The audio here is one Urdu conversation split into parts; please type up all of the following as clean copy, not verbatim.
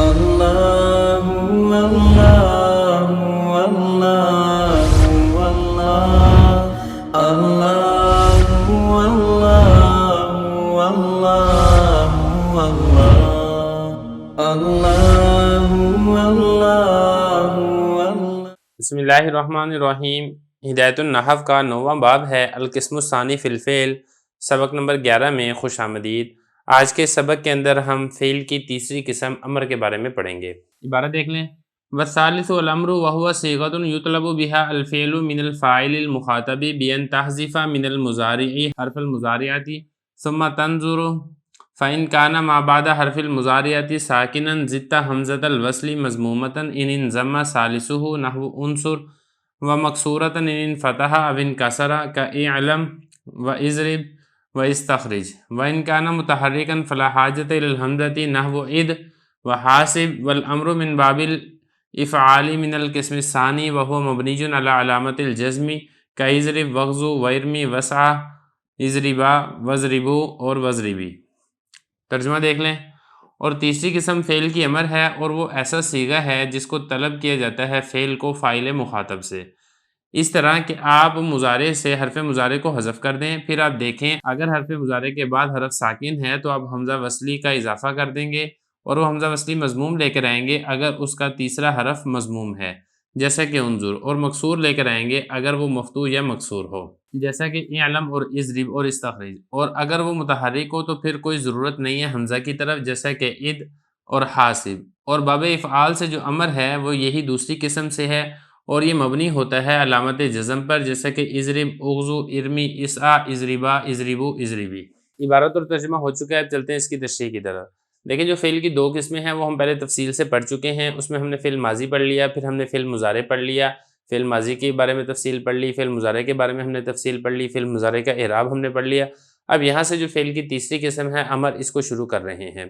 اللہ اللہ اللہ اللہ اللہ اللہ اللہ اللہ اللہ۔ بسم اللہ الرحمن الرحیم۔ ہدایت النحو کا 9واں باب ہے القسم الثانی فی الفعل، سبق نمبر 11 میں خوش آمدید۔ آج کے سبق کے اندر ہم فعل کی تیسری قسم امر کے بارے میں پڑھیں گے۔ عبارت دیکھ لیں، والثالث الامر وهو صيغة يطلب بها الفعل من الفاعل المخاطب بأن تحذف من المضارع حرف المضارعة ثم تنظر فإن كان ما بعد حرف المضارعة ساكنا زدت همزة الوصل مضمومة إن انضم ثالثه نحو انصر ومكسورة إن انفتح أو انكسر كاعلم واضرب واستخرج، وإن كان متحركا فلا حاجة إلى الهمزة نحو إذ وحاسب، والأمر من باب الإفعال من القسم الثاني وهو مبني على علامة الجزم كاضرب واغزو وارمي واسعى اضربا واضربوا اور واضربی۔ ترجمہ دیکھ لیں، اور تیسری قسم فعل کی امر ہے، اور وہ ایسا صیغہ ہے جس کو طلب کیا جاتا ہے فعل کو فاعل مخاطب سے، اس طرح کہ آپ مضارع سے حرف مضارع کو حذف کر دیں، پھر آپ دیکھیں اگر حرف مضارع کے بعد حرف ساکن ہے تو آپ حمزہ وصلی کا اضافہ کر دیں گے اور وہ حمزہ وصلی مضموم لے کر آئیں گے اگر اس کا تیسرا حرف مضموم ہے، جیسا کہ انظر، اور مکسور لے کر آئیں گے اگر وہ مفتوح یا مکسور ہو، جیسا کہ اعلم اور اضرب اور استخرج، اور اگر وہ متحرک ہو تو پھر کوئی ضرورت نہیں ہے حمزہ کی طرف، جیسا کہ اذ اور حاسب۔ اور باب افعال سے جو امر ہے وہ یہی دوسری قسم سے ہے، اور یہ مبنی ہوتا ہے علامت جزم پر، جیسا کہ اضرب اغزو ارمی اسعى اضربا اضربوا اضربی۔ عبارت اور ترجمہ ہو چکا ہے، اب چلتے ہیں اس کی تشریح کی طرف۔ لیکن جو فعل کی دو قسمیں ہیں وہ ہم پہلے تفصیل سے پڑھ چکے ہیں، اس میں ہم نے فعل ماضی پڑھ لیا، پھر ہم نے فعل مضارع پڑھ لیا، فعل ماضی کے بارے میں تفصیل پڑھ لی، فعل مضارع کے بارے میں ہم نے تفصیل پڑھ لی، فعل مضارع کا اعراب ہم نے پڑھ لیا۔ اب یہاں سے جو فعل کی تیسری قسم ہے امر، اس کو شروع کر رہے ہیں۔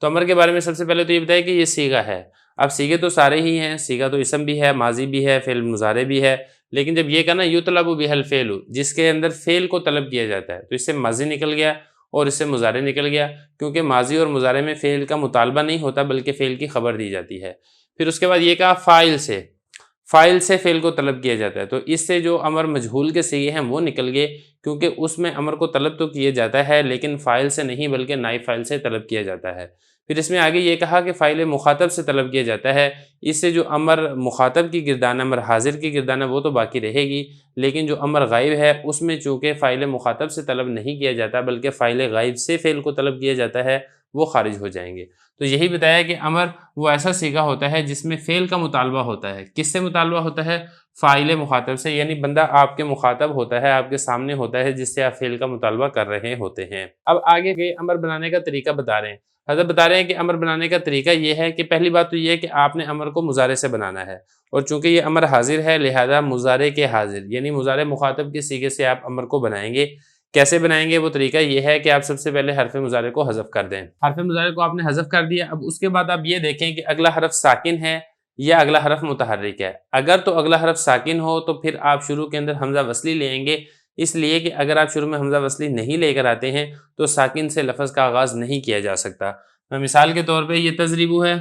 تو امر کے بارے میں سب سے پہلے تو یہ بتایا کہ یہ صیغہ ہے۔ اب صیغے تو سارے ہی ہیں، صیغہ تو اسم بھی ہے، ماضی بھی ہے، فعل مضارع بھی ہے، لیکن جب یہ کہنا یطلب بہ الفعل، جس کے اندر فعل کو طلب کیا جاتا ہے، تو اس سے ماضی نکل گیا اور اس سے مضارع نکل گیا، کیونکہ ماضی اور مضارع میں فعل کا مطالبہ نہیں ہوتا بلکہ فعل کی خبر دی جاتی ہے۔ پھر اس کے بعد یہ کہا فاعل سے فعل کو طلب کیا جاتا ہے، تو اس سے جو امر مجہول کے صیغے ہیں وہ نکل گئے، کیونکہ اس میں امر کو طلب تو کیا جاتا ہے لیکن فاعل سے نہیں بلکہ نائب فاعل سے طلب کیا جاتا ہے۔ پھر اس میں آگے یہ کہا کہ فاعل مخاطب سے طلب کیا جاتا ہے، اس سے جو امر مخاطب کی گردان، امر حاضر کی گردان ہے وہ تو باقی رہے گی، لیکن جو امر غائب ہے اس میں چونکہ فاعل مخاطب سے طلب نہیں کیا جاتا بلکہ فاعل غائب سے فعل کو طلب کیا جاتا ہے، وہ خارج ہو جائیں گے۔ تو یہی بتایا کہ امر وہ ایسا صیغہ ہوتا ہے جس میں فعل کا مطالبہ ہوتا ہے۔ کس سے مطالبہ ہوتا ہے؟ فاعل مخاطب سے، یعنی بندہ آپ کے مخاطب ہوتا ہے، آپ کے سامنے ہوتا ہے، جس سے آپ فعل کا مطالبہ کر رہے ہوتے ہیں۔ اب آگے کے امر بنانے کا طریقہ بتا رہے ہیں۔ حضرت بتا رہے ہیں کہ امر بنانے کا طریقہ یہ ہے کہ پہلی بات تو یہ ہے کہ آپ نے امر کو مضارع سے بنانا ہے، اور چونکہ یہ امر حاضر ہے لہذا مضارع کے حاضر یعنی مضارع مخاطب کے صیغے سے آپ امر کو بنائیں گے۔ کیسے بنائیں گے؟ وہ طریقہ یہ ہے کہ آپ سب سے پہلے حرف مضارع کو حذف کر دیں۔ حرف مضارع کو آپ نے حذف کر دیا، اب اس کے بعد آپ یہ دیکھیں کہ اگلا حرف ساکن ہے یا اگلا حرف متحرک ہے۔ اگر تو اگلا حرف ساکن ہو تو پھر آپ شروع کے اندر حمزہ وصلی لیں گے، اس لیے کہ اگر آپ شروع میں حمزہ وصلی نہیں لے کر آتے ہیں تو ساکن سے لفظ کا آغاز نہیں کیا جا سکتا۔ مثال کے طور پہ یہ تضریبو ہے،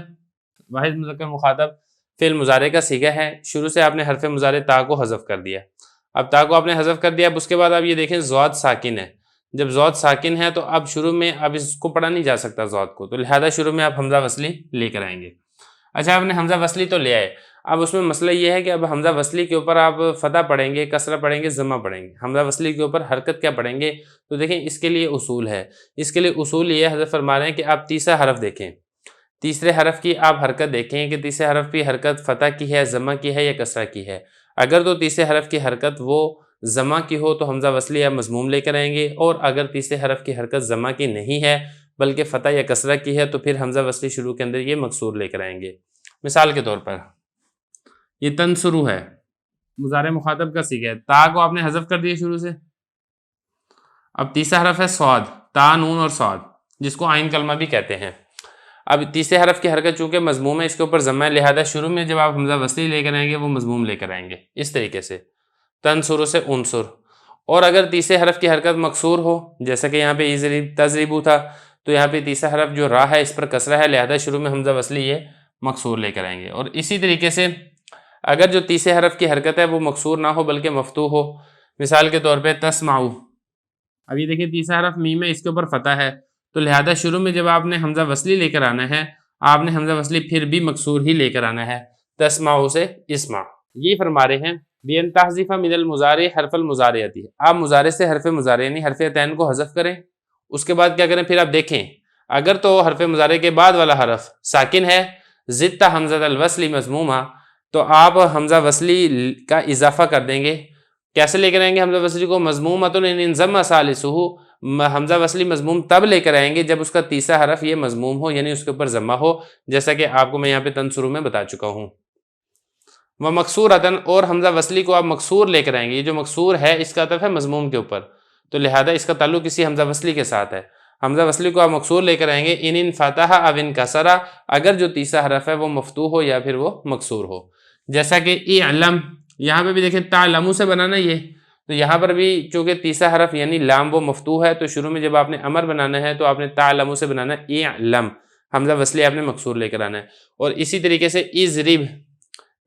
واحد مذکر مخاطب فعل مضارع کا صیغہ ہے، شروع سے آپ نے حرف مضارع تا کو حذف کر دیا۔ اب تا کو آپ نے حذف کر دیا، اب اس کے بعد آپ یہ دیکھیں ضاد ساکن ہے۔ جب ضاد ساکن ہے تو اب شروع میں اب اس کو پڑھا نہیں جا سکتا ضاد کو، تو لہذا شروع میں آپ حمزہ وصلی لے کر آئیں گے۔ اچھا، آپ نے حمزہ وصلی تو لے آئے، اب اس میں مسئلہ یہ ہے کہ اب حمزہ وصلی کے اوپر آپ فتح پڑھیں گے، کسرہ پڑھیں گے، ضمہ پڑھیں گے، حمزہ وصلی کے اوپر حرکت کیا پڑھیں گے؟ تو دیکھیں اس کے لیے اصول ہے، اس کے لیے اصول یہ حضرت فرما رہے ہیں کہ آپ تیسرا حرف دیکھیں، تیسرے حرف کی آپ حرکت دیکھیں کہ تیسرے حرف کی حرکت فتح کی ہے، ضمہ کی ہے یا کسرہ کی ہے۔ اگر تو تیسرے حرف کی حرکت وہ ضمہ کی ہو تو حمزہ وصلی یا مضموم لے کر آئیں گے، اور اگر تیسرے حرف کی حرکت ضمہ کی نہیں ہے بلکہ فتح یا کسرہ کی ہے تو پھر حمزہ وصلی شروع کے اندر یہ مکسور لے کر آئیں گے۔ مثال کے طور پر یہ تنصرو ہے، مضارع مخاطب کا صیغہ ہے، تا کو آپ نے حذف کر دیا شروع سے۔ اب تیسرا حرف ہے صاد، تا نون اور صاد، جس کو عین کلمہ بھی کہتے ہیں۔ اب تیسرے حرف کی حرکت چونکہ مضموم ہے، اس کے اوپر ضمہ ہے، لہذا شروع میں جب آپ حمزہ وصلی لے کر آئیں گے وہ مضموم لے کر آئیں گے، اس طریقے سے تنصرو سے انصر۔ اور اگر تیسرے حرف کی حرکت مکسور ہو، جیسا کہ یہاں پہ تضریبو تھا، تو یہاں پہ تیسرا حرف جو را ہے اس پر کسرہ ہے، لہذا شروع میں حمزہ وصلی یہ مکسور لے کر آئیں گے۔ اور اسی طریقے سے اگر جو تیسرے حرف کی حرکت ہے وہ مکسور نہ ہو بلکہ مفتوح ہو، مثال کے طور پہ تسمعو، اب یہ دیکھیں تیسرا حرف میم ہے، اس کے اوپر فتح ہے، تو لہذا شروع میں جب آپ نے حمزہ وصلی لے کر آنا ہے، آپ نے حمزہ وصلی پھر بھی مکسور ہی لے کر آنا ہے، تسمعو سے اسمع۔ یہ فرما رہے ہیں بین تحذیف من المضارع حرف المضارعتی، آپ مضارع سے حرف مضارع یعنی حرف عطین کو حذف کریں، اس کے بعد کیا کریں، پھر آپ دیکھیں اگر تو حرف مضارع کے بعد والا حرف ساکن ہے، زدت حمزۃ الوصل مضمومہ، تو آپ حمزہ وصلی کا اضافہ کر دیں گے۔ کیسے لے کر آئیں گے حمزہ وصلی کو؟ مضمومۃ ان انضم ثالثہ، حمزہ وصلی مضموم تب لے کر آئیں گے جب اس کا تیسرا حرف یہ مضموم ہو، یعنی اس کے اوپر ضمہ ہو، جیسا کہ آپ کو میں یہاں پہ تنصرو میں بتا چکا ہوں۔ ومکسورۃ، اور حمزہ وصلی کو آپ مکسور لے کر آئیں گے، یہ جو مکسور ہے اس کا عطف ہے مضموم کے اوپر، تو لہذا اس کا تعلق کسی حمزہ وصلی کے ساتھ ہے، حمزہ وصلی کو آپ مکسور لے کر آئیں گے، ان فتح او ان کسرہ، اگر جو تیسرا حرف ہے وہ مفتوح ہو یا پھر وہ مکسور ہو، جیسا کہ اعلم، یہاں پہ بھی دیکھیں تعلمو سے بنانا یہ، تو یہاں پر بھی چونکہ تیسرا حرف یعنی لام وہ مفتوح ہے، تو شروع میں جب آپ نے امر بنانا ہے تو آپ نے تعلمو سے بنانا ہے اعلم، حمزہ وصلی آپ نے مکسور لے کر آنا ہے۔ اور اسی طریقے سے اضرب،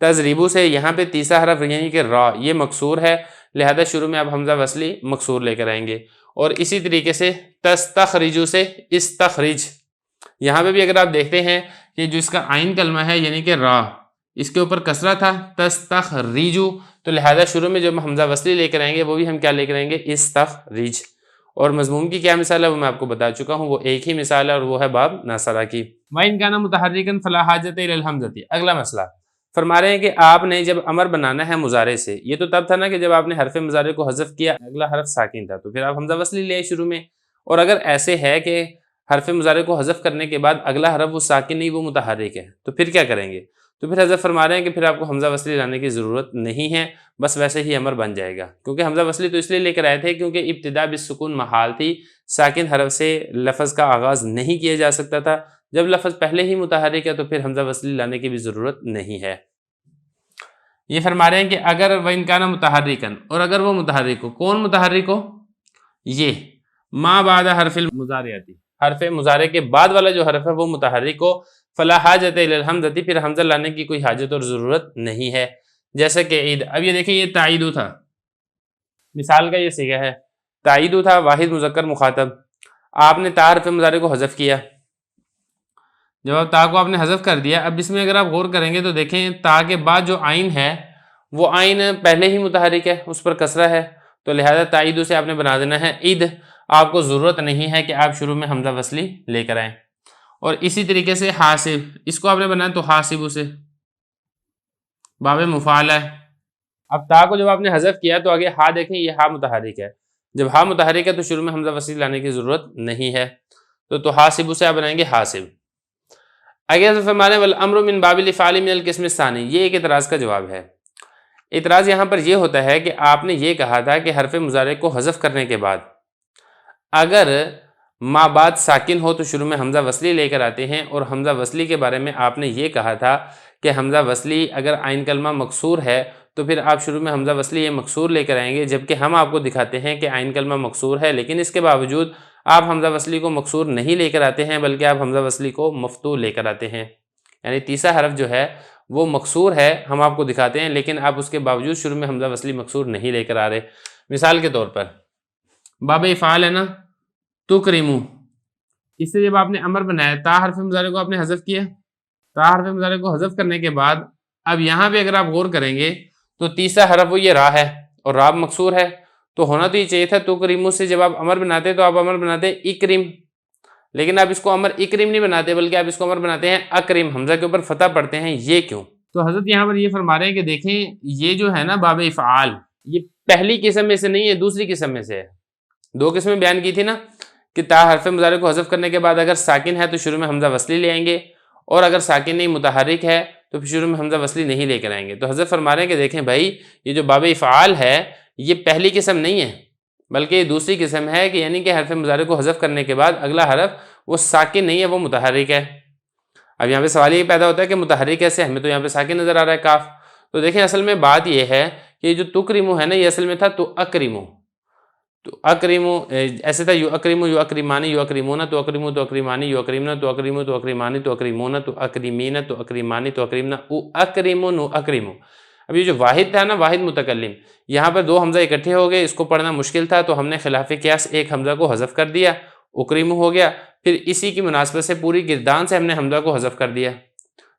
تضریبو سے یہاں پہ تیسرا حرف یعنی کہ را یہ مکسور ہے، لہذا شروع میں آپ حمزہ وصلی مکسور لے کر آئیں گے۔ اور اسی طریقے سے تستخرجو سے استخرج، یہاں پہ بھی اگر آپ دیکھتے ہیں کہ جو اس کا عین کلمہ ہے یعنی کہ را، اس کے اوپر کسرہ تھا تستخریجو، تو لہذا شروع میں جب حمزہ وصلی لے کر آئیں گے وہ بھی ہم کیا لے کر آئیں گے؟ استخرج۔ اور مضموم کی کیا مثال ہے وہ میں آپ کو بتا چکا ہوں، وہ ایک ہی مثال ہے اور وہ ہے باب ناصرہ کی۔ وَإِنْ كَانَ مُتَحَرِّكًا فَلَا حَاجَةَ إِلَى الْحَمْزَةِ، اگلا مسئلہ فرما رہے ہیں کہ آپ نے جب امر بنانا ہے مضارع سے، یہ تو تب تھا نا کہ جب آپ نے حرف مضارع کو حذف کیا، اگلا حرف ساکن تھا، تو پھر آپ حمزہ وصلی لے شروع میں، اور اگر ایسے ہے کہ حرف مضارع کو حذف کرنے کے بعد اگلا حرف وہ ساکن نہیں وہ متحرک ہے، تو پھر کیا کریں گے؟ تو پھر حضرت فرما رہے ہیں کہ پھر آپ کو حمزہ وصلی لانے کی ضرورت نہیں ہے، بس ویسے ہی امر بن جائے گا، کیونکہ حمزہ وصلی تو اس لیے لے کر آئے تھے کیونکہ ابتدا بالسکون محال تھی، ساکن حرف سے لفظ کا آغاز نہیں کیا جا سکتا تھا، جب لفظ پہلے ہی متحرک ہے تو پھر حمزہ وصلی لانے کی بھی ضرورت نہیں ہے۔ یہ فرما رہے ہیں کہ اگر وَإِنْ كَانَ مُتَحَرِّكًا، اور اگر وہ متحرک ہو، کون متحرک ہو؟ یہ ما بعد حرف المضارعتی، حرف مضارع کے بعد والا جو حرف ہے وہ متحرک ہو، فلا حاجت الی الحمزۃ، پھر حمزہ لانے کی کوئی حاجت اور ضرورت نہیں ہے، جیسا کہ عید۔ اب یہ دیکھیں یہ تعیدو تھا، مثال کا یہ صیغہ ہے، تعیدو تھا واحد مذکر مخاطب، آپ نے تا حرف مضارع کو حذف کیا، جب آپ تا کو آپ نے حذف کر دیا، اب اس میں اگر آپ غور کریں گے تو دیکھیں تا کے بعد جو عین ہے وہ عین پہلے ہی متحرک ہے، اس پر کسرہ ہے، تو لہذا تعیدو سے آپ نے بنا دینا ہے عید، آپ کو ضرورت نہیں ہے کہ آپ شروع میں حمزہ وصلی لے کر آئیں۔ اور اسی طریقے سے حاسب، اس کو آپ نے بنایا تو حاسبو سے، باب مفعول ہے، اب تا کو جب آپ نے حذف کیا تو آگے ہا دیکھیں یہ ہا متحرک ہے، جب ہا متحرک ہے تو شروع میں حمزہ وصلی لانے کی ضرورت نہیں ہے، تو حاسبو سے آپ بنائیں گے حاسب۔ اگر فرمانے والامر من باب الافعال من القسم الثانی، یہ ایک اعتراض کا جواب ہے۔ اعتراض یہاں پر یہ ہوتا ہے کہ آپ نے یہ کہا تھا کہ حرف مضارع کو حذف کرنے کے بعد اگر ما بعد ساکن ہو تو شروع میں حمزہ وصلی لے کر آتے ہیں، اور حمزہ وصلی کے بارے میں آپ نے یہ کہا تھا کہ حمزہ وصلی اگر عین کلمہ مکسور ہے تو پھر آپ شروع میں حمزہ وصلی یہ مکسور لے کر آئیں گے، جبکہ ہم آپ کو دکھاتے ہیں کہ عین کلمہ مکسور ہے، لیکن اس کے باوجود آپ حمزہ وصلی کو مکسور نہیں لے کر آتے ہیں بلکہ آپ حمزہ وصلی کو مفتوح لے کر آتے ہیں، یعنی تیسرا حرف جو ہے وہ مکسور ہے، ہم آپ کو دکھاتے ہیں، لیکن آپ اس کے باوجود شروع میں حمزہ وصلی مکسور نہیں لے کر آ رہے۔ مثال کے طور پر باب افعال ہے نا، تکرمو، اس سے جب آپ نے امر بنایا تا حرف مضارع کو آپ نے حذف کیا، تا حرف مضارع کو حذف کرنے کے بعد اب یہاں پہ اگر آپ غور کریں گے تو تیسرا حرف وہ یہ را ہے، اور را مکسور ہے، تو ہونا تو یہ چاہیے تھا تکرمو سے جب آپ امر بناتے تو آپ امر بناتے اکرم، لیکن آپ اس کو امر اکرم نہیں بناتے بلکہ آپ اس کو امر بناتے ہیں اکرم، حمزہ کے اوپر فتح پڑھتے ہیں، یہ کیوں؟ تو حضرت یہاں پر یہ فرما رہے ہیں کہ دیکھیں یہ جو ہے نا باب افعال، یہ پہلی قسم میں سے نہیں ہے، دوسری قسم میں سے ہے۔ دو قسمیں بیان کی تھی نا کہ تا حرف مضارع کو حذف کرنے کے بعد اگر ساکن ہے تو شروع میں حمزہ وصلی لے آئیں گے، اور اگر ساکن نہیں متحرک ہے تو پھر شروع میں حمزہ وصلی نہیں لے کر آئیں گے۔ تو حضرت فرما رہے ہیں کہ دیکھیں بھائی یہ جو باب افعال ہے یہ پہلی قسم نہیں ہے بلکہ یہ دوسری قسم ہے، کہ یعنی کہ حرف مضارع کو حذف کرنے کے بعد اگلا حرف وہ ساکن نہیں ہے وہ متحرک ہے۔ اب یہاں پہ سوال یہ پیدا ہوتا ہے کہ متحرک کیسے، ہمیں تو یہاں پہ ساکن نظر آ رہا ہے کاف، تو دیکھیں اصل میں بات یہ ہے کہ جو تکرمو ہے نا یہ اصل میں تھا تو اکرمو، تو اکریمو ایسے تھا یو اکریمو یو اکریمانی یو اکریمونا تو اکریمو تو اکریمانی یو اکریمنا تو اکریمو تو اکریمانی تو اکریمونا تو اکریمینا تو اکریمانی تو اکریمنا او اکریمو نو اکریمو. اب یہ جو واحد تھا نا، واحد متکلم، یہاں پر دو حمزہ اکٹھے ہو گئے، اس کو پڑھنا مشکل تھا تو ہم نے خلاف قیاس ایک حمزہ کو حذف کر دیا، اکریمو ہو گیا. پھر اسی کی مناسبت سے پوری گردان سے ہم نے حمزہ کو حذف کر دیا،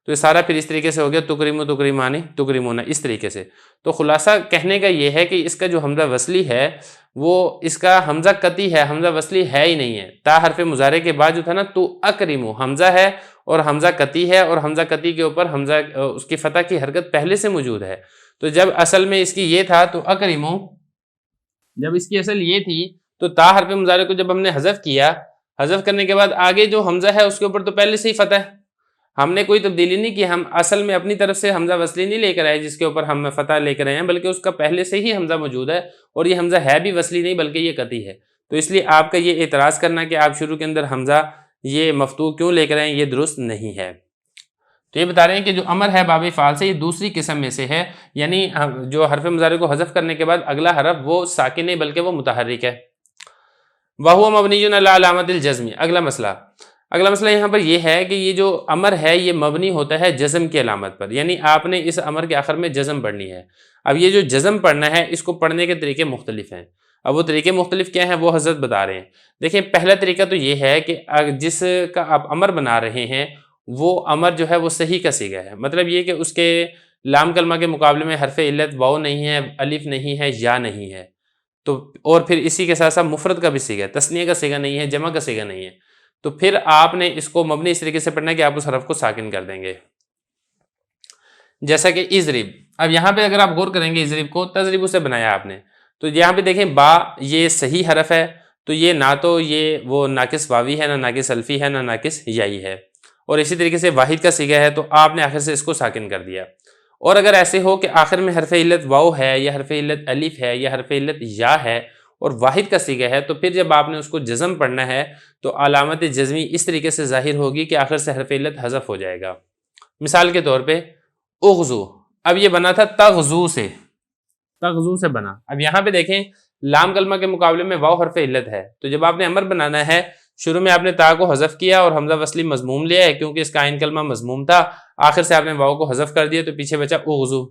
تو یہ سارا پھر اس طریقے سے ہو گیا تکریمو تکریمانی تکریمونا اس طریقے سے. تو خلاصہ کہنے کا یہ ہے کہ اس کا جو حمزہ وصلی ہے وہ اس کا حمزہ قطعی ہے، حمزہ وصلی ہے ہی نہیں ہے. تا حرف مضارع کے بعد جو تھا نا تو اکریمو حمزہ ہے اور حمزہ قطعی ہے، اور حمزہ قطعی کے اوپر حمزہ اس کی فتح کی حرکت پہلے سے موجود ہے. تو جب اصل میں اس کی یہ تھا تو اکریمو، جب اس کی اصل یہ تھی تو تا حرف مضارع کو جب ہم نے حذف کیا، حذف کرنے کے بعد آگے جو حمزہ ہے اس کے اوپر تو پہلے سے ہی فتح ہے، ہم نے کوئی تبدیلی نہیں کی. ہم اصل میں اپنی طرف سے حمزہ وصلی نہیں لے کر آئے جس کے اوپر ہم فتح لے کر آئے ہیں، بلکہ اس کا پہلے سے ہی حمزہ موجود ہے، اور یہ حمزہ ہے بھی وصلی نہیں بلکہ یہ قطعی ہے. تو اس لیے آپ کا یہ اعتراض کرنا کہ آپ شروع کے اندر حمزہ یہ مفتوح کیوں لے کر آئیں، یہ درست نہیں ہے. تو یہ بتا رہے ہیں کہ جو امر ہے باب فعال سے یہ دوسری قسم میں سے ہے، یعنی جو حرف مضارع کو حذف کرنے کے بعد اگلا حرف وہ ساکن نہیں بلکہ وہ متحرک ہے. وَهُوَ مَبْنِيٌّ عَلَىٰ عَلَامَةِ الْجَزْمِ. اگلا مسئلہ یہاں پر یہ ہے کہ یہ جو امر ہے یہ مبنی ہوتا ہے جزم کی علامت پر، یعنی آپ نے اس امر کے آخر میں جزم پڑھنی ہے. اب یہ جو جزم پڑھنا ہے اس کو پڑھنے کے طریقے مختلف ہیں. اب وہ طریقے مختلف کیا ہیں وہ حضرت بتا رہے ہیں. دیکھیں پہلا طریقہ تو یہ ہے کہ جس کا آپ امر بنا رہے ہیں وہ امر جو ہے وہ صحیح کا صیغہ ہے، مطلب یہ کہ اس کے لام کلمہ کے مقابلے میں حرف علت واو نہیں ہے، الف نہیں ہے، یا نہیں ہے. تو اور پھر اسی کے ساتھ ساتھ مفرد کا بھی صیغہ ہے، تثنیہ کا صیغہ نہیں ہے، جمع کا صیغہ نہیں ہے. تو پھر آپ نے اس کو مبنی اس طریقے سے پڑھنا ہے کہ آپ اس حرف کو ساکن کر دیں گے، جیسا کہ اضرب. اب یہاں پہ اگر آپ غور کریں گے اضرب کو تضرب سے بنایا آپ نے، تو یہاں پہ دیکھیں با یہ صحیح حرف ہے، تو یہ نہ تو یہ وہ ناقص واوی ہے، نہ ناقص الفی ہے، نہ ناقص یائی ہے. اور اسی طریقے سے واحد کا صیغہ ہے تو آپ نے آخر سے اس کو ساکن کر دیا. اور اگر ایسے ہو کہ آخر میں حرف علت واو ہے یا حرف علت الف ہے یا حرف علت یا ہے اور واحد کا صیغہ ہے، تو پھر جب آپ نے اس کو جزم پڑھنا ہے تو علامت جزمی اس طریقے سے ظاہر ہوگی کہ آخر سے حرف علت حذف ہو جائے گا. مثال کے طور پہ اغزو، اب یہ بنا تھا تغزو سے، تغزو سے بنا. اب یہاں پہ دیکھیں لام کلمہ کے مقابلے میں واو حرف علت ہے، تو جب آپ نے امر بنانا ہے شروع میں آپ نے تا کو حذف کیا اور حمزہ وصلی مضموم لیا ہے کیونکہ اس کا عین کلمہ مضموم تھا، آخر سے آپ نے واو کو حذف کر دیا تو پیچھے بچا اغزو.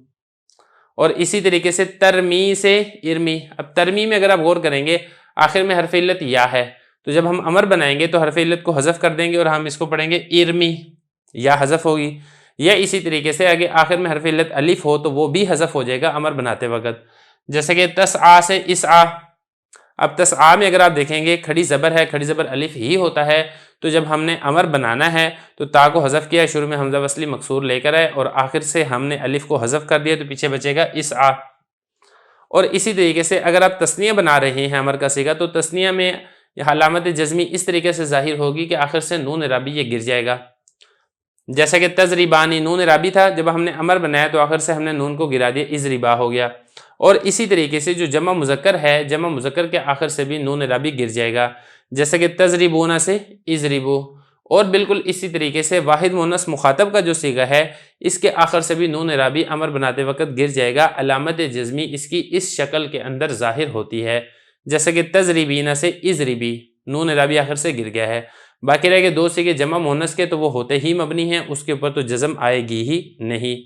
اور اسی طریقے سے ترمی سے ارمی. اب ترمی میں اگر آپ غور کریں گے آخر میں حرف علت یا ہے، تو جب ہم امر بنائیں گے تو حرف علت کو حذف کر دیں گے اور ہم اس کو پڑھیں گے ارمی، یا حذف ہوگی. یا اسی طریقے سے اگر آخر میں حرف علت الف ہو تو وہ بھی حذف ہو جائے گا امر بناتے وقت، جیسے کہ تسعا سے اسعا. اب تسعا میں اگر آپ دیکھیں گے کھڑی زبر ہے، کھڑی زبر الف ہی ہوتا ہے، تو جب ہم نے امر بنانا ہے تو تا کو حذف کیا، شروع میں حمزہ وصلی مکسور لے کر آئے اور آخر سے ہم نے الف کو حذف کر دیا تو پیچھے بچے گا اسعا. اور اسی طریقے سے اگر آپ تثنیہ بنا رہے ہیں امر کا صیغہ تو تثنیہ میں علامت جزمی اس طریقے سے ظاہر ہوگی کہ آخر سے نون رابی یہ گر جائے گا، جیسا کہ تضریبانی نون رابی تھا، جب ہم نے امر بنایا تو آخر سے ہم نے نون کو گرا دیا، اضربا ہو گیا. اور اسی طریقے سے جو جمع مذکر ہے، جمع مذکر کے آخر سے بھی نون رابی گر جائے گا، جیسا کہ تضریبون سے اضربو. اور بالکل اسی طریقے سے واحد مؤنث مخاطب کا جو صیغہ ہے اس کے آخر سے بھی نون رابی امر بناتے وقت گر جائے گا، علامت جزمی اس کی اس شکل کے اندر ظاہر ہوتی ہے، جیسا کہ تضریبین سے اضربی، نون رابی آخر سے گر گیا ہے. باقی رہ گئے دو صیغے جمع مؤنث کے تو وہ ہوتے ہی مبنی ہیں، اس کے اوپر تو جزم آئے گی ہی نہیں.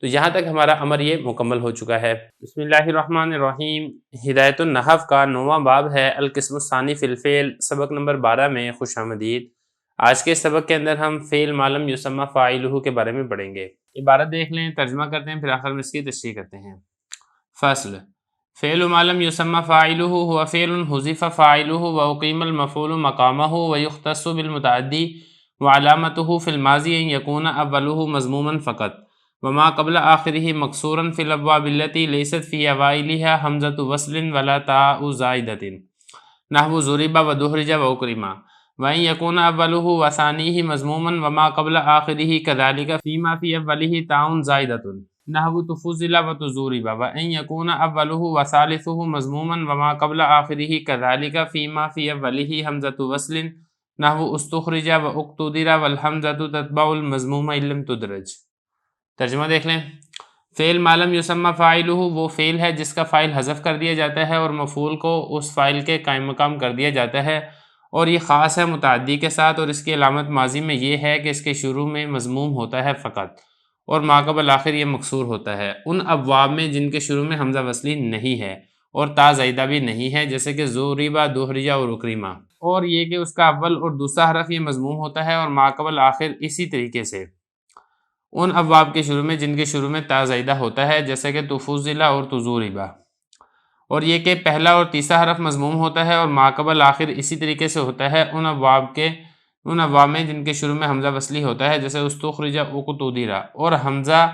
تو یہاں تک ہمارا امر یہ مکمل ہو چکا ہے. بسم اللہ الرحمن الرحیم. ہدایت النحو کا 9واں باب ہے القسم الثانی فی الفعل، سبق نمبر 12 میں خوش آمدید. آج کے سبق کے اندر ہم فعل ما لم یسمى فاعلہ کے بارے میں پڑھیں گے. عبارت دیکھ لیں، ترجمہ کرتے ہیں، پھر آخر میں اس کی تشریح کرتے ہیں. فصل: فعل ما لم يسمى فاعله هو فعل حذف فاعله واقيم المفعول مقامه ويختص بالمتعدي وعلامته في الماضي ان يكون اوله مضموما فقط وما قبل آخره مكسورا في الابواب التي ليست في اوائلها همزة وصل ولا تاء زائدة نحو ضرب ودحرج واكرم وان يكون اوله وثانيه مضموما وما قبل آخره كذلك فيما في اوله تاء زائدة نحو تفضل وتضرب وان يكون اوله وثالثه مضموما وما قبل آخره كذلك فيما في اوله همزة وصل نحو استخرج واقتدر والحمزة تتبع المضموم ان لم تدرج. ترجمہ دیکھ لیں. فعل ما لم یسمى فاعلہ وہ فعل ہے جس کا فاعل حذف کر دیا جاتا ہے اور مفعول کو اس فاعل کے قائم مقام کر دیا جاتا ہے، اور یہ خاص ہے متعدی کے ساتھ، اور اس کی علامت ماضی میں یہ ہے کہ اس کے شروع میں مضموم ہوتا ہے فقط، اور ما قبل آخر یہ مکسور ہوتا ہے ان ابواب میں جن کے شروع میں حمزہ وصلی نہیں ہے اور تا زائدہ بھی نہیں ہے، جیسے کہ ضُرِبَ، دُحْرِجَ اور اکرمہ، اور یہ کہ اس کا اول اور دوسرا حرف یہ مضموم ہوتا ہے، اور ما قبل آخر اسی طریقے سے ان ابواب کے شروع میں جن کے شروع میں تا زائدہ ہوتا ہے، جیسے کہ تُفُضِّلَ اور تُضُرِبَ، اور یہ کہ پہلا اور تیسرا حرف مضموم ہوتا ہے اور ما قبل آخر اسی طریقے سے ہوتا ہے ان ابواب میں جن کے شروع میں حمزہ وصلی ہوتا ہے، جیسے اُسْتُخْرِجَ اُقْتُدِرَ، اور حمزہ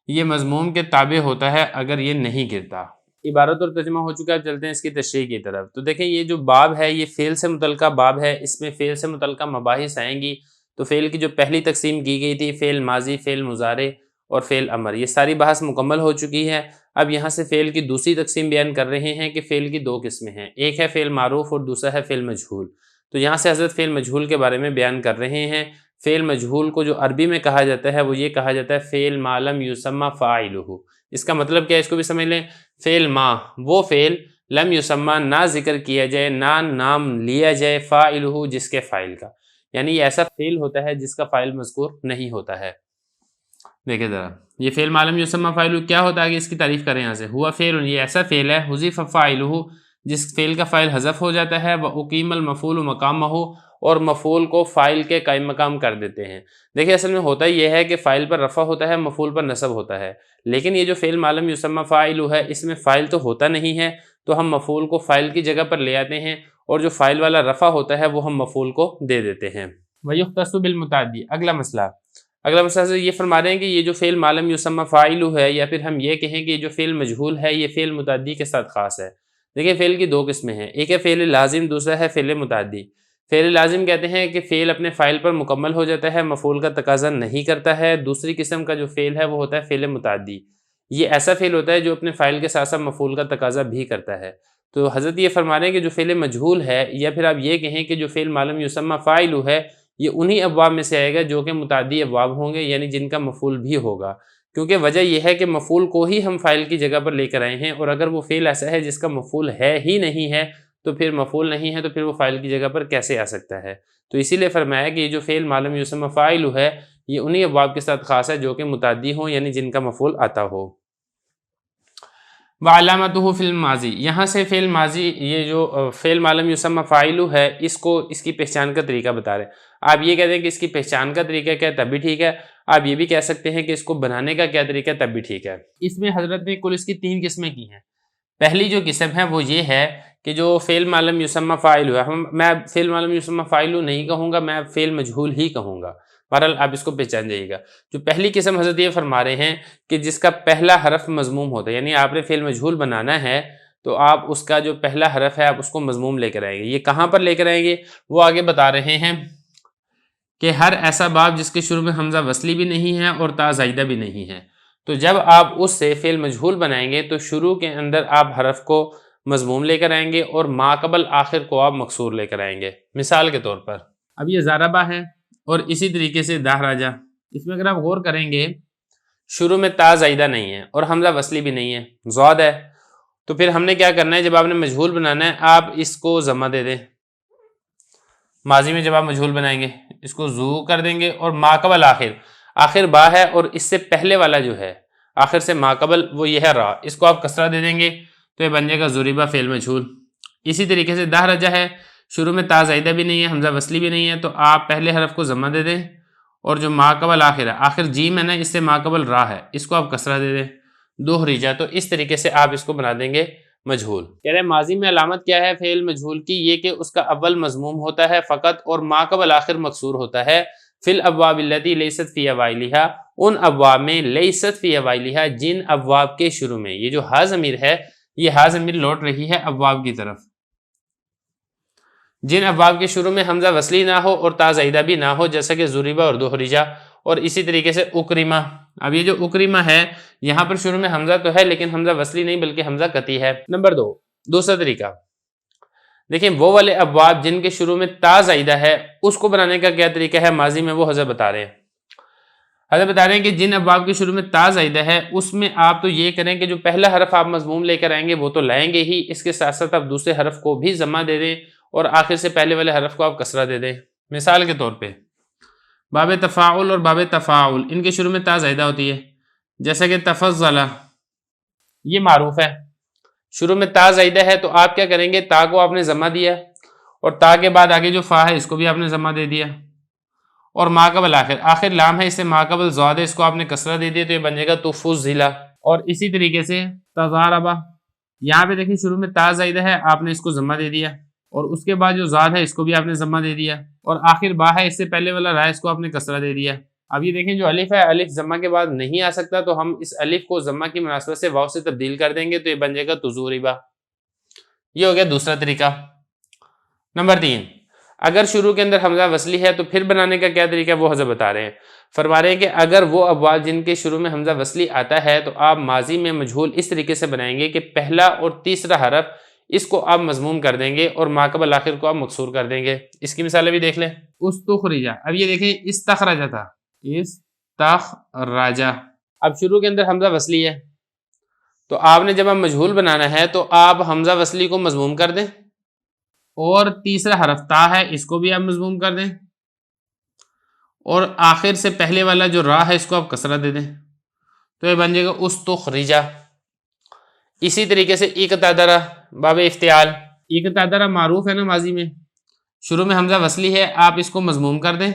یہ مضموم کے تابع ہوتا ہے اگر یہ نہیں گرتا۔ عبارت اور ترجمہ ہو چکا ہے، چلتے ہیں اس کی تشریح کی طرف۔ تو دیکھیں یہ جو باب ہے یہ فعل سے متعلقہ باب ہے، اس میں فعل سے متعلقہ مباحث آئیں گی۔ تو فعل کی جو پہلی تقسیم کی گئی تھی فعل ماضی، فعل مضارع اور فعل امر، یہ ساری بحث مکمل ہو چکی ہے۔ اب یہاں سے فعل کی دوسری تقسیم بیان کر رہے ہیں کہ فعل کی دو قسمیں ہیں، ایک ہے فعل معروف اور دوسرا ہے فعل مجہول۔ تو یہاں سے حضرت فعل مجہول کے بارے میں بیان کر رہے ہیں۔ فعل مجہول کو جو عربی میں کہا جاتا ہے وہ یہ کہا جاتا ہے فعل ما لم یسمى فاعلہ۔ اس کا مطلب کیا ہے، اس کو بھی سمجھ لیں۔ فعل ما وہ فعل لم یسمى نہ ذکر کیا جائے، نہ نام لیا جائے، فاعلہ جس کے فاعل کا، یعنی یہ ایسا فعل ہوتا ہے جس کا فاعل مذکور نہیں ہوتا ہے۔ دیکھیں ذرا یہ فعل ما لم یسمى فاعلہ کیا ہوتا ہے، کہ اس کی تعریف کریں یہاں سے۔ ہوا فعل یہ ایسا فعل ہے حذف فاعلہ جس فعل کا فاعل حذف ہو جاتا ہے، وَأُقِیمَ الْمَفْعُولُ مَقَامَهُ اور مفعول کو فاعل کے قائم مقام کر دیتے ہیں۔ دیکھیں اصل میں ہوتا یہ ہے کہ فاعل پر رفع ہوتا ہے، مفعول پر نصب ہوتا ہے، لیکن یہ جو فعل ما لم یسمى فاعلہ ہے اس میں فاعل تو ہوتا نہیں ہے، تو ہم مفعول کو فاعل کی جگہ پر لے آتے ہیں، اور جو فاعل والا رفع ہوتا ہے وہ ہم مفعول کو دے دیتے ہیں۔ وَيُخْتَصُّ بِالْمُتَعَدِّ اگلا مسئلہ سے یہ فرما رہے ہیں کہ یہ جو فعل ما لم یسمى فاعلہ ہے، یا پھر ہم یہ کہیں کہ یہ جو فعل مجہول ہے یہ فعل متعدی کے ساتھ خاص ہے۔ دیکھیں فعل کی دو قسمیں ہیں، ایک ہے فعل لازم، دوسرا ہے فعل متعدی۔ فعل لازم کہتے ہیں کہ فعل اپنے فاعل پر مکمل ہو جاتا ہے، مفعول کا تقاضا نہیں کرتا ہے۔ دوسری قسم کا جو فعل ہے وہ ہوتا ہے فعل متعدی، یہ ایسا فعل ہوتا ہے جو اپنے فاعل کے ساتھ ساتھ مفعول کا تقاضا بھی کرتا ہے۔ تو حضرت یہ فرما رہے ہیں کہ جو فعل مجہول ہے، یا پھر آپ یہ کہیں کہ جو فعل ما لم یسمى فاعلہ ہے، یہ انہی ابواب میں سے آئے گا جو کہ متعدی ابواب ہوں گے، یعنی جن کا مفعول بھی ہوگا، کیونکہ وجہ یہ ہے کہ مفعول کو ہی ہم فاعل کی جگہ پر لے کر آئے ہیں، اور اگر وہ فعل ایسا ہے جس کا مفعول ہے ہی نہیں ہے، تو پھر مفعول نہیں ہے تو پھر وہ فاعل کی جگہ پر کیسے آ سکتا ہے۔ تو اسی لیے فرمایا کہ یہ جو فعل ما لم یسمى فاعلہ ہے یہ انہی ابواب کے ساتھ خاص ہے جو کہ متعدی ہوں، یعنی جن کا مفعول آتا ہو۔ وعلامتہ فی الماضی، یہاں سے فعل ماضی یہ جو فعل ما لم یسمى فاعلہ ہے اس کی پہچان کا طریقہ بتا رہے ہیں۔ آپ یہ کہتے ہیں کہ اس کی پہچان کا طریقہ کیا ہے تب بھی ٹھیک ہے، آپ یہ بھی کہہ سکتے ہیں کہ اس کو بنانے کا کیا طریقہ ہے تب بھی ٹھیک ہے۔ اس میں حضرت نے کل اس کی 3 قسمیں کی ہیں۔ پہلی جو قسم ہے وہ یہ ہے کہ جو فعل ما لم یسمى فاعلہ ہے، میں فعل ما لم یسمى فاعلہ نہیں کہوں گا، میں فعل مجہول ہی کہوں گا۔ بہرحال آپ اس کو پہچان جائیے گا۔ جو پہلی قسم حضرت یہ فرما رہے ہیں کہ جس کا پہلا حرف مضموم ہوتا ہے، یعنی آپ نے فعل مجہول بنانا ہے تو آپ اس کا جو پہلا حرف ہے آپ اس کو مضموم لے کر آئیں گے۔ یہ کہاں پر لے کر آئیں گے وہ آگے بتا رہے ہیں کہ ہر ایسا باب جس کے شروع میں حمزہ وصلی بھی نہیں ہے اور تا زائدہ بھی نہیں ہے، تو جب آپ اس سے فعل مجہول بنائیں گے تو شروع کے اندر آپ حرف کو مضموم لے کر آئیں گے اور ما قبل آخر کو آپ مکسور لے کر آئیں گے۔ مثال کے طور پر اب یہ ضربہ ہے اور اسی طریقے سے دحرجہ، اس میں اگر آپ غور کریں گے شروع میں تا زائدہ نہیں ہے اور حمزہ وصلی بھی نہیں ہے، ضاد ہے، تو پھر ہم نے کیا کرنا ہے، جب آپ نے مجہول بنانا ہے آپ اس کو ضمہ دے دیں۔ ماضی میں جب آپ مجہول بنائیں گے اس کو ذو کر دیں گے، اور ما قبل آخر با ہے اور اس سے پہلے والا جو ہے آخر سے ما قبل وہ یہ ہے را، اس کو آپ کسرہ دے دیں گے تو یہ بن جائے گا ضربہ فعل مجہول۔ اسی طریقے سے دحرجہ ہے، شروع میں تا زائدہ بھی نہیں ہے، حمزہ وصلی بھی نہیں ہے، تو آپ پہلے حرف کو ضمہ دے دیں، اور جو ما قبل آخر ہے، آخر جیم ہے نا، اس سے ما قبل را ہے، اس کو آپ کسرہ دے دیں، دحرجہ، تو اس طریقے سے آپ اس کو بنا دیں گے مجہول۔ کہہ رہے ہیں ماضی میں علامت کیا ہے فعل مجہول کی، یہ کہ اس کا اول مضموم ہوتا ہے فقط اور ما قبل آخر مکسور ہوتا ہے۔ فی الابواب التی لیست فی اوائلہا، ان ابواب میں، لیست فی اوائلہا جن ابواب کے شروع میں، یہ جو ہا ضمیر ہے یہ ہا ضمیر لوٹ رہی ہے ابواب کی طرف، جن ابواب کے شروع میں حمزہ وصلی نہ ہو اور تا زائدہ بھی نہ ہو، جیسا کہ ضربہ اور دحرجہ، اور اسی طریقے سے اکرمہ۔ اب یہ جو اکرمہ ہے یہاں پر شروع میں حمزہ تو ہے لیکن حمزہ وصلی نہیں بلکہ حمزہ قطعی ہے۔ نمبر 2، دوسرا طریقہ دیکھیں، وہ والے ابواب جن کے شروع میں تا زائدہ ہے اس کو بنانے کا کیا طریقہ ہے، ماضی میں وہ حضرت بتا رہے ہیں۔ حضرت بتا رہے ہیں کہ جن ابواب کے شروع میں تا زائدہ ہے اس میں آپ تو یہ کریں کہ جو پہلا حرف آپ مضموم لے کر آئیں گے وہ تو لائیں گے ہی، اس کے ساتھ ساتھ آپ دوسرے حرف کو بھی ضمہ دے دیں اور آخر سے پہلے والے حرف کو آپ کسرہ دے دیں۔ مثال کے طور پہ باب تفاعل اور باب تفاعل، ان کے شروع میں تا زائدہ ہوتی ہے، جیسا کہ تفضل، یہ معروف ہے، شروع میں تا زائدہ ہے تو آپ کیا کریں گے، تا کو آپ نے ضمہ دیا اور تا کے بعد آگے جو فا ہے اس کو بھی آپ نے ضمہ دے دیا، اور ما قبل آخر لام ہے، اس سے ما قبل زواد ہے، اس کو آپ نے کسرہ دے دیا تو یہ بن جائے گا تفضل۔ اور اسی طریقے سے تضاربہ، یہاں پہ دیکھیں شروع میں تا زائدہ ہے، آپ نے اس کو ضمہ دے دیا اور اس کے بعد جو زاد ہے اس کو بھی آپ نے ضمہ دے دیا، اور آخر با ہے، اس سے پہلے والا را اس کو آپ نے کسرہ دے دیا۔ اب یہ دیکھیں جو الف ہے، الف ضمہ کے بعد نہیں آ سکتا تو ہم اس الف کو ضمہ کی مناسبت سے واو سے تبدیل کر دیں گے تو یہ بن جائے گا تزوربا۔ یہ ہو گیا دوسرا طریقہ۔ نمبر 3، اگر شروع کے اندر حمزہ وصلی ہے تو پھر بنانے کا کیا طریقہ ہے وہ حضرت بتا رہے ہیں، فرما رہے ہیں کہ اگر وہ ابواب جن کے شروع میں حمزہ وصلی آتا ہے تو آپ ماضی میں مجہول اس طریقے سے بنائیں گے کہ پہلا اور تیسرا حرف اس کو آپ مضموم کر دیں گے اور ما قبل آخر کو آپ مکسور کر دیں گے۔ اس کی مثالیں بھی دیکھ لیں۔ استخرجا، اب یہ دیکھیں استخرجا تھا، استخرجا، اب شروع کے اندر حمزہ وصلی ہے تو آپ نے جب آپ مجہول بنانا ہے تو آپ حمزہ وصلی کو مضموم کر دیں اور تیسرا حرف تا ہے اس کو بھی آپ مضموم کر دیں اور آخر سے پہلے والا جو را ہے اس کو آپ کسرہ دے دیں تو یہ بن جائے گا استخرجا۔ اسی طریقے سے اقتدرا، باب افتعال، اقتدرا معروف ہے نا ماضی میں، شروع میں حمزہ وصلی ہے، آپ اس کو مضموم کر دیں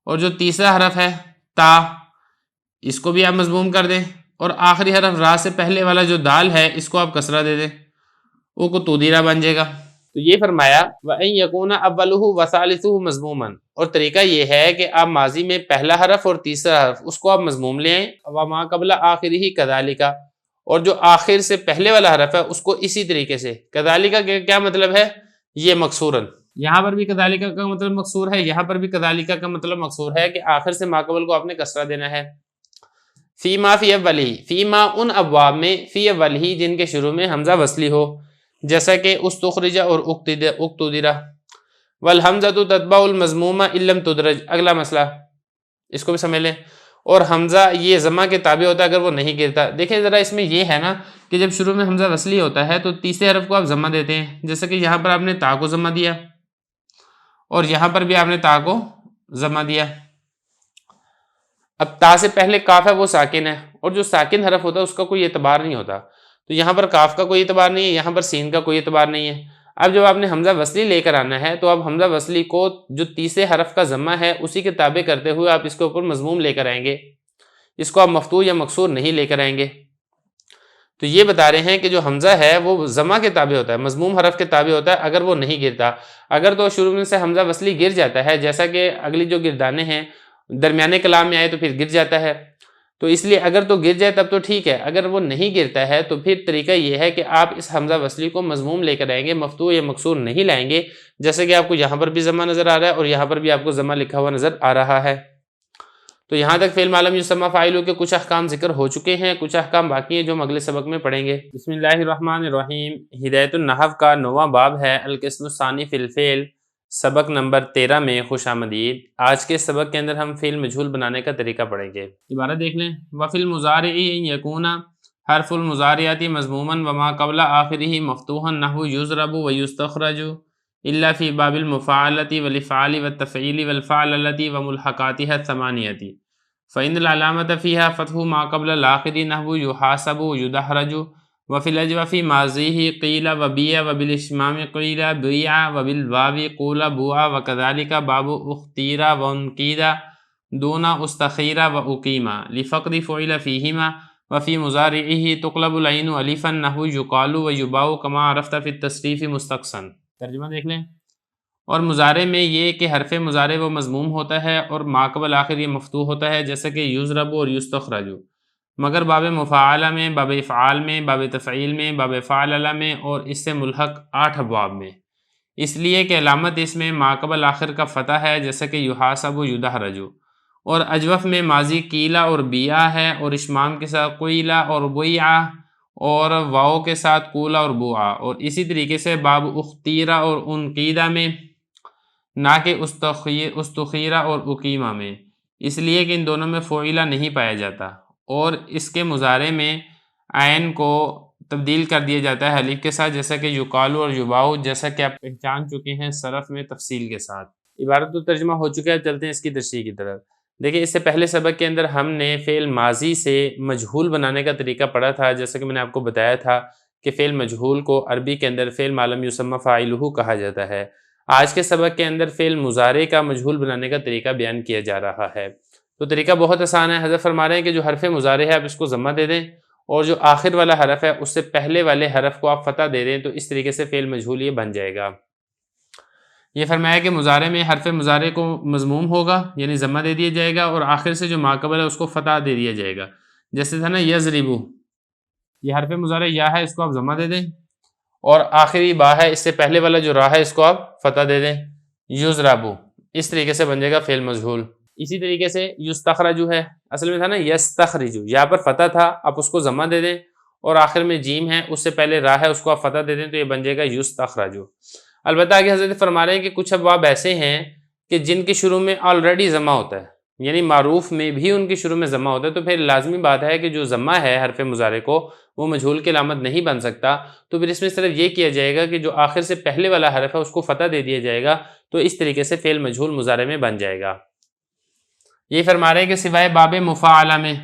اور جو تیسرا حرف ہے تا اس کو بھی آپ مضموم کر دیں اور آخری حرف را سے پہلے والا جو دال ہے اس کو آپ کسرہ دے دیں، وہ کو تودیرہ بن جائے گا۔ تو یہ فرمایا وَإِن يَكُونَ أَوَّلُهُ وَثَالِثُهُ مَضْمُومًا، اور طریقہ یہ ہے کہ آپ ماضی میں پہلا حرف اور تیسرا حرف اس کو آپ مضموم لے آئیں، وَمَا قَبْلَ آخِرِهِ كَذَلِكَ، اور جو آخر سے پہلے والا حرف ہے اس کو اسی طریقے سے، كَذَلِكَ کا کیا مطلب ہے، یہ مکسوراً، یہاں پر بھی كَذَلِكَ کا مطلب مکسور ہے، یہاں پر بھی كَذَلِكَ کا مطلب مکسور ہے کہ آخر سے ما قبل کو آپ نے کسرہ دینا ہے۔ فیما فی اولی، فیما ان ابواب میں، فی اولی جن کے شروع میں حمزہ وصلی ہو، جیسا کہ استخرجہ اور اقتدرہ، والحمزۃ تتبع المضمومہ ان لم تدرج، اگلا مسئلہ اس کو بھی سمجھ لیں، اور حمزہ یہ ضمہ کے تابع ہوتا ہے اگر وہ نہیں گرتا۔ دیکھیں ذرا اس میں یہ ہے نا کہ جب شروع میں حمزہ وصلی ہوتا ہے تو تیسرے حرف کو آپ ضمہ دیتے ہیں، جیسا کہ یہاں پر آپ نے تا کو ضمہ دیا اور یہاں پر بھی آپ نے تا کو ضمہ دیا۔ اب تا سے پہلے کاف ہے وہ ساکن ہے اور جو ساکن حرف ہوتا ہے اس کا کوئی اعتبار نہیں ہوتا، تو یہاں پر کاف کا کوئی اعتبار نہیں ہے، یہاں پر سین کا کوئی اعتبار نہیں ہے۔ اب جب آپ نے حمزہ وصلی لے کر آنا ہے تو آپ حمزہ وصلی کو جو تیسرے حرف کا ضمہ ہے اسی کے تابع کرتے ہوئے آپ اس کے اوپر مضموم لے کر آئیں گے، اس کو آپ مفتوح یا مکسور نہیں لے کر آئیں گے۔ تو یہ بتا رہے ہیں کہ جو حمزہ ہے وہ ضمہ کے تابع ہوتا ہے، مضموم حرف کے تابع ہوتا ہے اگر وہ نہیں گرتا۔ اگر تو شروع میں سے حمزہ وصلی گر جاتا ہے، جیسا کہ اگلی جو گردانے ہیں درمیانے کلام میں آئے تو پھر گر جاتا ہے، تو اس لیے اگر تو گر جائے تب تو ٹھیک ہے، اگر وہ نہیں گرتا ہے تو پھر طریقہ یہ ہے کہ آپ اس حمزہ وصلی کو مضموم لے کر آئیں گے، مفتوح یا مکسور نہیں لائیں گے، جیسے کہ آپ کو یہاں پر بھی ضمہ نظر آ رہا ہے اور یہاں پر بھی آپ کو ضمہ لکھا ہوا نظر آ رہا ہے۔ تو یہاں تک فعل معلوم یسمى فاعل کے کچھ احکام ذکر ہو چکے ہیں، کچھ احکام باقی ہیں جو ہم اگلے سبق میں پڑھیں گے۔ بسم اللہ الرحمن الرحیم، ہدایت النحو کا 9واں باب ہے القسم الثانی فی الفعل، سبق نمبر 13 میں خوش آمدید۔ آج کے سبق کے اندر ہم فعل مجہول بنانے کا طریقہ پڑھیں گے۔ عبارت دیکھ لیں، وفی المضارع ان یکون حرف المضارعات مضموما وما قبل آخرہ مفتوحا نحو یضرب ویستخرج الا فی باب المفاعلۃ والافعال والتفعیل والفعللۃ وملحقاتها الثمانیۃ فإن العلامة فيها فتح ما قبل الآخر نحو يحاسب يدحرج وفي الأجوف ماضيه قيل وبيع وبالإشمام قيل بيع وبالواو قول بوع وكذلك باب اختير وانقيد دون استخير وأقيم لفقد فعل فيهما وفي مضارعه تقلب العين ألفا نحو يقال ويباع كما عرفت في التصريف مستقصا۔ ترجمہ دیکھ لیں، اور مضارع میں یہ کہ حرف مضارع وہ مضموم ہوتا ہے اور ما قبل آخر یہ مفتوح ہوتا ہے، جیسے کہ یضرب اور یستخرج، مگر باب مفاعلہ میں، باب افعال میں، باب تفعیل میں، باب فعللہ میں اور اس سے ملحق 8 ابواب میں، اس لیے کہ علامت اس میں ما قبل آخر کا فتح ہے، جیسے کہ یحاسب و یدحرج، اور اجوف میں ماضی قیلا اور بیع ہے، اور اشمام کے ساتھ قیلا اور بیع، اور واؤ کے ساتھ قولا اور بوعا، اور اسی طریقے سے باب اختیرہ اور انقیدہ میں، نہ کہ استخیرہ اور اقیمہ میں۔ اس لیے کہ ان دونوں میں فعیلہ نہیں پایا جاتا، اور اس کے مضارع میں عین کو تبدیل کر دیا جاتا ہے الف کے ساتھ، جیسا کہ یقالو اور یباؤ، جیسا کہ آپ پہچان چکے ہیں صرف میں تفصیل کے ساتھ۔ عبارت تو ترجمہ ہو چکا ہے، چلتے ہیں اس کی تشریح کی طرف۔ دیکھیں اس سے پہلے سبق کے اندر ہم نے فعل ماضی سے مجہول بنانے کا طریقہ پڑھا تھا، جیسا کہ میں نے آپ کو بتایا تھا کہ فعل مجہول کو عربی کے اندر فعل ما لم یسمى فاعلہ کہا جاتا ہے۔ آج کے سبق کے اندر فعل مضارع کا مجہول بنانے کا طریقہ بیان کیا جا رہا ہے۔ تو طریقہ بہت آسان ہے۔ حضرت فرما رہے ہیں کہ جو حرف مضارع ہے آپ اس کو ضمہ دے دیں، اور جو آخر والا حرف ہے اس سے پہلے والے حرف کو آپ فتح دے دیں، تو اس طریقے سے فعل مجہول یہ بن جائے گا۔ یہ فرمایا کہ مضارع میں حرف مضارع کو مضموم ہوگا، یعنی ضمہ دے دیا جائے گا، اور آخر سے جو ماقبل ہے اس کو فتح دے دیا جائے گا۔ جیسے تھا نا یضربو، یہ حرف مضارع یا ہے، اس کو آپ ضمہ دے دیں، اور آخری با ہے، اس سے پہلے والا جو را ہے اس کو آپ فتح دے دیں، یضربو، اس طریقے سے بن جائے گا فعل مجہول۔ اسی طریقے سے یستخرجو ہے، اصل میں تھا نا یستخرجو، یہاں پر فتح تھا، آپ اس کو ضمہ دے دیں، اور آخر میں جیم ہے، اس سے پہلے را ہے، اس کو آپ فتح دے دیں، تو یہ بن جائے گا یستخرجو۔ البتہ آگے حضرت فرما رہے ہیں کہ کچھ ابواب ایسے ہیں کہ جن کے شروع میں آلریڈی ضمہ ہوتا ہے، یعنی معروف میں بھی ان کے شروع میں ضمہ ہوتا ہے، تو پھر لازمی بات ہے کہ جو ضمہ ہے حرف مضارع کو وہ مجہول کی علامت نہیں بن سکتا، تو پھر اس میں صرف یہ کیا جائے گا کہ جو آخر سے پہلے والا حرف ہے اس کو فتح دے دیا جائے گا، تو اس طریقے سے فعل مجہول مضارع میں بن جائے گا۔ یہ فرما رہے ہیں کہ سوائے باب مفاعلہ میں،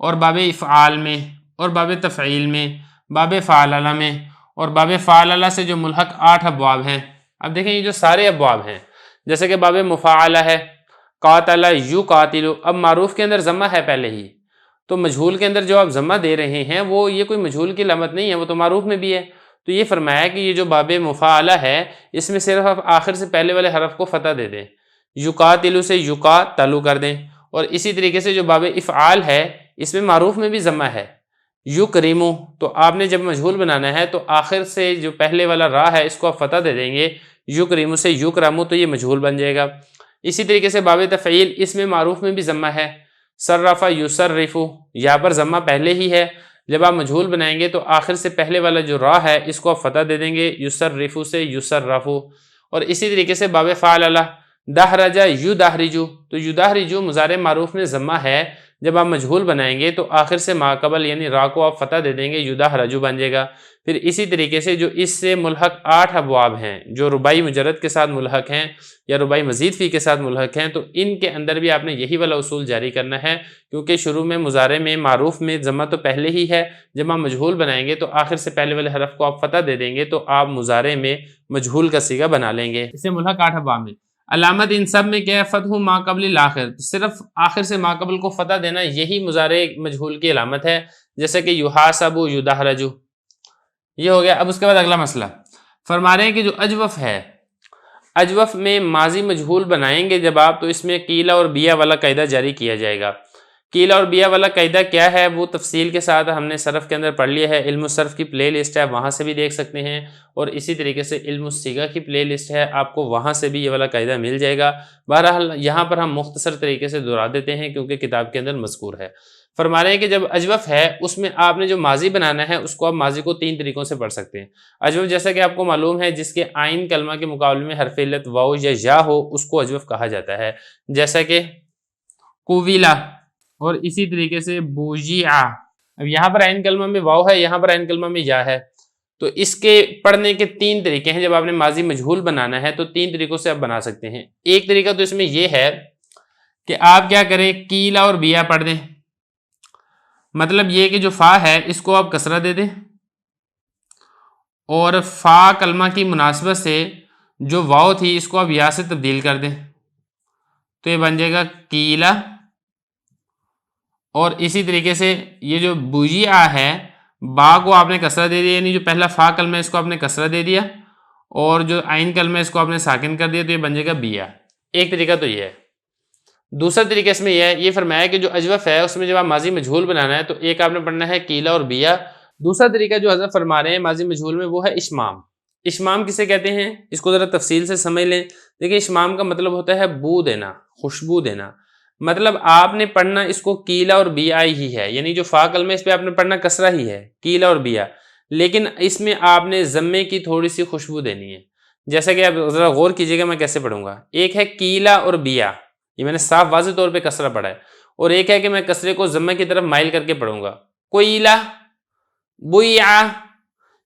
اور باب افعال میں، اور باب تفعیل میں، باب فعللہ میں، اور باب فعللہ سے جو ملحق 8 ابواب ہیں۔ اب دیکھیں یہ جو سارے ابواب ہیں، جیسے کہ باب مفاعلہ ہے، قاتل یقاتل، اب معروف کے اندر ضمہ ہے پہلے ہی، تو مجہول کے اندر جو آپ ضمہ دے رہے ہیں وہ یہ کوئی مجہول کی علامت نہیں ہے، وہ تو معروف میں بھی ہے۔ تو یہ فرمایا کہ یہ جو باب مفاعلہ ہے اس میں صرف آپ آخر سے پہلے والے حرف کو فتح دے دیں، یقاتل سے یقاتلو کر دیں، اور اسی طریقے سے جو باب افعال ہے اس میں معروف میں بھی ضمہ ہے، یکرمو، تو آپ نے جب مجہول بنانا ہے تو آخر سے جو پہلے والا را ہے اس کو آپ فتح دے دیں گے، یکرمو سے یکرمو، تو یہ مجہول بن جائے گا۔ اسی طریقے سے باب تفعیل، اس میں معروف میں بھی ضمہ ہے، صرف یصرفو، یہاں پر ضمہ پہلے ہی ہے، جب آپ مجہول بنائیں گے تو آخر سے پہلے والا جو را ہے اس کو آپ فتح دے دیں گے، یصرفو سے یصرفو۔ اور اسی طریقے سے باب فعللہ، دحرج یدحرجو، تو یدحرجو مضارع معروف میں ضمہ ہے، جب آپ مجہول بنائیں گے تو آخر سے ماقبل یعنی را کو آپ فتح دے دیں گے، یدحرجو بن جائے گا۔ پھر اسی طریقے سے جو اس سے ملحق 8 ابواب ہیں جو رباعی مجرد کے ساتھ ملحق ہیں یا رباعی مزید فی کے ساتھ ملحق ہیں، تو ان کے اندر بھی آپ نے یہی والا اصول جاری کرنا ہے، کیونکہ شروع میں مضارع میں معروف میں ضمہ تو پہلے ہی ہے، جب آپ مجہول بنائیں گے تو آخر سے پہلے والے حرف کو آپ فتح دے دیں گے تو آپ مضارع میں مجہول کا صیغہ بنا لیں گے۔ اس سے ملحق 8 ابواب میں علامت ان سب میں کیا ہے؟ فتح ما قبل الاخر، صرف آخر سے ما قبل کو فتح دینا یہی مضارع مجہول کی علامت ہے، جیسے کہ یحاسب یدحرج، یہ ہو گیا۔ اب اس کے بعد اگلا مسئلہ فرما رہے ہیں کہ جو اجوف ہے، اجوف میں ماضی مجہول بنائیں گے جب آپ، تو اس میں قیل اور بیہ والا قاعدہ جاری کیا جائے گا۔ قیل اور بیہ والا قاعدہ کیا ہے وہ تفصیل کے ساتھ ہم نے صرف کے اندر پڑھ لیا ہے، علم الصرف کی پلے لسٹ ہے، وہاں سے بھی دیکھ سکتے ہیں، اور اسی طریقے سے علم الصیغہ کی پلے لسٹ ہے، آپ کو وہاں سے بھی یہ والا قاعدہ مل جائے گا۔ بہرحال یہاں پر ہم مختصر طریقے سے دہرا دیتے ہیں کیونکہ کتاب کے اندر مذکور ہے۔ فرما رہے ہیں کہ جب اجوف ہے اس میں آپ نے جو ماضی بنانا ہے اس کو آپ ماضی کو 3 طریقوں سے پڑھ سکتے ہیں۔ اجوف جیسا کہ آپ کو معلوم ہے جس کے آئین کلمہ کے مقابلے میں حرف علت واو یا یا ہو اس کو اجوف کہا جاتا ہے، جیسا کہ قویلا، اور اسی طریقے سے بوجیعہ۔ اب یہاں پر عین کلمہ میں واو ہے، یہاں پر عین کلمہ میں یا ہے، تو اس کے پڑھنے کے 3 طریقے ہیں۔ جب آپ نے ماضی مجہول بنانا ہے تو 3 طریقوں سے آپ بنا سکتے ہیں۔ ایک طریقہ تو اس میں یہ ہے کہ آپ کیا کریں، قیلا اور بیہ پڑھ دیں، مطلب یہ کہ جو فا ہے اس کو آپ کسرہ دے دیں، اور فا کلمہ کی مناسبت سے جو واو تھی اس کو آپ یا سے تبدیل کر دیں، تو یہ بن جائے گا قیلا۔ اور اسی طریقے سے یہ جو بوجیعہ ہے، با کو آپ نے کسرہ دے دیا، یعنی جو پہلا فا کلمہ ہے اس کو آپ نے کسرہ دے دیا، اور جو عین کلمہ ہے اس کو آپ نے ساکن کر دیا، تو یہ بن جائے گا بیہ۔ ایک طریقہ تو یہ ہے۔ دوسرا طریقہ اس میں یہ ہے، یہ فرمایا کہ جو اجوف ہے اس میں جب آپ ماضی مجہول بنانا ہے تو ایک آپ نے پڑھنا ہے قیلا اور بیہ۔ دوسرا طریقہ جو حضرت فرما رہے ہیں ماضی مجہول میں وہ ہے اشمام۔ اشمام کسے کہتے ہیں اس کو ذرا تفصیل سے سمجھ لیں۔ دیکھیں اشمام کا مطلب ہوتا ہے بو دینا، خوشبو دینا، مطلب آپ نے پڑھنا اس کو قیلا اور بیہ ہی ہے، یعنی جو فا کلمہ اس پہ آپ نے پڑھنا کسرہ ہی ہے، قیلا اور بیہ، لیکن اس میں آپ نے ضمے کی تھوڑی سی خوشبو دینی ہے۔ جیسا کہ آپ ذرا غور کیجئے گا میں کیسے پڑھوں گا۔ ایک ہے قیلا اور بیہ، یہ میں نے صاف واضح طور پہ کسرہ پڑھا ہے، اور ایک ہے کہ میں کسرے کو ضمہ کی طرف مائل کر کے پڑھوں گا، کوئلہ، بویعہ،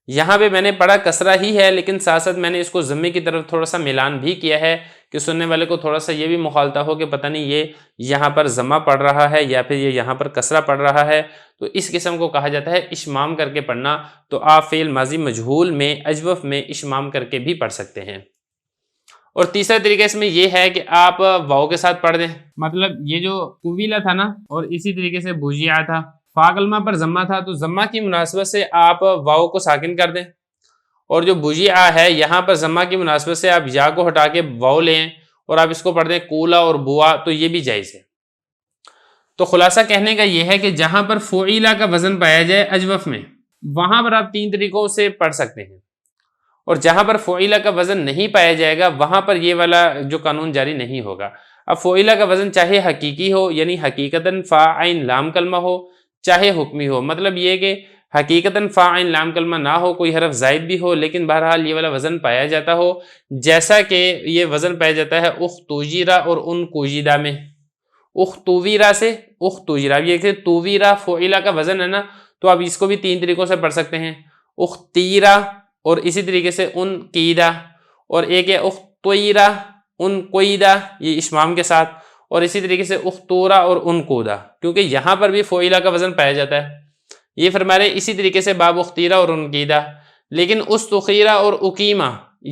یہاں پہ میں نے پڑھا کسرہ ہی ہے لیکن ساتھ ساتھ میں نے اس کو ضمے کی طرف تھوڑا سا ملان بھی کیا ہے کہ سننے والے کو تھوڑا سا یہ بھی مخالطہ ہو کہ پتہ نہیں یہ یہاں پر ضمہ پڑھ رہا ہے یا پھر یہ یہاں پر کسرہ پڑھ رہا ہے، تو اس قسم کو کہا جاتا ہے اشمام کر کے پڑھنا۔ تو آپ فعل ماضی مجہول میں اجوف میں اشمام کر کے بھی پڑھ سکتے ہیں۔ اور تیسرا طریقہ اس میں یہ ہے کہ آپ واؤ کے ساتھ پڑھ دیں، مطلب یہ جو کویلا تھا نا، اور اسی طریقے سے بوجیا تھا، فا کلمہ پر ضمہ تھا تو ضمہ کی مناسبت سے آپ واؤ کو ساکن کر دیں، اور جو بوجیا ہے یہاں پر ضمہ کی مناسبت سے آپ یا کو ہٹا کے واؤ لیں اور آپ اس کو پڑھ دیں کولا اور بوا، تو یہ بھی جائز ہے۔ تو خلاصہ کہنے کا یہ ہے کہ جہاں پر فعیلہ کا وزن پایا جائے اجوف میں، وہاں پر آپ 3 طریقوں سے پڑھ سکتے ہیں، اور جہاں پر فعیلہ کا وزن نہیں پایا جائے گا وہاں پر یہ والا جو قانون جاری نہیں ہوگا۔ اب فعیلہ کا وزن چاہے حقیقی ہو یعنی حقیقتاً فا عین لام کلمہ ہو، چاہے حکمی ہو، مطلب یہ کہ حقیقتاً فا عین لام کلمہ نہ ہو، کوئی حرف زائد بھی ہو، لیکن بہرحال یہ والا وزن پایا جاتا ہو، جیسا کہ یہ وزن پایا جاتا ہے اختوجیرہ اور ان کوجیدہ میں۔ اختویرہ سے اختوجیرہ، یہ کہ تویرہ فعیلہ کا وزن ہے نا، تو آپ اس کو بھی 3 طریقوں سے پڑھ سکتے ہیں، اختیرہ، اور اسی طریقے سے ان قیدہ، اور ایک ہے اختویرہ ان قیدہ، یہ اشمام کے ساتھ، اور اسی طریقے سے اختورہ اور ان قودہ، کیونکہ یہاں پر بھی فعیلہ کا وزن پایا جاتا ہے۔ یہ فرما رہے اسی طریقے سے باب اختیرہ اور ان قیدہ، لیکن استخیرہ اور اقیمہ،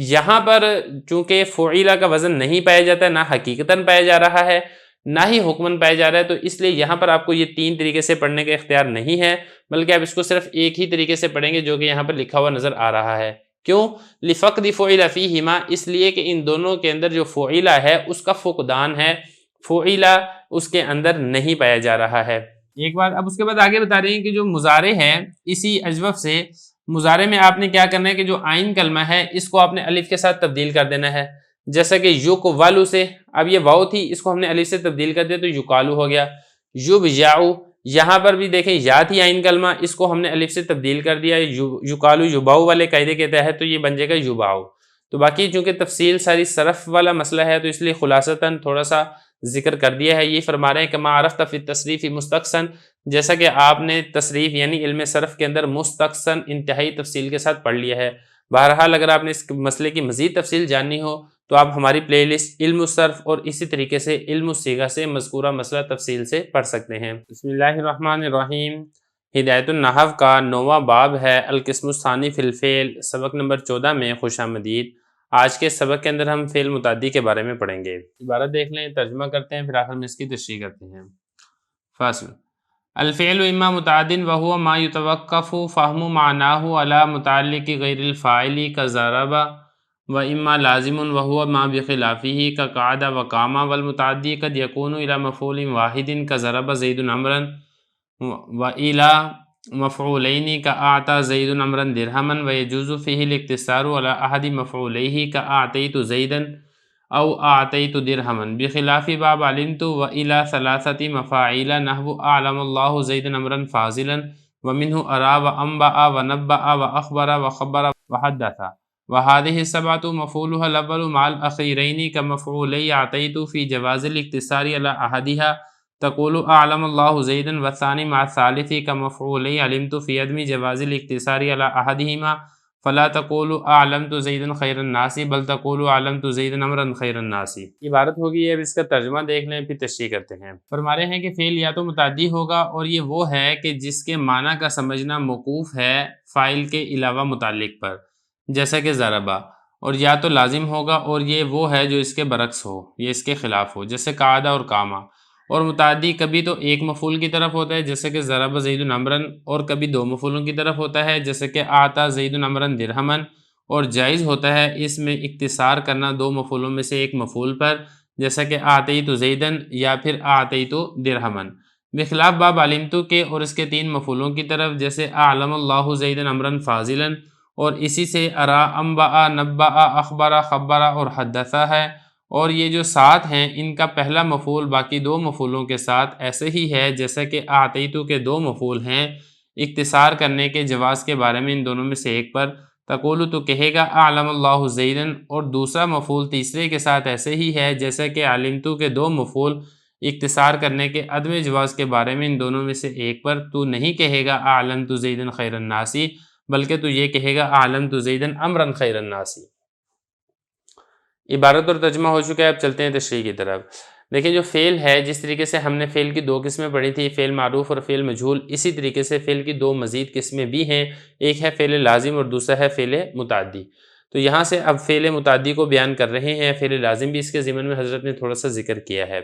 یہاں پر چونکہ فعیلہ کا وزن نہیں پایا جاتا ہے، نہ حقیقتاً پایا جا رہا ہے نہ ہی حکمن پایا جا رہا ہے، تو اس لیے یہاں پر آپ کو یہ 3 طریقے سے پڑھنے کا اختیار نہیں ہے، بلکہ آپ اس کو صرف ایک ہی طریقے سے پڑھیں گے جو کہ یہاں پر لکھا ہوا نظر آ رہا ہے۔ کیوں؟ لفقد فعیلہ فیہما، اس لیے کہ ان دونوں کے اندر جو فعیلہ ہے اس کا فقدان ہے، فعیلہ اس کے اندر نہیں پایا جا رہا ہے۔ ایک بات اب اس کے بعد آگے بتا رہے ہیں کہ جو مضارع ہے اسی اجوف سے، مضارع میں آپ نے کیا کرنا ہے کہ جو عین کلمہ ہے اس کو آپ نے الف کے ساتھ تبدیل کر دینا ہے، جیسا کہ یقولو سے، اب یہ واو تھی اس کو ہم نے الف سے تبدیل کر دیا تو یقالو ہو گیا۔ یبیعو، یہاں پر بھی دیکھیں یا تھی عین کلمہ، اس کو ہم نے الف سے تبدیل کر دیا، یقالو یباؤ والے قاعدے کے تحت، تو یہ بن جائے گا یباؤ۔ تو باقی چونکہ تفصیل ساری صرف والا مسئلہ ہے تو اس لیے خلاصتاً تھوڑا سا ذکر کر دیا ہے۔ یہ فرما رہے ہیں کہ ما عرفت فی التصریف مستقصن، جیسا کہ آپ نے تصریف یعنی علم صرف کے اندر مستقصن انتہائی تفصیل کے ساتھ پڑھ لیا ہے۔ بہرحال اگر آپ نے اس مسئلے کی مزید تفصیل جاننی ہو تو آپ ہماری پلے لسٹ علم الصرف اور اسی طریقے سے علم الصیغہ سے مذکورہ مسئلہ تفصیل سے پڑھ سکتے ہیں۔ بسم اللہ الرحمن الرحیم۔ ہدایت النحو کا 9واں باب ہے القسم الثانی فی الفعل، سبق نمبر 14 میں خوش آمدید۔ آج کے سبق کے اندر ہم فعل متعدی کے بارے میں پڑھیں گے۔ عبارت دیکھ لیں، ترجمہ کرتے ہیں، پھر آخر میں اس کی تشریح کرتے ہیں۔ فصل: الفعل اما متعد وهو ما يتوقف فهم معناه على متعلق غیر الفاعل كضرب، واما لازم وهو ما بخلافه كقعد وقام، والمتعدی قد يكون الى مفعول واحد كضرب زید عمرا والى مفعولین كأعطى زید عمرا درہما، ويجوز فيه الاقتصار على احد مفعوليه كأعطيت زیدا او اعطیت درہما، بخلاف باب علمت والى 3 مفاعیل نحو اعلم اللہ زیدا امرا فاضلا، ومنه ارا وانبأ ونبأ واخبر وخبر وحدث، وهذه 7 مفعولها الاول مع الاخیرین كمفعولی اعطیت في جواز الاقتصار على احدها، تقول اعلم اللہ زیدا، والثانی مع الثالث كمفعولی علمت في عدم جواز الاقتصار على احدهما، فلا تقول اعلمت زیدا خیر الناس بل تقول اعلمت زیدا امرا خیر الناس۔ عبارت ہوگی، اب اس کا ترجمہ دیکھ لیں پھر تشریح کرتے ہیں۔ فرما رہے ہیں کہ فعل یا تو متعدی ہوگا، اور یہ وہ ہے کہ جس کے معنی کا سمجھنا موقوف ہے فاعل کے علاوہ متعلق پر، جیسا کہ ضربہ، اور یا تو لازم ہوگا، اور یہ وہ ہے جو اس کے برعکس ہو، یہ اس کے خلاف ہو، جیسے قعدہ اور قامہ۔ اور متعدی کبھی تو ایک مفعول کی طرف ہوتا ہے جیسے کہ ضرب زید عمرا، اور کبھی 2 مفعولوں کی طرف ہوتا ہے جیسے کہ اعطى زید عمرا درہما، اور جائز ہوتا ہے اس میں اختصار کرنا 2 مفعولوں میں سے ایک مفعول پر، جیسا کہ اعطیت زیدا یا پھر اعطیت درہما، بخلاف باب علمت کے اور اس کے 3 مفعولوں کی طرف، جیسے اعلم اللہ زیدا امرا فاضلا، اور اسی سے ارا، انبأ، نبأ، اخبر، خبر اور حدث ہے۔ اور یہ جو 7 ہیں ان کا پہلا مفعول باقی 2 مفعولوں کے ساتھ ایسے ہی ہے جیسا کہ اعطیت کے 2 مفعول ہیں، اختصار کرنے کے جواز کے بارے میں ان دونوں میں سے ایک پر، تقول تو کہے گا اعلم اللہ زیدن، اور دوسرا مفعول تیسرے کے ساتھ ایسے ہی ہے جیسا کہ علمتو کے دو مفعول اختصار کرنے کے عدم جواز کے بارے میں ان دونوں میں سے ایک پر تو نہیں کہے گا اعلمت زیدن خیر الناس، بلکہ تو یہ کہے گا اعلمت زیدن امرا خیر الناس۔ عبارت اور ترجمہ ہو چکا ہے، اب چلتے ہیں تشریح کی طرف۔ دیکھیں جو فعل ہے، جس طریقے سے ہم نے فعل کی دو قسمیں پڑھی تھی، فعل معروف اور فعل مجہول، اسی طریقے سے فعل کی دو مزید قسمیں بھی ہیں، ایک ہے فعل لازم اور دوسرا ہے فعل متعدی۔ تو یہاں سے اب فعل متعدی کو بیان کر رہے ہیں، فعل لازم بھی اس کے ضمن میں حضرت نے تھوڑا سا ذکر کیا ہے۔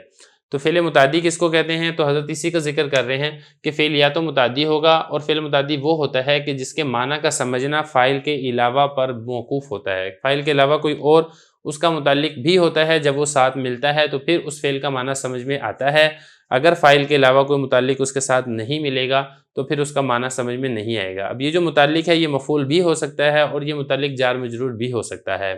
تو فعل متعدی کس کو کہتے ہیں؟ تو حضرت اسی کا ذکر کر رہے ہیں کہ فعل یا تو متعدی ہوگا، اور فعل متعدی وہ ہوتا ہے کہ جس کے معنی کا سمجھنا فاعل کے علاوہ پر موقوف ہوتا ہے، فاعل کے علاوہ کوئی اور اس کا متعلق بھی ہوتا ہے، جب وہ ساتھ ملتا ہے تو پھر اس فعل کا معنی سمجھ میں آتا ہے۔ اگر فاعل کے علاوہ کوئی متعلق اس کے ساتھ نہیں ملے گا تو پھر اس کا معنی سمجھ میں نہیں آئے گا۔ اب یہ جو متعلق ہے یہ مفعول بھی ہو سکتا ہے اور یہ متعلق جار مجرور بھی ہو سکتا ہے۔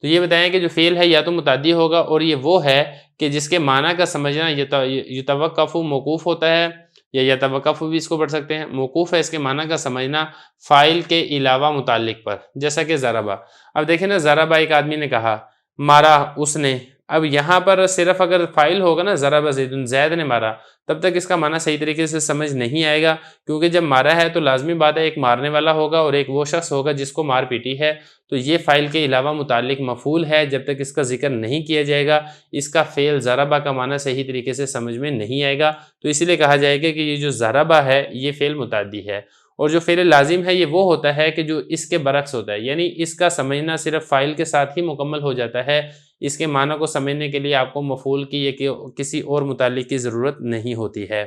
تو یہ بتائیں کہ جو فعل ہے یا تو متعدی ہوگا، اور یہ وہ ہے کہ جس کے معنی کا سمجھنا یتوقف موقوف ہوتا ہے، یا یتوقف بھی اس کو پڑھ سکتے ہیں، موقوف ہے اس کے معنی کا سمجھنا فاعل کے علاوہ متعلق پر، جیسا کہ ضربہ۔ اب دیکھیں نا، ضربہ ایک آدمی نے کہا، مارا اس نے، اب یہاں پر صرف اگر فاعل ہوگا نا ضربہ زیدن، زید نے مارا، تب تک اس کا معنی صحیح طریقے سے سمجھ نہیں آئے گا، کیونکہ جب مارا ہے تو لازمی بات ہے ایک مارنے والا ہوگا اور ایک وہ شخص ہوگا جس کو مار پیٹی ہے، تو یہ فاعل کے علاوہ متعلق مفعول ہے، جب تک اس کا ذکر نہیں کیا جائے گا اس کا فعل ضربہ کا معنی صحیح طریقے سے سمجھ میں نہیں آئے گا۔ تو اسی لیے کہا جائے گا کہ یہ جو ضربہ ہے یہ فعل متعدی ہے، اور جو فعل لازم ہے یہ وہ ہوتا ہے کہ جو اس کے برعکس ہوتا ہے، یعنی اس کا سمجھنا صرف فاعل کے ساتھ ہی مکمل ہو جاتا ہے، اس کے معنی کو سمجھنے کے لیے آپ کو مفعول کی یا کسی اور متعلق کی ضرورت نہیں ہوتی ہے۔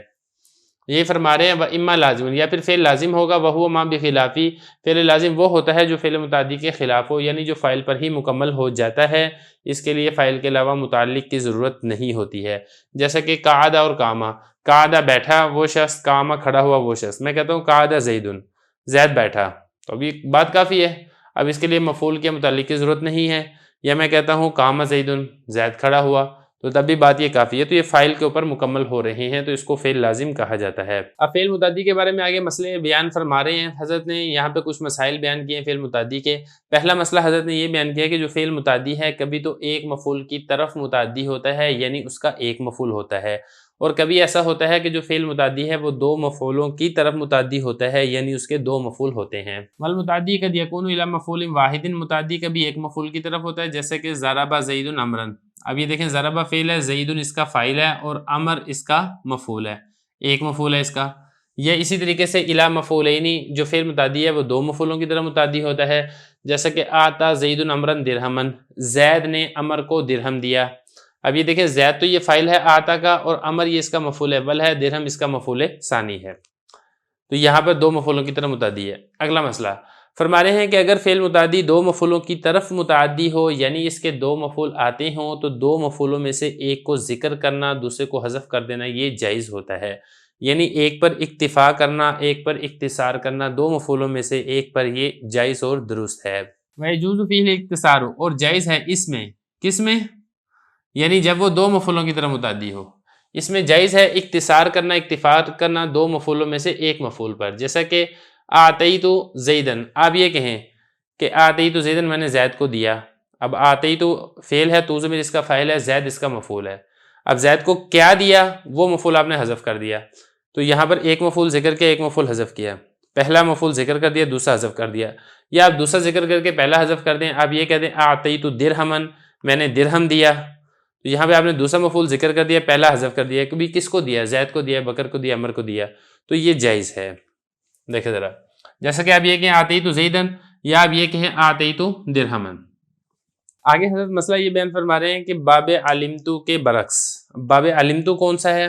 یہ فرما رہے ہیں وَإِمَّا لازم، یا پھر فعل لازم ہوگا، وَهُوَ مَا بِخِلَافِ، فعل لازم وہ ہوتا ہے جو فعل متعدی کے خلاف ہو، یعنی جو فاعل پر ہی مکمل ہو جاتا ہے، اس کے لیے فاعل کے علاوہ متعلق کی ضرورت نہیں ہوتی ہے، جیسا کہ قعدہ اور قامہ۔ قعدہ بیٹھا وہ شخص، قامہ کھڑا ہوا وہ شخص۔ میں کہتا ہوں قعدہ زیدن، زید بیٹھا، تو ابھی بات کافی ہے، اب اس کے لیے مفعول کے متعلق کی ضرورت نہیں ہے۔ یا میں کہتا ہوں قام زیدن، زید کھڑا ہوا، تو تب بھی بات یہ کافی ہے، تو یہ فاعل کے اوپر مکمل ہو رہے ہیں، تو اس کو فعل لازم کہا جاتا ہے۔ اب فعل متعدی کے بارے میں آگے مسئلے بیان فرما رہے ہیں حضرت نے، یہاں پہ کچھ مسائل بیان کیے ہیں فعل متعدی کے۔ پہلا مسئلہ حضرت نے یہ بیان کیا کہ جو فعل متعدی ہے کبھی تو ایک مفعول کی طرف متعدی ہوتا ہے، یعنی اس کا ایک مفعول ہوتا ہے، اور کبھی ایسا ہوتا ہے کہ جو فعل متعدی ہے وہ دو مفعولوں کی طرف متعدی ہوتا ہے، یعنی اس کے دو مفعول ہوتے ہیں۔ والمتعدی قد یکون الی مفعول واحد، متعدی کبھی ایک مفعول کی طرف ہوتا ہے، جیسے کہ ضرب زید امرا۔ اب یہ دیکھیں ضربہ فعل ہے، زید اس کا فاعل ہے اور امر اس کا مفعول ہے، ایک مفعول ہے اس کا۔ یا اسی طریقے سے الی مفعولین، جو فعل متعدی ہے وہ دو مفعولوں کی طرف متعدی ہوتا ہے، جیسا کہ آتا زید امرا درہما، زید نے امر کو درہم دیا۔ اب یہ دیکھیں زید تو یہ فاعل ہے آتا کا، اور امر یہ اس کا مفعول اول ہے، درہم اس کا مفعول ثانی ہے، تو یہاں پر دو مفعولوں کی طرف متعدی ہے۔ اگلا مسئلہ فرما رہے ہیں کہ اگر فعل متعدی دو مفعولوں کی طرف متعدی ہو، یعنی اس کے دو مفعول آتے ہوں، تو دو مفعولوں میں سے ایک کو ذکر کرنا، دوسرے کو حذف کر دینا یہ جائز ہوتا ہے، یعنی ایک پر اکتفا کرنا، ایک پر اختصار کرنا، دو مفعولوں میں سے ایک پر یہ جائز اور درست ہے۔ وَيَجُوزُ فِيهِ الْاِخْتِصَارُ، اور جائز ہے اس میں، کس میں؟ یعنی جب وہ دو مفعولوں کی طرف متعدی ہو، اس میں جائز ہے اختصار کرنا، اکتفا کرنا دو مفعولوں میں سے ایک مفعول پر، جیسا کہ آتیت زیدن۔ آپ یہ کہیں کہ آتیت زیدن، میں نے زید کو دیا۔ اب آتیت فعل ہے، تو ضمیر اس کا فاعل ہے، زید اس کا مفعول ہے۔ اب زید کو کیا دیا، وہ مفعول آپ نے حذف کر دیا، تو یہاں پر ایک مفعول ذکر کے ایک مفعول حذف کیا، پہلا مفعول ذکر کر دیا، دوسرا حذف کر دیا، یا آپ دوسرا ذکر کر کے پہلا حذف کر دیں، آپ یہ کہہ دیں آتیت درہما، میں نے درہم دیا، تو یہاں پہ آپ نے دوسرا مفعول ذکر کر دیا، پہلا حذف کر دیا، کبھی کس کو دیا، زید کو دیا، بکر کو دیا، عمر کو دیا، تو یہ جائز ہے۔ دیکھیں ذرا، جیسا کہ آپ یہ کہیں آتیت زیدن، یا آپ یہ کہیں آتیت درہما۔ آگے حضرت مسئلہ یہ بیان فرما رہے ہیں کہ باب علمتو کے برعکس، باب علمتو کون سا ہے؟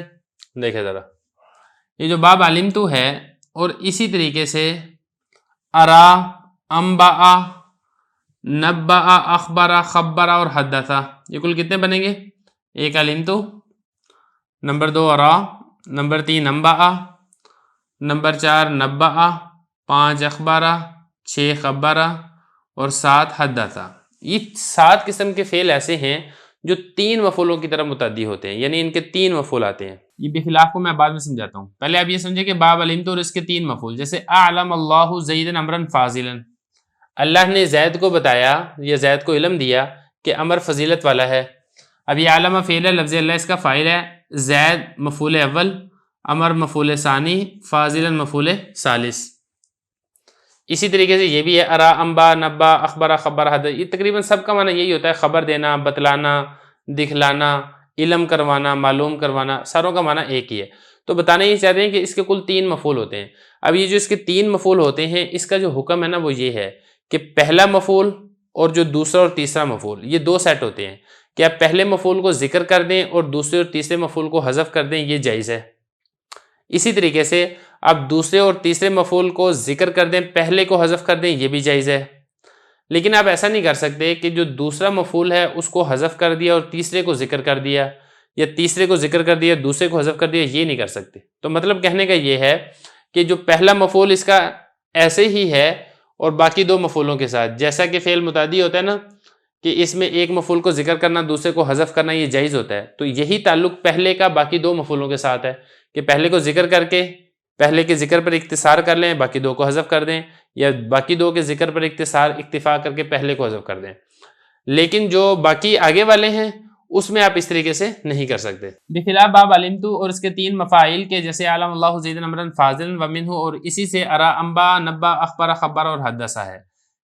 دیکھیں ذرا، یہ جو باب علمتو ہے، اور اسی طریقے سے ارا، انباء، نباء، اخبارہ، خبرہ اور حدثہ، یہ کل کتنے بنیں گے؟ ایک علمتو، نمبر 2 ارا، نمبر 3 انباء، نمبر 4 نباء، 5 اخبارہ، 6 خبرہ اور 7 حدثہ۔ یہ 7 قسم کے فعل ایسے ہیں جو 3 مفعولوں کی طرف متعدی ہوتے ہیں، یعنی ان کے 3 مفعول آتے ہیں۔ یہ بخلاف کو میں بعد میں سمجھاتا ہوں، پہلے آپ یہ سمجھیں کہ باب علمتو اور اس کے 3 مفعول، جیسے اعلم اللہ زیدن امرا فاضلا۔ اللہ نے زید کو بتایا یا زید کو علم دیا کہ امر فضیلت والا ہے. اب یہ علامہ فعل ہے، لفظ اللہ اس کا فاعل ہے، زید مفعول اول، امر مفعول ثانی، فاضلا مفعول ثالث. اسی طریقے سے یہ بھی ہے ارا، انبا، نبا، اخبر، خبر، حدث، یہ تقریباً سب کا معنی یہی ہوتا ہے، خبر دینا، بتلانا، دکھلانا، علم کروانا، معلوم کروانا، ساروں کا معنی ایک ہی ہے. تو بتانا یہ چاہتے ہیں کہ اس کے کل 3 مفعول ہوتے ہیں. اب یہ جو اس کے 3 مفعول ہوتے ہیں، اس کا جو حکم ہے نا وہ یہ ہے کہ پہلا مفعول اور جو دوسرا اور تیسرا مفعول، یہ 2 سیٹ ہوتے ہیں کہ آپ پہلے مفعول کو ذکر کر دیں اور دوسرے اور تیسرے مفعول کو حذف کر دیں، یہ جائز ہے. اسی طریقے سے آپ دوسرے اور تیسرے مفعول کو ذکر کر دیں، پہلے کو حذف کر دیں، یہ بھی جائز ہے. لیکن آپ ایسا نہیں کر سکتے کہ جو دوسرا مفعول ہے اس کو حذف کر دیا اور تیسرے کو ذکر کر دیا، یا تیسرے کو ذکر کر دیا دوسرے کو حذف کر دیا، یہ نہیں کر سکتے. تو مطلب کہنے کا یہ ہے کہ جو پہلا مفعول اس کا ایسے ہی ہے اور باقی 2 مفعولوں کے ساتھ، جیسا کہ فعل متعدی ہوتا ہے نا کہ اس میں ایک مفعول کو ذکر کرنا دوسرے کو حذف کرنا، یہ جائز ہوتا ہے. تو یہی تعلق پہلے کا باقی 2 مفعولوں کے ساتھ ہے کہ پہلے کو ذکر کر کے پہلے کے ذکر پر اختصار کر لیں، باقی 2 کو حذف کر دیں، یا باقی 2 کے ذکر پر اکتفا کر کے پہلے کو حذف کر دیں. لیکن جو باقی آگے والے ہیں اس میں آپ اس طریقے سے نہیں کر سکتے. بخلاف باب علمتو اور اس کے 3 مفاعل کے، جیسے علم اللہ زیدن امرا فاضلا ومنہ، اور اسی سے ارا، انبا، نبا، اخبر، خبر اور حدثا ہے.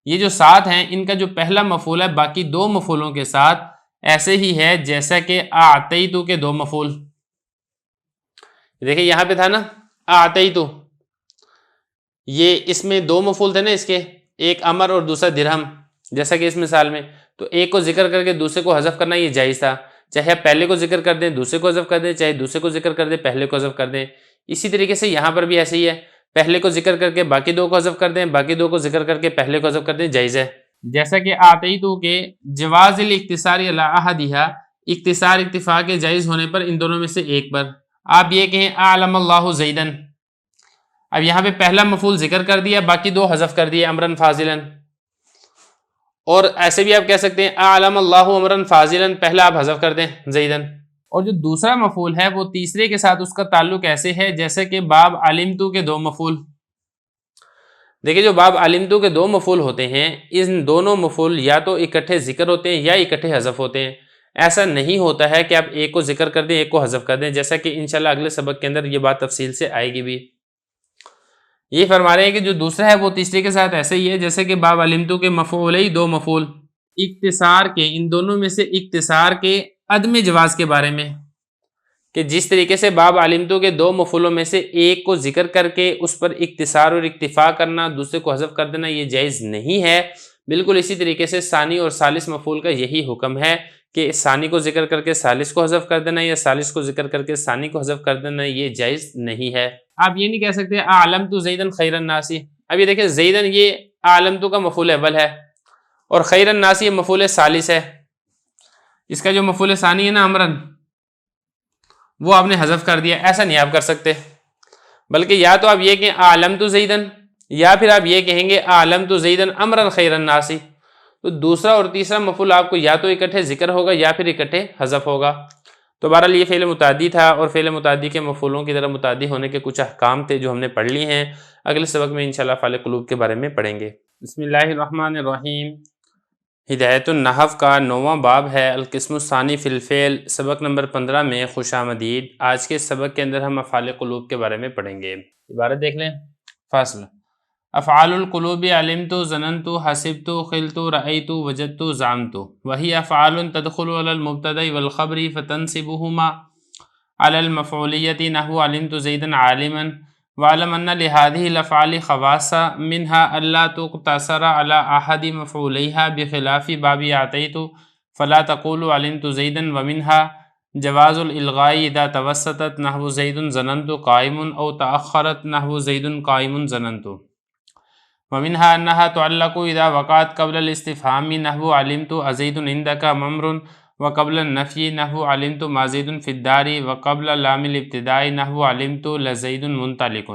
یہ جو 7 ہیں ان کا جو پہلا مفعول ہے باقی 2 مفعولوں کے ساتھ ایسے ہی ہے جیسا کہ اعطیتو کے 2 مفعول. دیکھیں یہاں پہ تھا نا اعطیتو، یہ اس میں 2 مفعول تھے نا اس کے، ایک امر اور دوسرا درہم، جیسا کہ اس مثال میں. تو ایک کو ذکر کر کے دوسرے کو حذف کرنا یہ جائز تھا، چاہے آپ پہلے کو ذکر کر دیں دوسرے کو حذف کر دیں، چاہے دوسرے کو ذکر کر دیں پہلے کو حذف کر دیں. اسی طریقے سے یہاں پر بھی ایسے ہی ہے، پہلے کو ذکر کر کے باقی 2 کو حذف کر دیں، باقی 2 کو ذکر کر کے پہلے کو حذف کر دیں، جائز ہے. جیسا کہ اعطیتو کے جواز الاختصار علی احدھا، اختصار اکتفا کے جائز ہونے پر ان دونوں میں سے ایک پر. آپ یہ کہیں اعلم اللہ زیدن، اب یہاں پہ پہلا مفعول ذکر کر دیا، باقی 2 حذف کر دیے، امرن فاضلن. اور ایسے بھی آپ کہہ سکتے ہیں اعلم اللہ امرن فاضلن، پہلا آپ حذف کر دیں زیدن. اور جو دوسرا مفعول ہے وہ تیسرے کے ساتھ اس کا تعلق ایسے ہے جیسے کہ باب علمتو کے 2 مفعول. دیکھیں جو باب علمتو کے 2 مفعول ہوتے ہیں، ان دونوں مفعول یا تو اکٹھے ذکر ہوتے ہیں یا اکٹھے حذف ہوتے ہیں. ایسا نہیں ہوتا ہے کہ آپ ایک کو ذکر کر دیں ایک کو حذف کر دیں، جیسا کہ انشاءاللہ اگلے سبق کے اندر یہ بات تفصیل سے آئے گی بھی. یہ فرما رہے ہیں کہ جو دوسرا ہے وہ تیسرے کے ساتھ ایسے ہی ہے جیسے کہ باب علمتو کے مفعولئی 2 مفعول، اختصار کے، ان دونوں میں سے اختصار کے عدم جواز کے بارے میں، کہ جس طریقے سے باب علمتو کے 2 مفعولوں میں سے ایک کو ذکر کر کے اس پر اختصار اور اکتفا کرنا، دوسرے کو حذف کر دینا، یہ جائز نہیں ہے. بالکل اسی طریقے سے ثانی اور ثالث مفعول کا یہی حکم ہے کہ ثانی کو ذکر کر کے ثالث کو حذف کر دینا یا ثالث کو ذکر کر کے ثانی کو حذف کر دینا، یہ جائز نہیں ہے. آپ یہ نہیں کہہ سکتے اعلمت زیدن خیر الناس. اب یہ دیکھیں زیدن یہ اعلمت کا مفعول اول ہے اور خیر الناس یہ مفعول ثالث ہے. اس کا جو مفعول ثانی ہے نا امرن، وہ آپ نے حذف کر دیا. ایسا نہیں آپ کر سکتے، بلکہ یا تو آپ یہ کہیں اعلمت زیدن یا پھر آپ یہ کہیں گے اعلمت زیدن امرن خیر الناس. تو دوسرا اور تیسرا مفعول آپ کو یا تو اکٹھے ذکر ہوگا یا پھر اکٹھے حذف ہوگا. تو بہرحال یہ فعل متعدی تھا اور فعل متعدی کے مفعولوں کی طرح متعدی ہونے کے کچھ احکام تھے جو ہم نے پڑھ لی ہیں. اگلے سبق میں انشاءاللہ فعل قلوب کے بارے میں پڑھیں گے. بسم اللہ الرحمن الرحیم. ہدایت النحو کا 9واں باب ہے القسم الثانی فی الفعل، سبق نمبر 15 میں خوش آمدید. آج کے سبق کے اندر ہم افعال قلوب کے بارے میں پڑھیں گے. عبارت دیکھ لیں. فاصل افعال القلوب علمت، ظننت، حسبت، خلت، رأیت، وجدت، زعمت، وہی افعال تدخل علی المبتدأ والخبر فتنصبهما علی المفعولیۃ نحو علمت زیدا عالما. وعلم ان لهذه الافعال خواص منها الا تقتصر على احد مفعوليها بخلاف باب اعطيت فلا تقول علمت زيدا. ومنها جواز الالغاء اذا توسطت نحو زيد ظننت قائم او تاخرت نحو زيد قائم ظننت. ومنها انها تعلق اذا وقعت قبل الاستفهام نحو علمت ازيد عندك ممر، وقبل النفي نحو علمت ما زيد في الدار، وقبل لام الابتداء نحو علمت لزيد منطلق.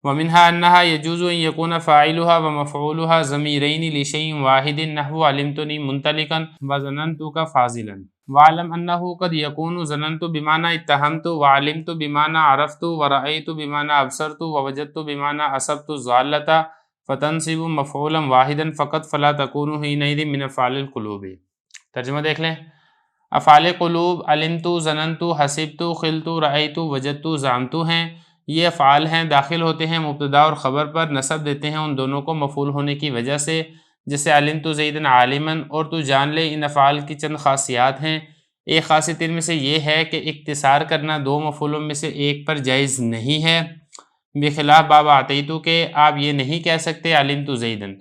ومنها انها يجوز ان يكون فاعلها ومفعولها ضميرين لشيء واحد نحو علمتني منطلقا وظننتك فاضلا. وعلم انه قد يكون ظننت بمعنى اتهمت، وعلمت بمعنى عرفت، ورأيت بمعنى ابصرت، ووجدت بمعنى اصبت الضالة، فتنصب مفعولا واحدا فقط فلا تكون حينئذ من افعال القلوب۔ ترجمہ دیکھ لیں، افعال قلوب علمتو، ظننتو، حسبتو، خلتو، رأیتو، وجدتو، زعمتو ہیں، یہ افعال ہیں، داخل ہوتے ہیں مبتدا اور خبر پر، نصب دیتے ہیں ان دونوں کو مفعول ہونے کی وجہ سے، جیسے علمتو زیدن عالما، اور تو جان لے ان افعال کی چند خاصیات ہیں۔ ایک خاصیت ان میں سے یہ ہے کہ اختصار کرنا دو مفعولوں میں سے ایک پر جائز نہیں ہے، بخلاف باب آتیتو کے آپ یہ نہیں کہہ سکتے علمتو زیدن۔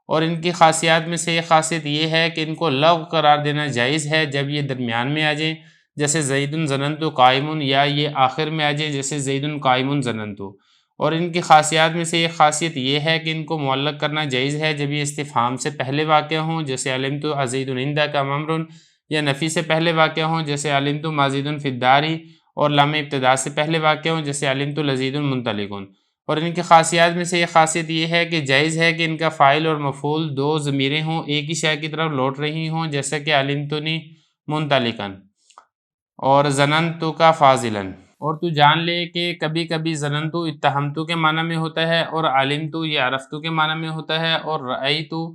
اور ان کی خاصیات میں سے ایک خاصیت یہ ہے کہ ان کو لغو قرار دینا جائز ہے جب یہ درمیان میں آ جائیں، جیسے زیدن ظننتو قائمن، یا یہ آخر میں آ جائیں جیسے زیدن قائمن ظننتو۔ اور ان کی خاصیات میں سے ایک خاصیت یہ ہے کہ ان کو معلق کرنا جائز ہے جب یہ استفہام سے پہلے واقع ہوں، جیسے علمتو ازید عندک امر، یا نفی سے پہلے واقع ہوں جیسے علمتو مازید فی الدار، اور لام ابتدا سے پہلے واقع ہوں جیسے علمتو لزید منطلق۔ اور ان کی خاصیات میں سے ایک خاصیت یہ ہے کہ جائز ہے کہ ان کا فاعل اور مفعول دو ضمیریں ہوں، ایک ہی شے کی طرف لوٹ رہی ہوں، جیسا کہ علمتنی منطلقا اور ظننتو کا فاضلا۔ اور تو جان لے کہ کبھی کبھی ظننتو اتہمتو کے معنی میں ہوتا ہے، اور علمتو یہ عرفتو کے معنی میں ہوتا ہے، اور رأیتو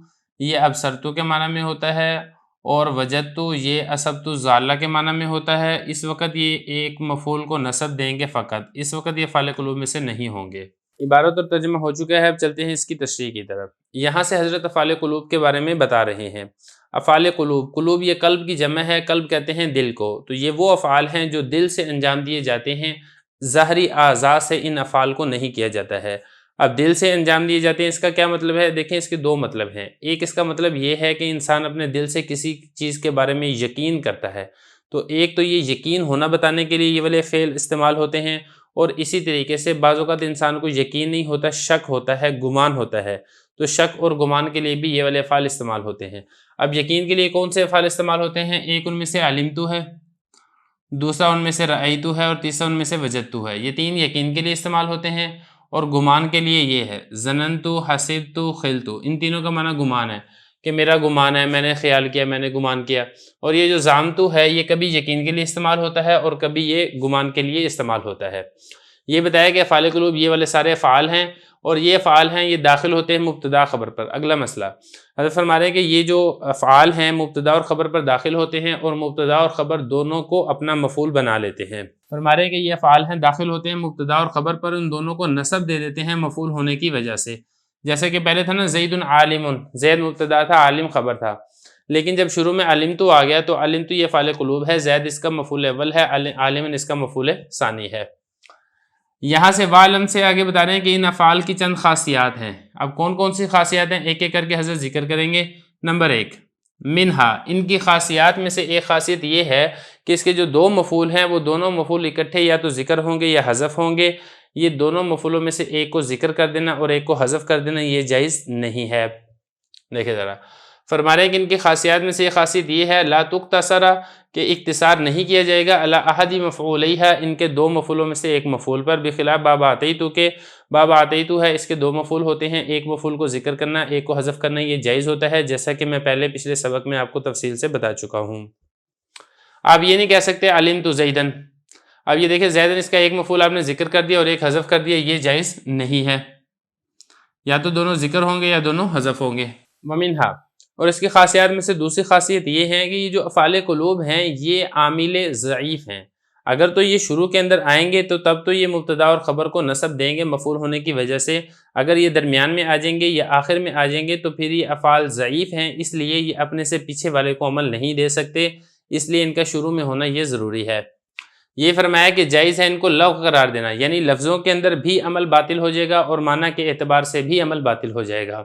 یہ ابصرتو کے معنی میں ہوتا ہے، اور وجدتو یہ اصبتو ضالہ کے معنی میں ہوتا ہے۔ اس وقت یہ ایک مفعول کو نصب دیں گے فقط، اس وقت یہ فعل قلوب میں سے نہیں ہوں گے۔ عبارت اور ترجمہ ہو چکا ہے، اب چلتے ہیں اس کی تشریح کی طرف۔ یہاں سے حضرت افعال قلوب کے بارے میں بتا رہے ہیں۔ افعال قلوب، قلوب یہ قلب کی جمع ہے، قلب کہتے ہیں دل کو، تو یہ وہ افعال ہیں جو دل سے انجام دیے جاتے ہیں، ظاہری اعضاء سے ان افعال کو نہیں کیا جاتا ہے۔ اب دل سے انجام دیے جاتے ہیں، اس کا کیا مطلب ہے؟ دیکھیں اس کے دو مطلب ہیں۔ ایک اس کا مطلب یہ ہے کہ انسان اپنے دل سے کسی چیز کے بارے میں یقین کرتا ہے، تو ایک تو یہ یقین ہونا بتانے کے لیے یہ والے فعل استعمال ہوتے ہیں، اور اسی طریقے سے بعض اوقات انسان کو یقین نہیں ہوتا، شک ہوتا ہے، گمان ہوتا ہے، تو شک اور گمان کے لیے بھی یہ والے افعال استعمال ہوتے ہیں۔ اب یقین کے لیے کون سے افعال استعمال ہوتے ہیں؟ ایک ان میں سے علمتو ہے، دوسرا ان میں سے رأیتو ہے، اور تیسرا ان میں سے وجدتو ہے۔ یہ تین یقین کے لیے استعمال ہوتے ہیں، اور گمان کے لیے یہ ہے ظننتو، حسبتو، خلتو، ان تینوں کا معنی گمان ہے کہ میرا گمان ہے، میں نے خیال کیا، میں نے گمان کیا۔ اور یہ جو زعمتو ہے یہ کبھی یقین کے لیے استعمال ہوتا ہے اور کبھی یہ گمان کے لیے استعمال ہوتا ہے۔ یہ بتایا کہ افعال قلوب یہ والے سارے افعال ہیں، اور یہ افعال ہیں یہ داخل ہوتے ہیں مبتدا خبر پر۔ اگلا مسئلہ حضرت فرما رہے ہیں کہ یہ جو افعال ہیں مبتدا اور خبر پر داخل ہوتے ہیں، اور مبتدا اور خبر دونوں کو اپنا مفعول بنا لیتے ہیں۔ فرما رہے ہیں کہ یہ افعال ہیں داخل ہوتے ہیں مبتدا اور خبر پر، ان دونوں کو نصب دے دیتے ہیں مفعول ہونے کی وجہ سے۔ جیسے کہ پہلے تھا نا زید عالم، زید مبتدا تھا، عالم خبر تھا، لیکن جب شروع میں علمتو آ گیا تو علمتو یہ فعل قلوب ہے، زید اس کا مفعول اول ہے، عالم اس کا مفعول ثانی ہے۔ یہاں سے وعلم سے آگے بتا رہے ہیں کہ ان افعال کی چند خاصیات ہیں۔ اب کون کون سی خاصیات ہیں ایک ایک کر کے حضرت ذکر کریں گے۔ نمبر ایک، منہا، ان کی خاصیات میں سے ایک خاصیت یہ ہے کہ اس کے جو دو مفعول ہیں وہ دونوں مفعول اکٹھے یا تو ذکر ہوں گے یا حذف ہوں گے۔ یہ دونوں مفعولوں میں سے ایک کو ذکر کر دینا اور ایک کو حذف کر دینا یہ جائز نہیں ہے۔ دیکھیں ذرا، فرما رہے ہیں کہ ان کی خاصیات میں سے ایک خاصیت یہ ہے لا تقتصر، کہ اختصار نہیں کیا جائے گا علی احد مفعولیہا، ان کے دو مفعولوں میں سے ایک مفعول پر، بخلاف باب آتیتو کے، باب آتیتو ہے اس کے دو مفعول ہوتے ہیں، ایک مفعول کو ذکر کرنا ایک کو حذف کرنا یہ جائز ہوتا ہے، جیسا کہ میں پہلے پچھلے سبق میں آپ کو تفصیل سے بتا چکا ہوں۔ آپ یہ نہیں کہہ سکتے علمتو زیدن، اب یہ دیکھیں زیدن اس کا ایک مفعول آپ نے ذکر کر دیا اور ایک حذف کر دیا، یہ جائز نہیں ہے، یا تو دونوں ذکر ہوں گے یا دونوں حذف ہوں گے۔ ومنہا، اور اس کی خاصیات میں سے دوسری خاصیت یہ ہے کہ یہ جو افعال قلوب ہیں یہ عامل ضعیف ہیں، اگر تو یہ شروع کے اندر آئیں گے تو تب تو یہ مبتدا اور خبر کو نصب دیں گے مفعول ہونے کی وجہ سے، اگر یہ درمیان میں آ جائیں گے یا آخر میں آ جائیں گے تو پھر یہ افعال ضعیف ہیں، اس لیے یہ اپنے سے پیچھے والے کو عمل نہیں دے سکتے، اس لیے ان کا شروع میں ہونا یہ ضروری ہے۔ یہ فرمایا کہ جائز ہے ان کو لغو قرار دینا، یعنی لفظوں کے اندر بھی عمل باطل ہو جائے گا اور معنی کے اعتبار سے بھی عمل باطل ہو جائے گا۔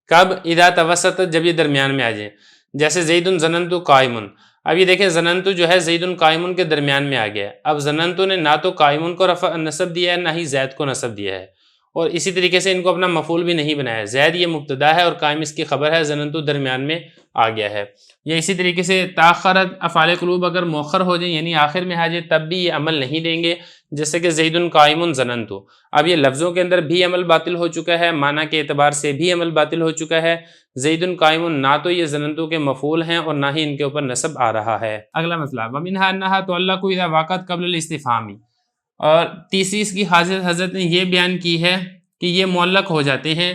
کب؟ اذا توسط، جب یہ درمیان میں آ جائیں، جیسے زید ظننتو قائمن، اب یہ دیکھیں ظننتو جو ہے زید قائمن کے درمیان میں آ گیا ہے، اب ظننتو نے نہ تو قائمن کو نصب دیا ہے نہ ہی زید کو نصب دیا ہے، اور اسی طریقے سے ان کو اپنا مفعول بھی نہیں بنایا، زید یہ مبتدا ہے اور قائم اس کی خبر ہے، ظننتو درمیان میں آ گیا ہے۔ یا اسی طریقے سے تاخرت، افعال قلوب اگر مؤخر ہو جائیں یعنی آخر میں آ جائے تب بھی یہ عمل نہیں دیں گے، جیسے کہ زید قائم ظننتو، اب یہ لفظوں کے اندر بھی عمل باطل ہو چکا ہے، معنی کے اعتبار سے بھی عمل باطل ہو چکا ہے، زید قائم نہ تو یہ ظننتو کے مفعول ہیں اور نہ ہی ان کے اوپر نصب آ رہا ہے۔ اگلا مسئلہ ومنہا انہا تعلق اذا وقعت قبل الاستفہامی، اور تیسری اس کی حضرت نے یہ بیان کی ہے کہ یہ معلق ہو جاتے ہیں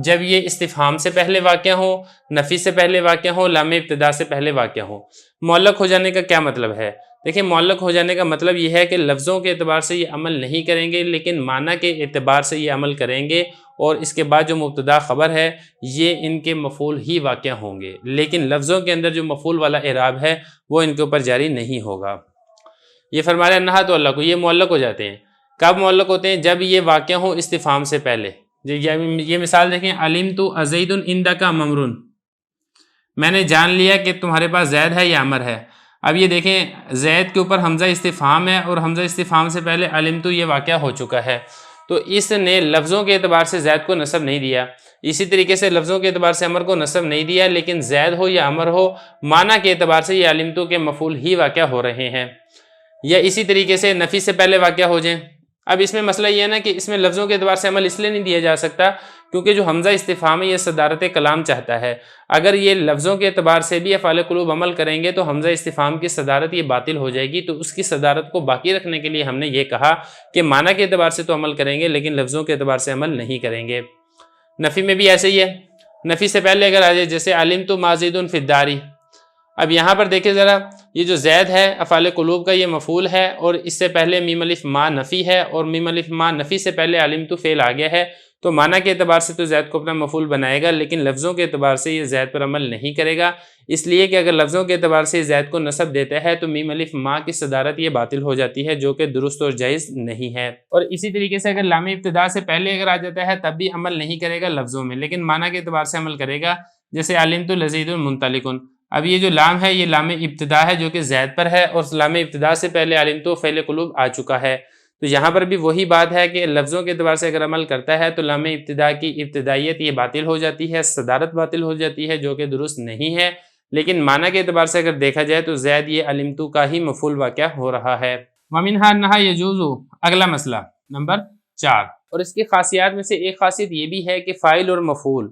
جب یہ استفہام سے پہلے واقع ہو، نفی سے پہلے واقع ہو، لام ابتدا سے پہلے واقع ہو۔ معلق ہو جانے کا کیا مطلب ہے؟ دیکھیں، معلق ہو جانے کا مطلب یہ ہے کہ لفظوں کے اعتبار سے یہ عمل نہیں کریں گے، لیکن معنی کے اعتبار سے یہ عمل کریں گے، اور اس کے بعد جو مبتدا خبر ہے یہ ان کے مفعول ہی واقع ہوں گے، لیکن لفظوں کے اندر جو مفعول والا اعراب ہے وہ ان کے اوپر جاری نہیں ہوگا۔ یہ فرما رہے نہا تو اللہ کو، یہ معلق ہو جاتے ہیں۔ کب معلق ہوتے ہیں؟ جب یہ واقع ہو استفہام سے پہلے۔ یہ مثال دیکھیں، علمت زید عندک ممرن، میں نے جان لیا کہ تمہارے پاس زید ہے یا عمر ہے۔ اب یہ دیکھیں، زید کے اوپر حمزہ استفہام ہے، اور حمزہ استفہام سے پہلے علمت یہ واقعہ ہو چکا ہے، تو اس نے لفظوں کے اعتبار سے زید کو نصب نہیں دیا۔ اسی طریقے سے لفظوں کے اعتبار سے عمر کو نصب نہیں دیا، لیکن زید ہو یا عمر ہو، معنی کے اعتبار سے یہ علمت کے مفعول ہی واقع ہو رہے ہیں۔ یا اسی طریقے سے نفی سے پہلے واقع ہو جائیں۔ اب اس میں مسئلہ یہ ہے نا کہ اس میں لفظوں کے اعتبار سے عمل اس لیے نہیں دیا جا سکتا کیونکہ جو حمزہ استفہام ہے یہ صدارت کلام چاہتا ہے۔ اگر یہ لفظوں کے اعتبار سے بھی افعال قلوب عمل کریں گے تو حمزہ استفہام کی صدارت یہ باطل ہو جائے گی، تو اس کی صدارت کو باقی رکھنے کے لیے ہم نے یہ کہا کہ معنی کے اعتبار سے تو عمل کریں گے لیکن لفظوں کے اعتبار سے عمل نہیں کریں گے۔ نفی میں بھی ایسے ہی ہے، نفی سے پہلے اگر آ جائے جیسے علمت مازید فی الدار۔ اب یہاں پر دیکھیں ذرا، یہ جو زید ہے افعال قلوب کا یہ مفعول ہے، اور اس سے پہلے میم الف ما نفی ہے، اور میم الف ما نفی سے پہلے علمت فعل آ گیا ہے، تو معنی کے اعتبار سے تو زید کو اپنا مفعول بنائے گا، لیکن لفظوں کے اعتبار سے یہ زید پر عمل نہیں کرے گا، اس لیے کہ اگر لفظوں کے اعتبار سے زید کو نصب دیتا ہے تو میم الف ما کی صدارت یہ باطل ہو جاتی ہے، جو کہ درست اور جائز نہیں ہے۔ اور اسی طریقے سے اگر لام ابتدا سے پہلے اگر آ جاتا ہے تب بھی عمل نہیں کرے گا لفظوں میں، لیکن معنی کے اعتبار سے عمل کرے گا، جیسے علمت لزید منطلق۔ اب یہ جو لام ہے یہ لام ابتدا ہے جو کہ زید پر ہے، اور لام ابتدا سے پہلے علمت فعل قلوب آ چکا ہے، تو یہاں پر بھی وہی بات ہے کہ لفظوں کے اعتبار سے اگر عمل کرتا ہے تو لام ابتدا کی ابتدائیت یہ باطل ہو جاتی ہے، صدارت باطل ہو جاتی ہے، جو کہ درست نہیں ہے، لیکن معنی کے اعتبار سے اگر دیکھا جائے تو زید یہ علمت کا ہی مفعول واقع ہو رہا ہے۔ وَمِنْهَا أَنَّهَا يَجُوزُ، اگلا مسئلہ نمبر 4، اور اس کی خاصیات میں سے ایک خاصیت یہ بھی ہے کہ فاعل اور مفعول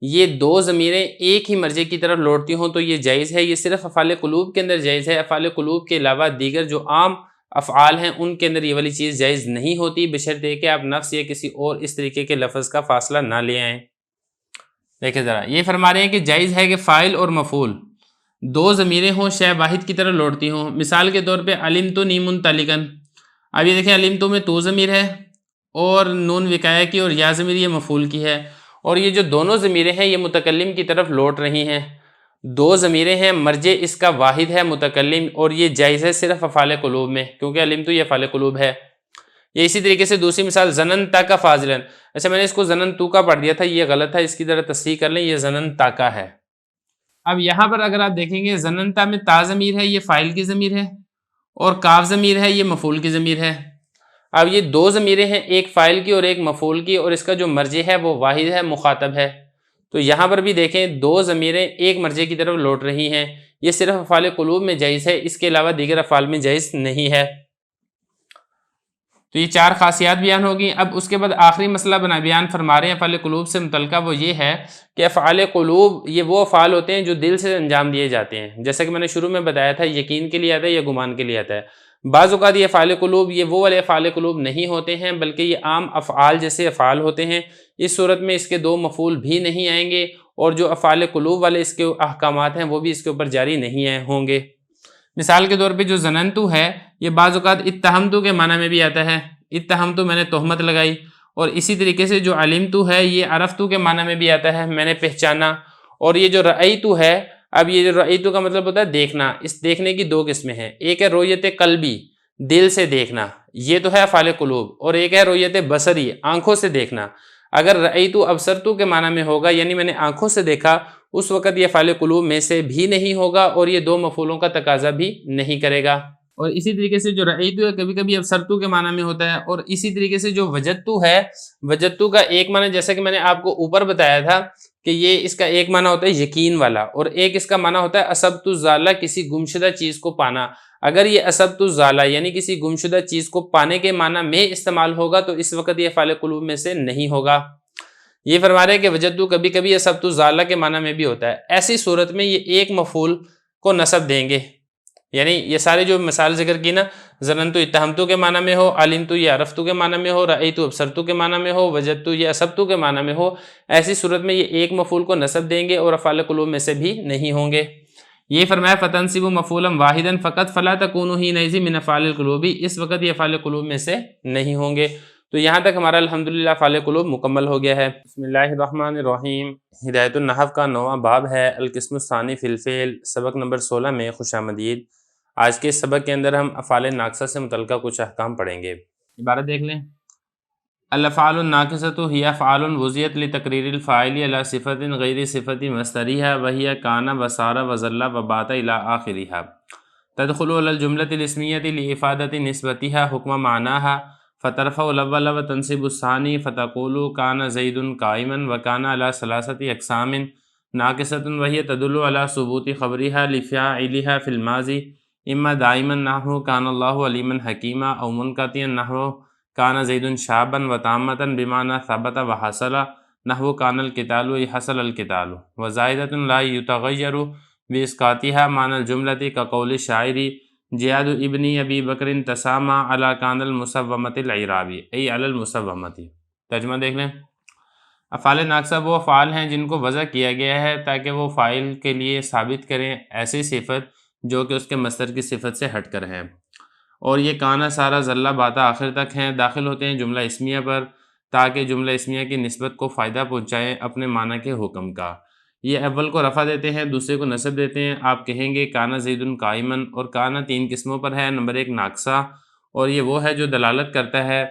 یہ دو ضمیریں ایک ہی مرجع کی طرف لوٹتی ہوں تو یہ جائز ہے۔ یہ صرف افعال قلوب کے اندر جائز ہے، افعال قلوب کے علاوہ دیگر جو عام افعال ہیں ان کے اندر یہ والی چیز جائز نہیں ہوتی، بشرطے کہ آپ نفس یا کسی اور اس طریقے کے لفظ کا فاصلہ نہ لے آئیں۔ دیکھیں ذرا، یہ فرما رہے ہیں کہ جائز ہے کہ فاعل اور مفعول دو ضمیریں ہوں، شے واحد کی طرف لوٹتی ہوں۔ مثال کے طور پہ علمتنی منطلقاً، اب یہ دیکھیں علمتو میں تو ضمیر ہے اور نون وقایہ کی اور یا ضمیر یہ مفعول کی ہے، اور یہ جو دونوں ضمیریں ہیں یہ متکلم کی طرف لوٹ رہی ہیں، دو ضمیریں ہیں، مرجع اس کا واحد ہے متکلم، اور یہ جائز ہے صرف افعال قلوب میں کیونکہ علمتو یہ افعال قلوب ہے۔ یہ اسی طریقے سے دوسری مثال ظننتا کا فاضلاً، ایسا میں نے اس کو ظننتو کا پڑھ دیا تھا، یہ غلط ہے، اس کی ذرا تصحیح کر لیں، یہ ظننتا کا ہے۔ اب یہاں پر اگر آپ دیکھیں گے ظننتا میں تا ضمیر ہے، یہ فاعل کی ضمیر ہے، اور کاف ضمیر ہے، یہ مفعول کی ضمیر ہے۔ اب یہ دو ضمیریں ہیں، ایک فاعل کی اور ایک مفعول کی، اور اس کا جو مرجع ہے وہ واحد ہے، مخاطب ہے، تو یہاں پر بھی دیکھیں دو ضمیریں ایک مرجع کی طرف لوٹ رہی ہیں، یہ صرف افعال قلوب میں جائز ہے، اس کے علاوہ دیگر افعال میں جائز نہیں ہے۔ تو یہ چار خاصیات بیان ہوگی۔ اب اس کے بعد آخری مسئلہ بیان فرما رہے ہیں افعال قلوب سے متعلقہ، وہ یہ ہے کہ افعال قلوب یہ وہ افعال ہوتے ہیں جو دل سے انجام دیے جاتے ہیں، جیسا کہ میں نے شروع میں بتایا تھا، یقین کے لیے آتا ہے یا گمان کے لیے آتا ہے۔ بعض اوقات یہ افعال قلوب یہ وہ والے افعال قلوب نہیں ہوتے ہیں بلکہ یہ عام افعال جیسے افعال ہوتے ہیں، اس صورت میں اس کے دو مفعول بھی نہیں آئیں گے، اور جو افعال قلوب والے اس کے احکامات ہیں وہ بھی اس کے اوپر جاری نہیں ہوں گے۔ مثال کے طور پہ جو ظننتو ہے یہ بعض اوقات اتہمتو کے معنی میں بھی آتا ہے، اتہمتو میں نے تہمت لگائی، اور اسی طریقے سے جو علمتو ہے یہ عرفتو کے معنی میں بھی آتا ہے، میں نے پہچانا، اور یہ جو رأیتو ہے، اب یہ جو رأیتو کا مطلب ہوتا ہے دیکھنا، اس دیکھنے کی دو قسمیں ہیں، ایک ہے رؤیت قلبی دل سے دیکھنا، یہ تو ہے افعال قلوب، اور ایک ہے رؤیت بصری آنکھوں سے دیکھنا۔ اگر رأیتو ابصرتو کے معنی میں ہوگا یعنی میں نے آنکھوں سے دیکھا، اس وقت یہ افعال قلوب میں سے بھی نہیں ہوگا اور یہ دو مفعولوں کا تقاضا بھی نہیں کرے گا۔ اور اسی طریقے سے جو رأیتو ہے کبھی کبھی ابصرتو کے معنی میں ہوتا ہے، اور اسی طریقے سے جو وجدتو ہے، وجدتو کا ایک معنی جیسا کہ میں نے آپ کو اوپر بتایا تھا کہ یہ اس کا ایک معنی ہوتا ہے یقین والا، اور ایک اس کا معنی ہوتا ہے اصبت الضالہ کسی گمشدہ چیز کو پانا۔ اگر یہ اصبت الضالہ یعنی کسی گمشدہ چیز کو پانے کے معنی میں استعمال ہوگا تو اس وقت یہ افعال قلوب میں سے نہیں ہوگا۔ یہ فرما رہے ہیں کہ وجدتو کبھی کبھی اصبت الضالہ کے معنی میں بھی ہوتا ہے، ایسی صورت میں یہ ایک مفعول کو نصب دیں گے، یعنی یہ سارے جو مثال ذکر کی نا ظننتو اتہمتو کے معنی میں ہو، علمتو یہ عرفتو کے معنی میں ہو، رأیتو ابصرتو کے معنی میں ہو، وجدتو یہ اصبتو کے معنی میں ہو، ایسی صورت میں یہ ایک مفعول کو نصب دیں گے اور افعال قلوب میں سے بھی نہیں ہوں گے۔ یہ فرمایا فتنصب مفعولا واحدا فقط فلا تکون حینئذ من افعال القلوب، اس وقت یہ افعال قلوب میں سے نہیں ہوں گے۔ تو یہاں تک ہمارا الحمدللہ افعال قلوب مکمل ہو گیا ہے۔ بسم اللہ الرحمن الرحیم۔ ہدایت النحو کا 9واں باب ہے القسم الثانی فی الفعل، سبق نمبر 16 میں خوش آمدید۔ آج کے اس سبق کے اندر ہم افعال ناقصہ سے متعلقہ کچھ احکام پڑھیں گے۔ عبارت دیکھ لیں۔ الافعال الناقصۃ ہی افعال وضعت لتقریر الفاعل علی صفۃ غیر صفۃ مصدریہ وہی کان وصار وظل وبات الی آخرہ، تدخل علی الجملۃ الاسمیۃ لافادۃ نسبتها حکم معناها فترفع الاول وتنصب الثانی فتقول کان زید قائما وکان علی ثلاثۃ اقسام ناقصۃ وہی تدل علی ثبوت خبرها لفاعلها فی الماضی اما دائما نحو کان اللہ علیما حکیما او منقطعا نحو کان زید شابا وتامتا بمعنى ثبت وحصل نحو کان القتال حصل القتال وزائدۃ لا یتغیر باسقاطها معنى الجملة كقول الشاعر جیاد ابن ابی بکر تسامى على کان المسومۃ العرابی ای علی المسومۃ۔ ترجمہ دیکھ لیں۔ افعال ناقصہ وہ افعال ہیں جن کو وضع کیا گیا ہے تاکہ وہ فاعل کے لیے ثابت کریں ایسی صفت جو کہ اس کے مصدر کی صفت سے ہٹ کر ہے، اور یہ کانا سارا ذلہ باتا آخر تک ہیں، داخل ہوتے ہیں جملہ اسمیہ پر تاکہ جملہ اسمیہ کی نسبت کو فائدہ پہنچائیں اپنے معنی کے حکم کا۔ یہ اول کو رفع دیتے ہیں، دوسرے کو نصب دیتے ہیں۔ آپ کہیں گے کانا زید قائمن، اور کانا 3 قسموں پر ہے۔ نمبر 1 ناقصہ، اور یہ وہ ہے جو دلالت کرتا ہے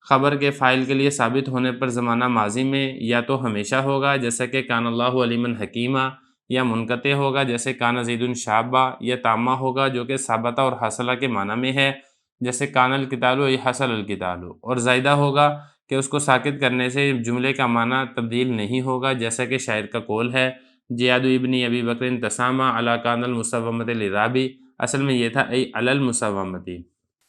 خبر کے فاعل کے لیے ثابت ہونے پر زمانہ ماضی میں یا تو ہمیشہ ہوگا جیسا کہ کان اللہ علیما حکیمہ، یا منقطع ہوگا جیسے کان زید شابہ، یا تامہ ہوگا جو کہ ثابتہ اور حاصلہ کے معنی میں ہے جیسے کان القتال یا حصل القتال، اور زائدہ ہوگا کہ اس کو ساکت کرنے سے جملے کا معنی تبدیل نہیں ہوگا جیسا کہ شاعر کا قول ہے جیاد ابن ابی بکر تسامى علی کان المسومۃ العرابی، اصل میں یہ تھا ای علی المسومۃ۔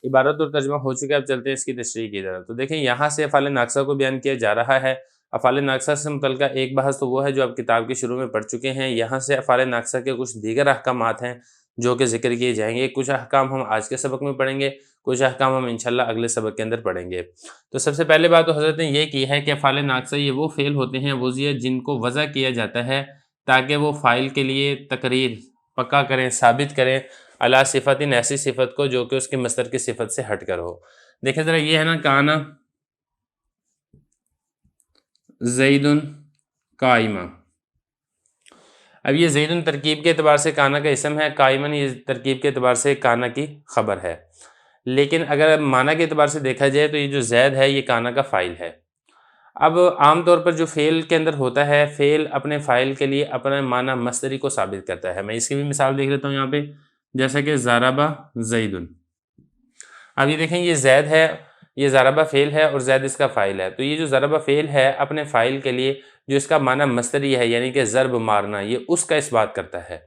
عبارت اور ترجمہ ہو چکا ہے، اب چلتے ہیں اس کی تشریح کی طرف۔ تو دیکھیں یہاں سے افعال ناقصہ کو بیان کیا جا رہا ہے۔ افعال ناقصہ سے متعلقہ ایک بحث تو وہ ہے جو آپ کتاب کے شروع میں پڑھ چکے ہیں۔ یہاں سے افعال ناقصہ کے کچھ دیگر احکامات ہیں جو کہ ذکر کیے جائیں گے۔ کچھ احکام ہم آج کے سبق میں پڑھیں گے، کچھ احکام ہم انشاءاللہ اگلے سبق کے اندر پڑھیں گے۔ تو سب سے پہلے بات تو حضرت نے یہ کی ہے کہ افعال ناقصہ یہ وہ فعل ہوتے ہیں وضعیت جن کو وضع کیا جاتا ہے تاکہ وہ فاعل کے لیے تقریر پکا کریں، ثابت کریں علی صفت، ایسی صفت کو جو کہ اس کے مصدر کی صفت سے ہٹ کر ہو۔ دیکھیں ذرا، یہ ہے نا کانا زید قائمہ، اب یہ زید ترکیب کے اعتبار سے کانا کا اسم ہے، قائمن یہ ترکیب کے اعتبار سے کانا کی خبر ہے، لیکن اگر معنی کے اعتبار سے دیکھا جائے تو یہ جو زید ہے یہ کانا کا فاعل ہے۔ اب عام طور پر جو فعل کے اندر ہوتا ہے، فعل اپنے فاعل کے لیے اپنا معنی مصدری کو ثابت کرتا ہے۔ میں اس کی بھی مثال دیکھ لیتا ہوں یہاں پہ، جیسا کہ ضربہ زید۔ اب یہ دیکھیں یہ زید ہے، یہ ضربہ فعل ہے اور زید اس کا فاعل ہے، تو یہ جو ضربہ فعل ہے اپنے فاعل کے لیے جو اس کا معنی مصدری ہے یعنی کہ ضرب مارنا، یہ اس کا اس بات کرتا ہے۔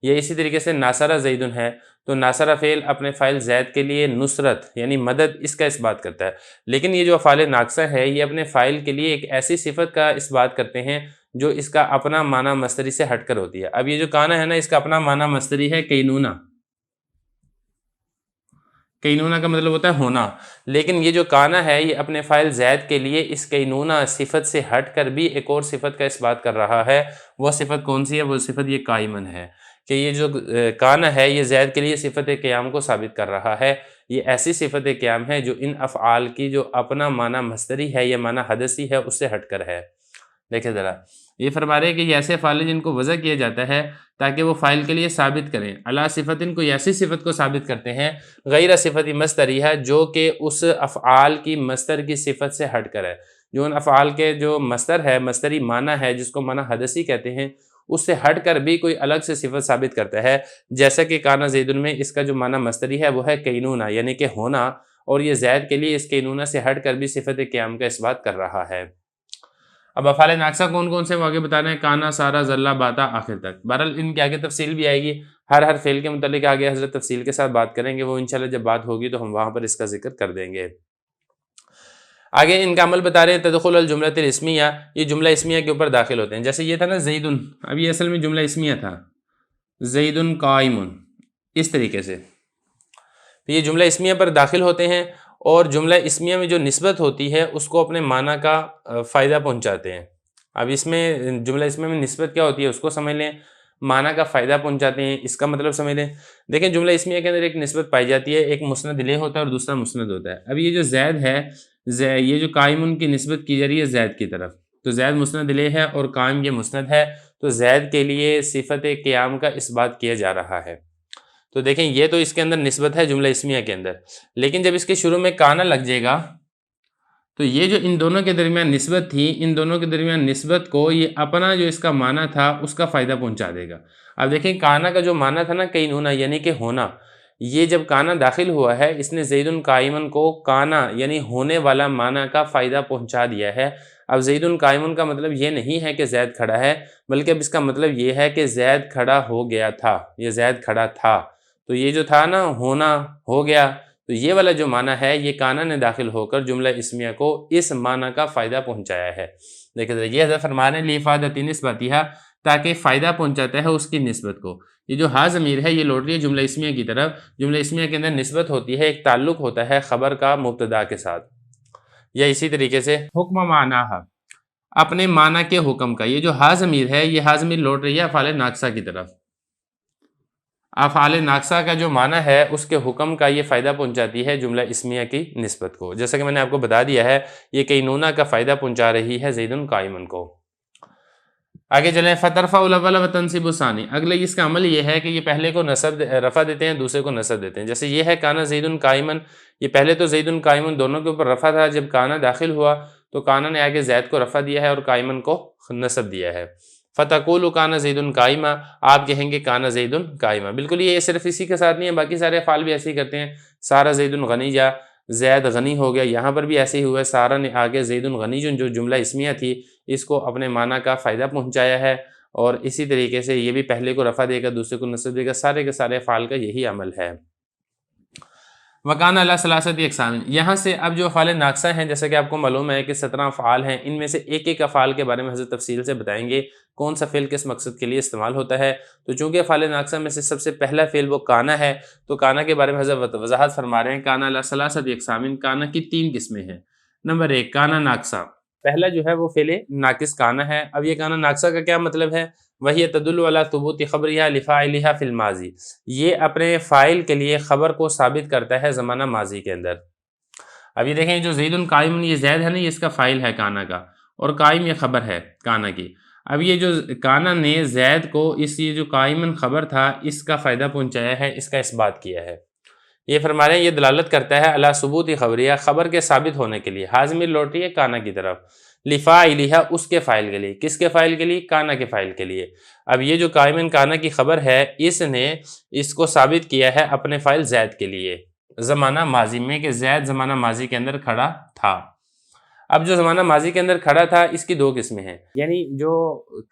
یہ اسی طریقے سے ناصرہ زید ہے، تو ناصرہ فعل اپنے فاعل زید کے لیے نصرت یعنی مدد اس کا اس بات کرتا ہے، لیکن یہ جو افعال ناقصہ ہے یہ اپنے فاعل کے لیے ایک ایسی صفت کا اس بات کرتے ہیں جو اس کا اپنا معنی مصدری سے ہٹ کر ہوتی ہے۔ اب یہ جو کانا ہے نا، اس کا اپنا معنی مصدری ہے کینونا۔ کینونا کا مطلب ہوتا ہے ہونا، لیکن یہ جو کانا ہے یہ اپنے فاعل زید کے لیے اس کینونا صفت سے ہٹ کر بھی ایک اور صفت کا اس بات کر رہا ہے۔ وہ صفت کون سی ہے؟ وہ صفت یہ قائمن ہے، کہ یہ جو کانا ہے یہ زید کے لیے صفت قیام کو ثابت کر رہا ہے۔ یہ ایسی صفت قیام ہے جو ان افعال کی جو اپنا معنی مصدری ہے یا معنی حدثی ہے اس سے ہٹ کر ہے۔ دیکھیں ذرا، یہ فرما رہے ہیں کہ یہ ایسے افعال ہیں جن کو وضع کیا جاتا ہے تاکہ وہ فاعل کے لیے ثابت کریں علی صفت، کو ایسی صفت کو ثابت کرتے ہیں غیر صفت مصدری ہے جو کہ اس افعال کی مصدر کی صفت سے ہٹ کر ہے، جو ان افعال کے جو مصدر ہے، مصدری معنی ہے جس کو معنی حدثی کہتے ہیں، اس سے ہٹ کر بھی کوئی الگ سے صفت ثابت کرتا ہے، جیسا کہ کانا زید میں اس کا جو معنی مصدری ہے وہ ہے کینونا یعنی کہ ہونا، اور یہ زید کے لیے اس کینونا سے ہٹ کر بھی صفت قیام کا اس بات کر رہا ہے۔ اب افعال ناقصہ کون کون سے واقع بتا رہے ہیں؟ کانا سارا ذلہ باتا آخر تک۔ بہرحال ان کے آگے تفصیل بھی آئے گی، ہر فعل کے متعلق آگے حضرت تفصیل کے ساتھ بات کریں گے، وہ انشاءاللہ جب بات ہوگی تو ہم وہاں پر اس کا ذکر کر دیں گے۔ آگے ان کا عمل بتا رہے ہیں، تدخل الجملۃ الاسمیہ، یہ جملہ اسمیہ کے اوپر داخل ہوتے ہیں۔ جیسے یہ تھا نا زید، اب یہ اصل میں جملہ اسمیہ تھا، زید قائم، اس طریقے سے تو یہ جملہ اسمیہ پر داخل ہوتے ہیں اور جملہ اسمیہ میں جو نسبت ہوتی ہے اس کو اپنے معنی کا فائدہ پہنچاتے ہیں۔ اب اس میں جملہ اسمیہ میں نسبت کیا ہوتی ہے اس کو سمجھ لیں، معنی کا فائدہ پہنچاتے ہیں، اس کا مطلب سمجھ لیں۔ دیکھیں جملہ اسمیہ کے اندر ایک نسبت پائی جاتی ہے، ایک مسند الیہ ہوتا ہے اور دوسرا مسند ہوتا ہے۔ اب یہ جو زید ہے، یہ جو قائم کی نسبت کی جا رہی ہے زید کی طرف، تو زید مسند الیہ ہے اور قائم یہ مسند ہے، تو زید کے لیے صفت قیام کا اثبات کیا جا رہا ہے۔ تو دیکھیں یہ تو اس کے اندر نسبت ہے جملہ اسمیہ کے اندر، لیکن جب اس کے شروع میں کانا لگ جائے گا تو یہ جو ان دونوں کے درمیان نسبت تھی، ان دونوں کے درمیان نسبت کو یہ اپنا جو اس کا معنی تھا اس کا فائدہ پہنچا دے گا۔ اب دیکھیں کانا کا جو معنی تھا نا کینونا یعنی کہ ہونا، یہ جب کانا داخل ہوا ہے اس نے زید قائمن کو کانا یعنی ہونے والا معنی کا فائدہ پہنچا دیا ہے۔ اب زید قائمن کا مطلب یہ نہیں ہے کہ زید کھڑا ہے، بلکہ اب اس کا مطلب یہ ہے کہ زید کھڑا ہو گیا تھا، یہ زید کھڑا تھا، تو یہ جو تھا نا ہونا ہو گیا، تو یہ والا جو معنی ہے یہ کانا نے داخل ہو کر جملہ اسمیہ کو اس معنی کا فائدہ پہنچایا ہے۔ دیکھیں یہ حضرت فرما رہے ہیں لِإِفَادَةِ نِسْبَتِهَا، تاکہ فائدہ پہنچاتا ہے اس کی نسبت کو۔ یہ جو ہا ضمیر ہے یہ لوٹ رہی ہے جملہ اسمیہ کی طرف، جملہ اسمیہ کے اندر نسبت ہوتی ہے، ایک تعلق ہوتا ہے خبر کا مبتدا کے ساتھ، یا اسی طریقے سے حکم معناہا، اپنے معنی کے حکم کا۔ یہ جو ہا ضمیر ہے یہ ہا ضمیر لوٹ رہی ہے افعال ناقصہ کی طرف، افعال ناقصہ کا جو معنی ہے اس کے حکم کا یہ فائدہ پہنچاتی ہے جملہ اسمیہ کی نسبت کو، جیسا کہ میں نے آپ کو بتا دیا ہے یہ کینونا کا فائدہ پہنچا رہی ہے زید قائمن کو۔ آگے چلیں فترفع الاول وتنصب الثانی، اگلے اس کا عمل یہ ہے کہ یہ پہلے کو رفع دیتے ہیں دوسرے کو نصب دیتے ہیں۔ جیسے یہ ہے کانا زید قائمن، یہ پہلے تو زید قائمن دونوں کے اوپر رفع تھا، جب کانا داخل ہوا تو کانا نے آگے زید کو رفع دیا ہے اور قائمن کو نصب دیا ہے۔ فتقول کانا زید قائمہ، آپ کہیں گے کانا زید قائمہ۔ بالکل یہ صرف اسی کے ساتھ نہیں ہے، باقی سارے افعال بھی ایسے ہی کرتے ہیں۔ سارا زید غنی، یا زید غنی ہو گیا، یہاں پر بھی ایسے ہی ہوا ہے، سارا نے آگے زید غنی جو جملہ اسمیہ تھی اس کو اپنے معنی کا فائدہ پہنچایا ہے، اور اسی طریقے سے یہ بھی پہلے کو رفع دے گا دوسرے کو نصب دے گا، سارے کے سارے افعال کا یہی عمل ہے۔ وکان علی ثلاثۃ اقسام، یہاں سے اب جو افعال ناقصہ ہیں جیسا کہ آپ کو معلوم ہے کہ 17 افعال ہیں، ان میں سے ایک ایک افعال کے بارے میں حضرت تفصیل سے بتائیں گے کون سا فعل کس مقصد کے لیے استعمال ہوتا ہے۔ تو چونکہ افعال ناقصہ میں سے سب سے پہلا فعل وہ کانا ہے، تو کانا کے بارے میں حضرت وضاحت فرما رہے ہیں کانا علی ثلاثۃ اقسام، کانا کی 3 قسمیں ہیں۔ نمبر 1 کانا ناقصہ، پہلا جو ہے وہ فعل ناقص کانا ہے۔ اب یہ کانا ناقصہ کا کیا مطلب ہے؟ وہی تدل علی ثبوت خبرها لفاعلها فی الماضی، یہ اپنے فاعل کے لیے خبر کو ثابت کرتا ہے زمانہ ماضی کے اندر۔ اب یہ دیکھیں جو زید قائم، یہ زید ہے نا، یہ اس کا فاعل ہے کانا کا، اور قائم یہ خبر ہے کانا کی۔ اب یہ جو کانا نے زید کو یہ جو قائمن خبر تھا اس کا فائدہ پہنچایا ہے، اس کا اثبات کیا ہے۔ یہ فرما رہے ہیں یہ دلالت کرتا ہے علی ثبوت خبریہ، خبر کے ثابت ہونے کے لیے، حاضمیر لوٹ رہی ہے کانا کی طرف، لفاعلہ اس کے فاعل کے لیے، کس کے فاعل کے لیے؟ کانا کے فاعل کے لیے۔ اب یہ جو قائمن کانا کی خبر ہے اس نے اس کو ثابت کیا ہے اپنے فاعل زید کے لیے زمانہ ماضی میں، کہ زید زمانہ ماضی کے اندر کھڑا تھا۔ اب جو زمانہ ماضی کے اندر کھڑا تھا اس کی 2 قسمیں ہیں، یعنی جو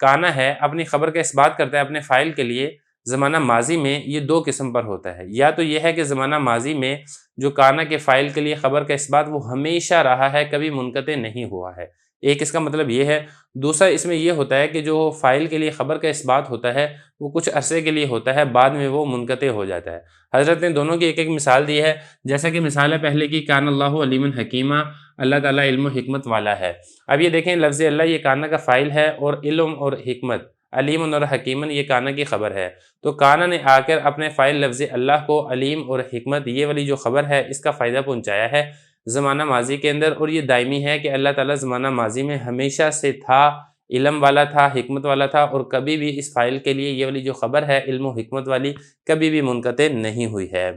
کانا ہے اپنی خبر کا اثبات کرتا ہے اپنے فاعل کے لیے زمانہ ماضی میں، یہ 2 قسم پر ہوتا ہے۔ یا تو یہ ہے کہ زمانہ ماضی میں جو کانا کے فاعل کے لیے خبر کا اثبات وہ ہمیشہ رہا ہے، کبھی منقطع نہیں ہوا ہے، ایک اس کا مطلب یہ ہے۔ دوسرا اس میں یہ ہوتا ہے کہ جو فاعل کے لیے خبر کا اثبات ہوتا ہے وہ کچھ عرصے کے لیے ہوتا ہے، بعد میں وہ منقطع ہو جاتا ہے۔ حضرت نے دونوں کی ایک ایک مثال دی ہے، جیسا کہ مثال ہے پہلے کی کان اللہ علیم حکیمہ، اللہ تعالیٰ علم و حکمت والا ہے۔ اب یہ دیکھیں لفظ اللہ یہ کانا کا فاعل ہے، اور علم اور حکمت علیم اور حکیمن یہ کانا کی خبر ہے۔ تو کانا نے آ کر اپنے فاعل لفظ اللہ کو علیم اور حکمت یہ والی جو خبر ہے اس کا فائدہ پہنچایا ہے زمانہ ماضی کے اندر، اور یہ دائمی ہے کہ اللہ تعالیٰ زمانہ ماضی میں ہمیشہ سے تھا، علم والا تھا، حکمت والا تھا، اور کبھی بھی اس فاعل کے لیے یہ والی جو خبر ہے علم و حکمت والی کبھی بھی منقطع نہیں ہوئی ہے۔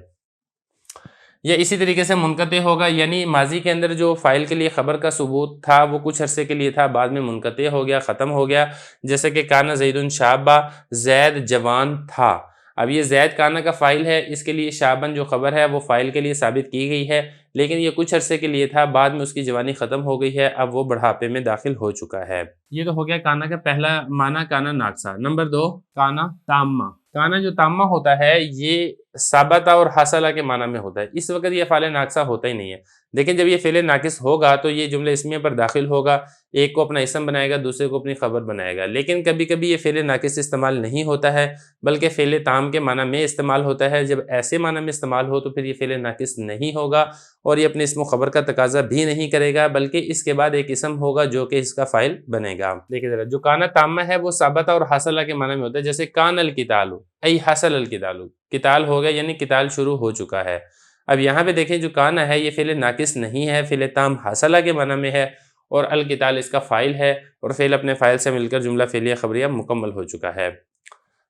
یا اسی طریقے سے منقطع ہوگا، یعنی ماضی کے اندر جو فاعل کے لیے خبر کا ثبوت تھا وہ کچھ عرصے کے لیے تھا، بعد میں منقطع ہو گیا، ختم ہو گیا، جیسے کہ کانا زید شابا، زید جوان تھا۔ اب یہ زید کانا کا فاعل ہے، اس کے لیے شابن جو خبر ہے وہ فاعل کے لیے ثابت کی گئی ہے، لیکن یہ کچھ عرصے کے لیے تھا، بعد میں اس کی جوانی ختم ہو گئی ہے، اب وہ بڑھاپے میں داخل ہو چکا ہے۔ یہ تو ہو گیا کانا کا پہلا معنی کانا ناقصہ۔ نمبر 2 کانا تامہ، کانا جو تامہ ہوتا ہے یہ ثابتہ اور حاصلہ کے معنی میں ہوتا ہے، اس وقت یہ افعال ناقصہ ہوتا ہی نہیں ہے۔ دیکھیں جب یہ فعل ناقص ہوگا تو یہ جملہ اسمیہ پر داخل ہوگا، ایک کو اپنا اسم بنائے گا، دوسرے کو اپنی خبر بنائے گا، لیکن کبھی کبھی یہ فعل ناقص استعمال نہیں ہوتا ہے بلکہ فعل تام کے معنی میں استعمال ہوتا ہے۔ جب ایسے معنی میں استعمال ہو تو پھر یہ فعل ناقص نہیں ہوگا اور یہ اپنے اسم و خبر کا تقاضا بھی نہیں کرے گا، بلکہ اس کے بعد ایک اسم ہوگا جو کہ اس کا فاعل بنے گا۔ دیکھیں ذرا، جو کانا تامہ ہے وہ ثابتہ اور حاصلہ کے معنی میں ہوتا ہے، جیسے کان القتال ای حصل القتال، قتال ہو گیا یعنی قتال شروع ہو چکا ہے۔ اب یہاں پہ دیکھیں جو کانا ہے یہ فعل ناقص نہیں ہے، فعل تام حاصلہ کے معنی میں ہے اور القتال اس کا فاعل ہے اور فعل اپنے فاعل سے مل کر جملہ فعلیہ خبریہ مکمل ہو چکا ہے۔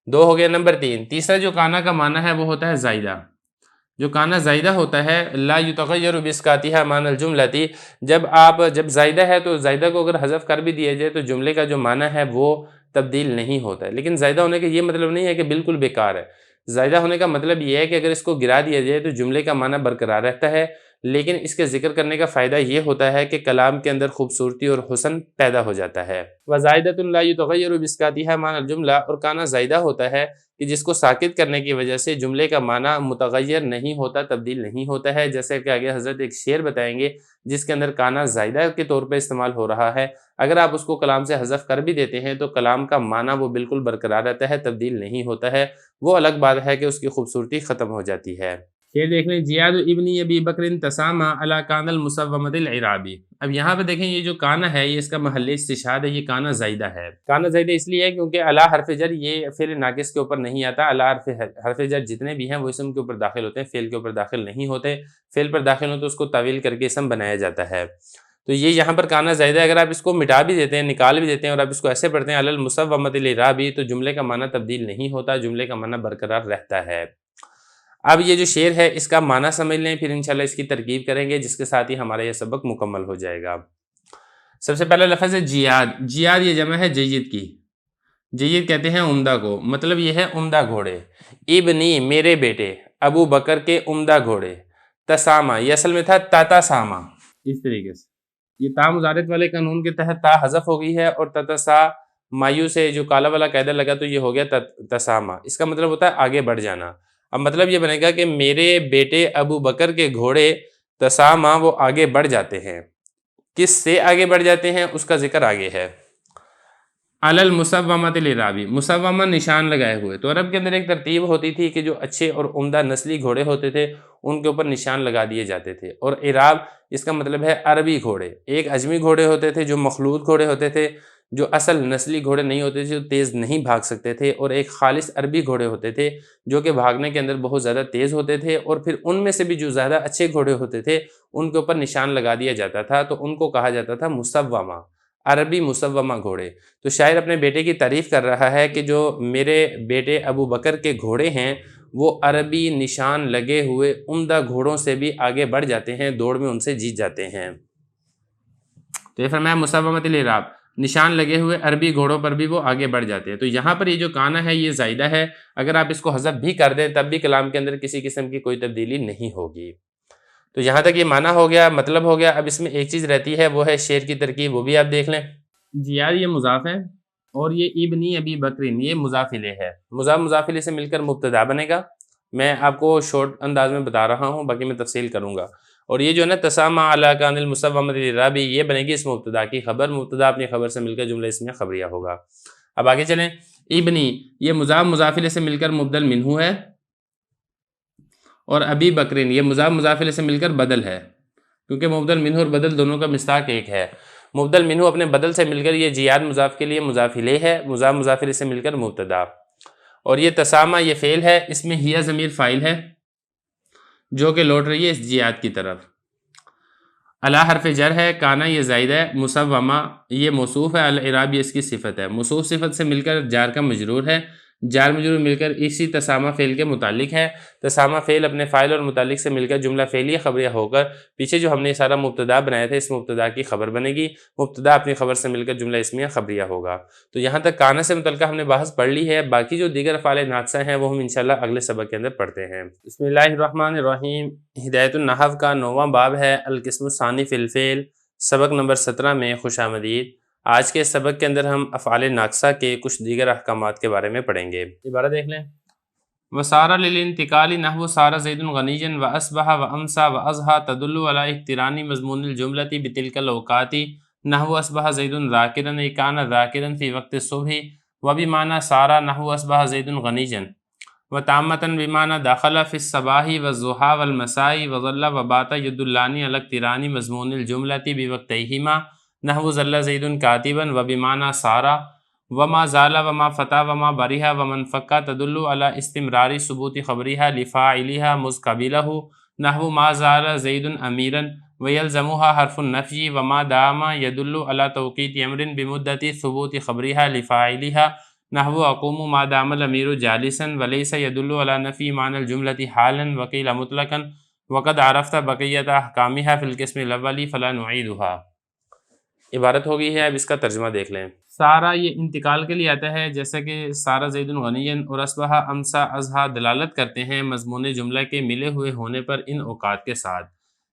دو ہو گیا۔ نمبر 3، تیسرا جو کانا کا معنی ہے وہ ہوتا ہے زائدہ۔ جو کانا زائدہ ہوتا ہے لا یتغیر باسقاطها معنی الجملتی، جب زائدہ ہے تو زائدہ کو اگر حذف کر بھی دیا جائے تو جملے کا جو معنی ہے وہ تبدیل نہیں ہوتا ہے، لیکن زائدہ ہونے کا یہ مطلب نہیں ہے کہ بالکل بیکار ہے۔ زائدہ ہونے کا مطلب یہ ہے کہ اگر اس کو گرا دیا جائے تو جملے کا معنی برقرار رہتا ہے، لیکن اس کے ذکر کرنے کا فائدہ یہ ہوتا ہے کہ کلام کے اندر خوبصورتی اور حسن پیدا ہو جاتا ہے۔ وزائدۃ لا یتغیر باسقاطها معنی الجملہ، اور کانا زائدہ ہوتا ہے کہ جس کو ساکت کرنے کی وجہ سے جملے کا معنی متغیر نہیں ہوتا، تبدیل نہیں ہوتا ہے، جیسے کہ آگے حضرت ایک شعر بتائیں گے جس کے اندر کانا زائدہ کے طور پہ استعمال ہو رہا ہے۔ اگر آپ اس کو کلام سے حذف کر بھی دیتے ہیں تو کلام کا معنی وہ بالکل برقرار رہتا ہے، تبدیل نہیں ہوتا ہے۔ وہ الگ بات ہے کہ اس کی خوبصورتی ختم ہو جاتی ہے۔ یہ دیکھ لیں، زیاد ابن ابی بکر تسامى علی کان المصومۃ العرابی۔ اب یہاں پہ دیکھیں یہ جو کانا ہے یہ اس کا محل استشہاد ہے، یہ کانا زائدہ ہے۔ کانا زائدہ اس لیے ہے کیونکہ علی حرف جر یہ فعل ناقص کے اوپر نہیں آتا، علی حرف جر جتنے بھی ہیں وہ اسم کے اوپر داخل ہوتے ہیں، فعل کے اوپر داخل نہیں ہوتے۔ فعل پر داخل ہو تو اس کو تعویل کر کے اسم بنایا جاتا ہے۔ تو یہ یہاں پر کانا زائدہ ہے، اگر آپ اس کو مٹا بھی دیتے ہیں، نکال بھی دیتے ہیں اور آپ اس کو ایسے پڑھتے ہیں علی المصومۃ العرابی تو جملے کا معنی تبدیل نہیں ہوتا، جملے کا معنی برقرار رہتا ہے۔ اب یہ جو شعر ہے اس کا معنی سمجھ لیں، پھر انشاءاللہ اس کی ترکیب کریں گے جس کے ساتھ ہی ہمارا یہ سبق مکمل ہو جائے گا۔ سب سے پہلا لفظ ہے جیاد۔ جیاد یہ جمع ہے جید کی، جید کہتے ہیں عمدہ کو، مطلب یہ ہے عمدہ گھوڑے۔ ابنی میرے بیٹے، ابو بکر کے عمدہ گھوڑے۔ تسامہ یہ اصل میں تھا تتسامہ، اس طریقے سے یہ تا مضارعت والے قانون کے تحت تا حذف ہو گئی ہے اور تتسا مایو سے جو کالا والا قاعدہ لگا تو یہ ہو گیا تسامہ۔ اس کا مطلب ہوتا ہے آگے بڑھ جانا۔ اب مطلب یہ بنے گا کہ میرے بیٹے ابو بکر کے گھوڑے تسامہ وہ آگے بڑھ جاتے ہیں۔ کس سے آگے بڑھ جاتے ہیں اس کا ذکر آگے ہے۔ علی المصومۃ العرابی، مصومہ نشان لگائے ہوئے۔ تو عرب کے اندر ایک ترتیب ہوتی تھی کہ جو اچھے اور عمدہ نسلی گھوڑے ہوتے تھے ان کے اوپر نشان لگا دیے جاتے تھے، اور عراب اس کا مطلب ہے عربی گھوڑے۔ ایک اجمی گھوڑے ہوتے تھے جو مخلوط گھوڑے ہوتے تھے، جو اصل نسلی گھوڑے نہیں ہوتے تھے، جو تیز نہیں بھاگ سکتے تھے، اور ایک خالص عربی گھوڑے ہوتے تھے جو کہ بھاگنے کے اندر بہت زیادہ تیز ہوتے تھے، اور پھر ان میں سے بھی جو زیادہ اچھے گھوڑے ہوتے تھے ان کے اوپر نشان لگا دیا جاتا تھا، تو ان کو کہا جاتا تھا مصومہ، عربی مصومہ گھوڑے۔ تو شاعر اپنے بیٹے کی تعریف کر رہا ہے کہ جو میرے بیٹے ابو بکر کے گھوڑے ہیں وہ عربی نشان لگے ہوئے عمدہ گھوڑوں سے بھی آگے بڑھ جاتے ہیں، دوڑ میں ان سے جیت جاتے ہیں۔ تو یہ فرمایا مصومۃ العراب، نشان لگے ہوئے عربی گھوڑوں پر بھی وہ آگے بڑھ جاتے ہیں۔ تو یہاں پر یہ جو کانا ہے یہ زائدہ ہے، اگر آپ اس کو حذف بھی کر دیں تب بھی کلام کے اندر کسی قسم کی کوئی تبدیلی نہیں ہوگی۔ تو یہاں تک یہ معنی ہو گیا، مطلب ہو گیا۔ اب اس میں ایک چیز رہتی ہے وہ ہے شعر کی ترکیب، وہ بھی آپ دیکھ لیں۔ جیاد یہ مضاف ہے اور یہ ابنی ابی بکرین یہ مضاف الیہ ہے۔ مضاف الیہ سے مل کر مبتدا بنے گا، میں آپ کو شارٹ انداز میں بتا رہا ہوں، باقی میں تفصیل کروں گا۔ اور یہ جو ہے نا تسامہ علی کان المصومۃ العرابی یہ بنے گی اس مبتدا کی خبر، مبتدا اپنی خبر سے مل کر جملہ اسمیہ خبریہ ہوگا۔ اب آگے چلیں، ابنی یہ مضاف الیہ سے مل کر مبدل منہو ہے، اور ابی بکرین یہ مضاف الیہ سے مل کر بدل ہے، کیونکہ مبدل منہو اور بدل دونوں کا مصداق ایک ہے۔ مبدل منہو اپنے بدل سے مل کر یہ جیاد مضاف کے لیے مضاف الیہ ہے، مضاف الیہ سے مل کر مبتدا، اور یہ تسامہ یہ فعل ہے، اس میں ہیہ ضمیر فاعل ہے جو کہ لوٹ رہی ہے اس جیاد کی طرف۔ علی حرف جر ہے، کانا یہ زائد ہے، مصومہ یہ موصوف ہے، العراب یہ اس کی صفت ہے۔ موصوف صفت سے مل کر جار کا مجرور ہے، جار مجرور مل کر اسی تسامہ فعل کے متعلق ہے۔ تسامہ فعل اپنے فاعل اور متعلق سے مل کر جملہ فعلیہ خبریہ ہو کر پیچھے جو ہم نے سارا مبتدا بنایا تھا اس مبتدا کی خبر بنے گی، مبتدا اپنی خبر سے مل کر جملہ اسمیہ خبریہ ہوگا۔ تو یہاں تک کانا سے متعلقہ ہم نے بحث پڑھ لی ہے، باقی جو دیگر افعال ناقصہ ہیں وہ ہم انشاءاللہ اگلے سبق کے اندر پڑھتے ہیں۔ بسم اللہ الرحمن الرحیم۔ ہدایت النحو کا 9واں باب ہے القسم الثانی فی الفعل، سبق نمبر 17 میں خوش آمدید۔ آج کے سبق کے اندر ہم افعال ناقصہ کے کچھ دیگر احکامات کے بارے میں پڑھیں گے۔ عبارت دیکھ لیں، وسارہ للانتقال نحو سارہ زید غنیجا واصبح وامسى واضحى تدل على اقتران مضمون الجملة بتلك الاوقات نحو اصبح زید ذاکرا كان ذاکرا في وقت الصبح وبمعنى سارہ نحو اصبح زید غنیجا وتامة بمعنى دخل في الصباح والضحى والمساء وظل وبات يدلان على اقتران مضمون الجملة بوقتيهما نحو ظل زید كاتبا وبمعنى سارہ وما زال وما فتح وما بریحا ومن فکا تدل علی استمرار ثبوت خبریحا لفاعلیحا مذقبلہ نحو ما زال زید امیرا ویلزمها حرف النفی وما دام یدل علی توقیت امر بمدت ثبوت خبریحا لفاعلیحا نحو اقوم ما دام الامیر جالسا ولیس یدل علی نفی معنی الجملة حالا وقیل مطلقا وقد عرفت بقیت احکامها فی القسم الاول فلا نعیدها۔ عبارت ہو گئی ہے، اب اس کا ترجمہ دیکھ لیں۔ سارہ یہ انتقال کے لیے آتا ہے، جیسا کہ سارہ زید غنی اور اصبح امسا اضحیٰ دلالت کرتے ہیں مضمون جملہ کے ملے ہوئے ہونے پر ان اوقات کے ساتھ،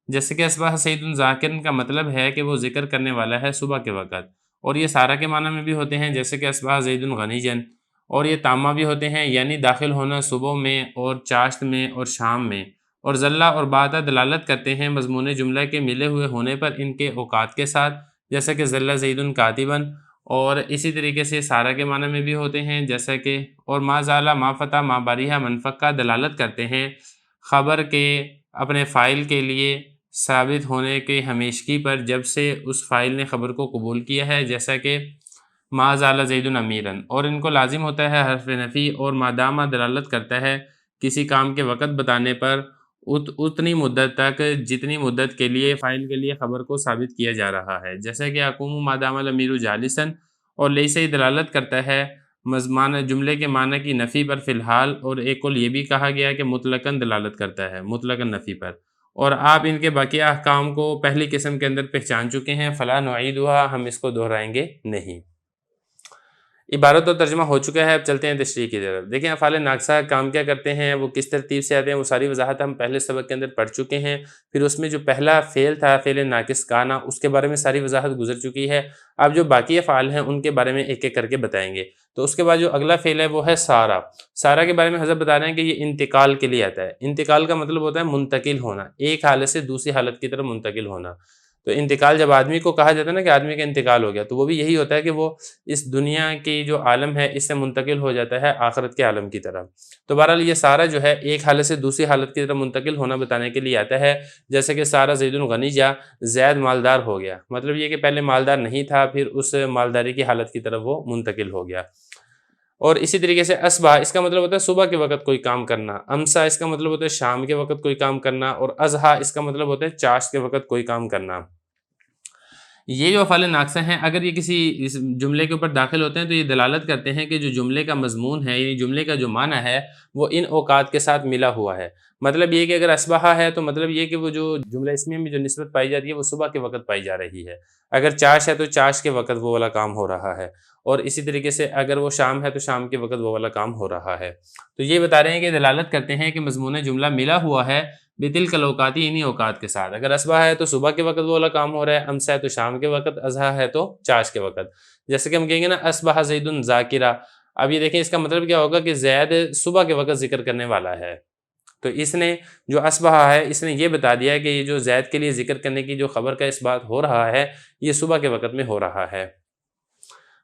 جیسے کہ اصبح سعید ذاکر کا مطلب ہے کہ وہ ذکر کرنے والا ہے صبح کے وقت، اور یہ سارہ کے معنی میں بھی ہوتے ہیں جیسے کہ اصبح زید غنیجن، اور یہ تامہ بھی ہوتے ہیں یعنی داخل ہونا صبح میں اور چاشت میں اور شام میں، اور ذلہ اور بعدہ دلالت کرتے ہیں مضمون جملہ کے ملے ہوئے ہونے پر ان کے اوقات کے ساتھ، جیسا کہ ذلہ زید کاتباً، اور اسی طریقے سے سارہ کے معنی میں بھی ہوتے ہیں جیسا کہ اور ما زالہ ما فتح ما بریحا منفقہ دلالت کرتے ہیں خبر کے اپنے فائل کے لیے ثابت ہونے کے ہمیشگی پر جب سے اس فائل نے خبر کو قبول کیا ہے، جیسا کہ ما زال زید امیراً، اور ان کو لازم ہوتا ہے حرف نفی، اور مادامہ دلالت کرتا ہے کسی کام کے وقت بتانے پر اتنی مدت تک جتنی مدت کے لیے فائل کے لیے خبر کو ثابت کیا جا رہا ہے، جیسا کہ اقوم مادام الامیر جالساً، اور لیسا دلالت کرتا ہے مضمون جملے کے معنی کی نفی پر فی الحال، اور ایک قول یہ بھی کہا گیا کہ مطلقاً دلالت کرتا ہے مطلقاً نفی پر، اور آپ ان کے باقی احکام کو پہلی قسم کے اندر پہچان چکے ہیں، فلا نعیدھا، ہم اس کو دہرائیں گے نہیں۔ عبارت و ترجمہ ہو چکا ہے، اب چلتے ہیں تشریح کی طرف۔ دیکھیں افعال ناقصہ کام کیا کرتے ہیں، وہ کس ترتیب سے آتے ہیں، وہ ساری وضاحت ہم پہلے سبق کے اندر پڑھ چکے ہیں۔ پھر اس میں جو پہلا فعل تھا فعل ناقص کانا، اس کے بارے میں ساری وضاحت گزر چکی ہے۔ اب جو باقی افعال ہیں ان کے بارے میں ایک ایک کر کے بتائیں گے۔ تو اس کے بعد جو اگلا فعل ہے وہ ہے سارہ۔ سارہ کے بارے میں حضرت بتا رہے ہیں کہ یہ انتقال کے لیے آتا ہے۔ انتقال کا مطلب ہوتا ہے منتقل ہونا، ایک حالت سے دوسری حالت کی طرف منتقل ہونا۔ تو انتقال جب آدمی کو کہا جاتا ہے نا کہ آدمی کا انتقال ہو گیا، تو وہ بھی یہی ہوتا ہے کہ وہ اس دنیا کی جو عالم ہے اس سے منتقل ہو جاتا ہے آخرت کے عالم کی طرف۔ تو بہرحال یہ سارہ جو ہے ایک حالت سے دوسری حالت کی طرف منتقل ہونا بتانے کے لیے آتا ہے، جیسے کہ سارہ زید غنیجہ، زید مالدار ہو گیا، مطلب یہ کہ پہلے مالدار نہیں تھا، پھر اس مالداری کی حالت کی طرف وہ منتقل ہو گیا۔ اور اسی طریقے سے اصبح اس کا مطلب ہوتا ہے صبح کے وقت کوئی کام کرنا، امسا اس کا مطلب ہوتا ہے شام کے وقت کوئی کام کرنا، اور اضحیٰ اس کا مطلب ہوتا ہے چاشت کے وقت کوئی کام کرنا۔ یہ جو افعال ناقصہ ہیں اگر یہ کسی اس جملے کے اوپر داخل ہوتے ہیں تو یہ دلالت کرتے ہیں کہ جو جملے کا مضمون ہے، یعنی جملے کا جو معنی ہے وہ ان اوقات کے ساتھ ملا ہوا ہے۔ مطلب یہ کہ اگر اصبح ہے تو مطلب یہ کہ وہ جو جملہ اسمیہ میں جو نسبت پائی جاتی ہے وہ صبح کے وقت پائی جا رہی ہے۔ اگر چاش ہے تو چاش کے وقت وہ والا کام ہو رہا ہے، اور اسی طریقے سے اگر وہ شام ہے تو شام کے وقت وہ والا کام ہو رہا ہے۔ تو یہ بتا رہے ہیں کہ دلالت کرتے ہیں کہ مضمون جملہ ملا ہوا ہے بتلک الاوقات، انہی اوقات کے ساتھ۔ اگر اصبح ہے تو صبح کے وقت وہ والا کام ہو رہا ہے، امسا ہے تو شام کے وقت، اضحیٰ ہے تو چاش کے وقت۔ جیسے کہ ہم کہیں گے نا اصبح زید ذاکرا، اب یہ دیکھیں اس کا مطلب کیا ہوگا کہ زید صبح کے وقت ذکر کرنے والا ہے۔ تو اس نے جو اصبح ہے اس نے یہ بتا دیا کہ یہ جو زید کے لیے ذکر کرنے کی جو خبر کا اس بات ہو رہا ہے یہ صبح کے وقت میں ہو رہا ہے۔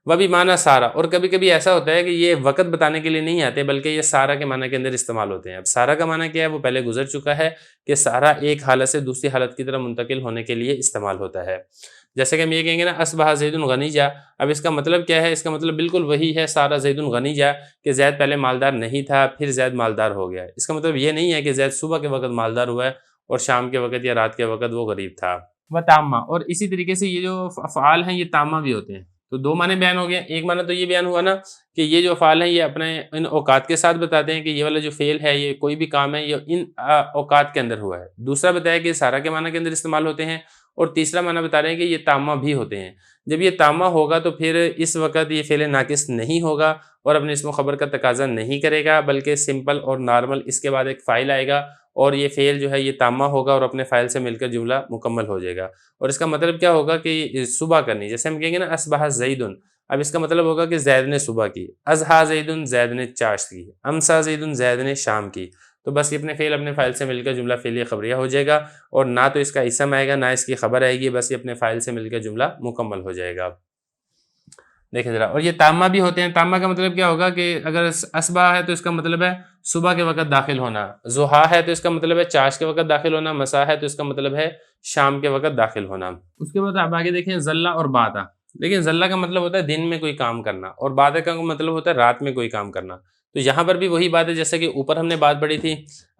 وہ بھی معنی سارہ، اور کبھی کبھی ایسا ہوتا ہے کہ یہ وقت بتانے کے لیے نہیں آتے بلکہ یہ سارہ کے معنی کے اندر استعمال ہوتے ہیں۔ اب سارہ کا معنی کیا ہے وہ پہلے گزر چکا ہے کہ سارہ ایک حالت سے دوسری حالت کی طرف منتقل ہونے کے لیے استعمال ہوتا ہے۔ جیسے کہ ہم یہ کہیں گے نا اصبح زید غنیجہ، اب اس کا مطلب کیا ہے، اس کا مطلب بالکل وہی ہے سارہ زید غنیجہ کہ زید پہلے مالدار نہیں تھا پھر زید مالدار ہو گیا۔ اس کا مطلب یہ نہیں ہے کہ زید صبح کے وقت مالدار ہوا ہے اور شام کے وقت یا رات کے وقت وہ غریب تھا۔ وہ تامہ، اور اسی طریقے سے یہ جو افعال ہیں یہ تامہ بھی ہوتے ہیں۔ تو دو معنی بیان ہو گئے، ایک معنی تو یہ بیان ہوا نا کہ یہ جو افعال ہیں یہ اپنے ان اوقات کے ساتھ بتاتے ہیں کہ یہ والا جو فعل ہے یہ کوئی بھی کام ہے یہ ان اوقات کے اندر ہوا ہے۔ دوسرا بتایا کہ سارہ کے معنی کے اندر استعمال ہوتے ہیں، اور تیسرا معنی بتا رہے ہیں کہ یہ تامہ بھی ہوتے ہیں۔ جب یہ تامہ ہوگا تو پھر اس وقت یہ فعل ناقص نہیں ہوگا اور اپنے اسم و خبر کا تقاضا نہیں کرے گا، بلکہ سمپل اور نارمل اس کے بعد ایک فاعل آئے گا اور یہ فعل جو ہے یہ تامہ ہوگا اور اپنے فاعل سے مل کر جملہ مکمل ہو جائے گا۔ اور اس کا مطلب کیا ہوگا کہ صبح کرنی، جیسے ہم کہیں گے نا اصبح زید، اب اس کا مطلب ہوگا کہ زید نے صبح کی، اضحیٰ زیدن زید نے چاشت کی، امسا زیدن زید نے شام کی، تو بس یہ اپنے فعل اپنے فاعل سے مل کر جملہ فعلیہ خبریہ ہو جائے گا، اور نہ تو اس کا اسم آئے گا نہ اس کی خبر آئے گی، بس یہ اپنے فاعل سے مل کر جملہ مکمل ہو جائے گا۔ دیکھیں ذرا، اور یہ تامہ بھی ہوتے ہیں۔ تامہ کا مطلب کیا ہوگا کہ اگر اصبح ہے تو اس کا مطلب ہے صبح کے وقت داخل ہونا، ضحیٰ ہے تو اس کا مطلب ہے چاش کے وقت داخل ہونا، مساء ہے تو اس کا مطلب ہے شام کے وقت داخل ہونا۔ اس کے بعد آپ آگے دیکھیں ذلہ اور باتا۔ لیکن ذلہ کا مطلب ہوتا ہے دن میں کوئی کام کرنا، اور باتا کا مطلب ہوتا ہے رات میں کوئی کام کرنا۔ تو یہاں پر بھی وہی بات ہے جیسے کہ اوپر ہم نے بات پڑھی تھی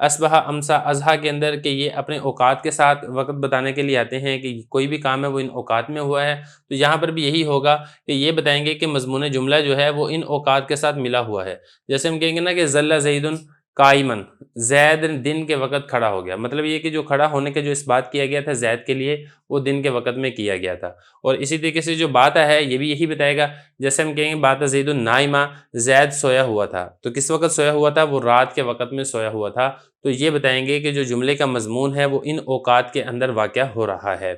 اصبح امسا اضحیٰ کے اندر، کہ یہ اپنے اوقات کے ساتھ وقت بتانے کے لیے آتے ہیں کہ کوئی بھی کام ہے وہ ان اوقات میں ہوا ہے، تو یہاں پر بھی یہی ہوگا کہ یہ بتائیں گے کہ مضمون جملہ جو ہے وہ ان اوقات کے ساتھ ملا ہوا ہے۔ جیسے ہم کہیں گے نا کہ ذلہ زیدن قائمن، زید دن کے وقت کھڑا ہو گیا، مطلب یہ کہ جو کھڑا ہونے کے جو اس بات کیا گیا تھا زید کے لیے وہ دن کے وقت میں کیا گیا تھا۔ اور اسی طریقے سے جو باتا ہے یہ بھی یہی بتائے گا، جیسے ہم کہیں گے باتا زید النائمہ، زید سویا ہوا تھا، تو کس وقت سویا ہوا تھا؟ وہ رات کے وقت میں سویا ہوا تھا۔ تو یہ بتائیں گے کہ جو جملے کا مضمون ہے وہ ان اوقات کے اندر واقع ہو رہا ہے۔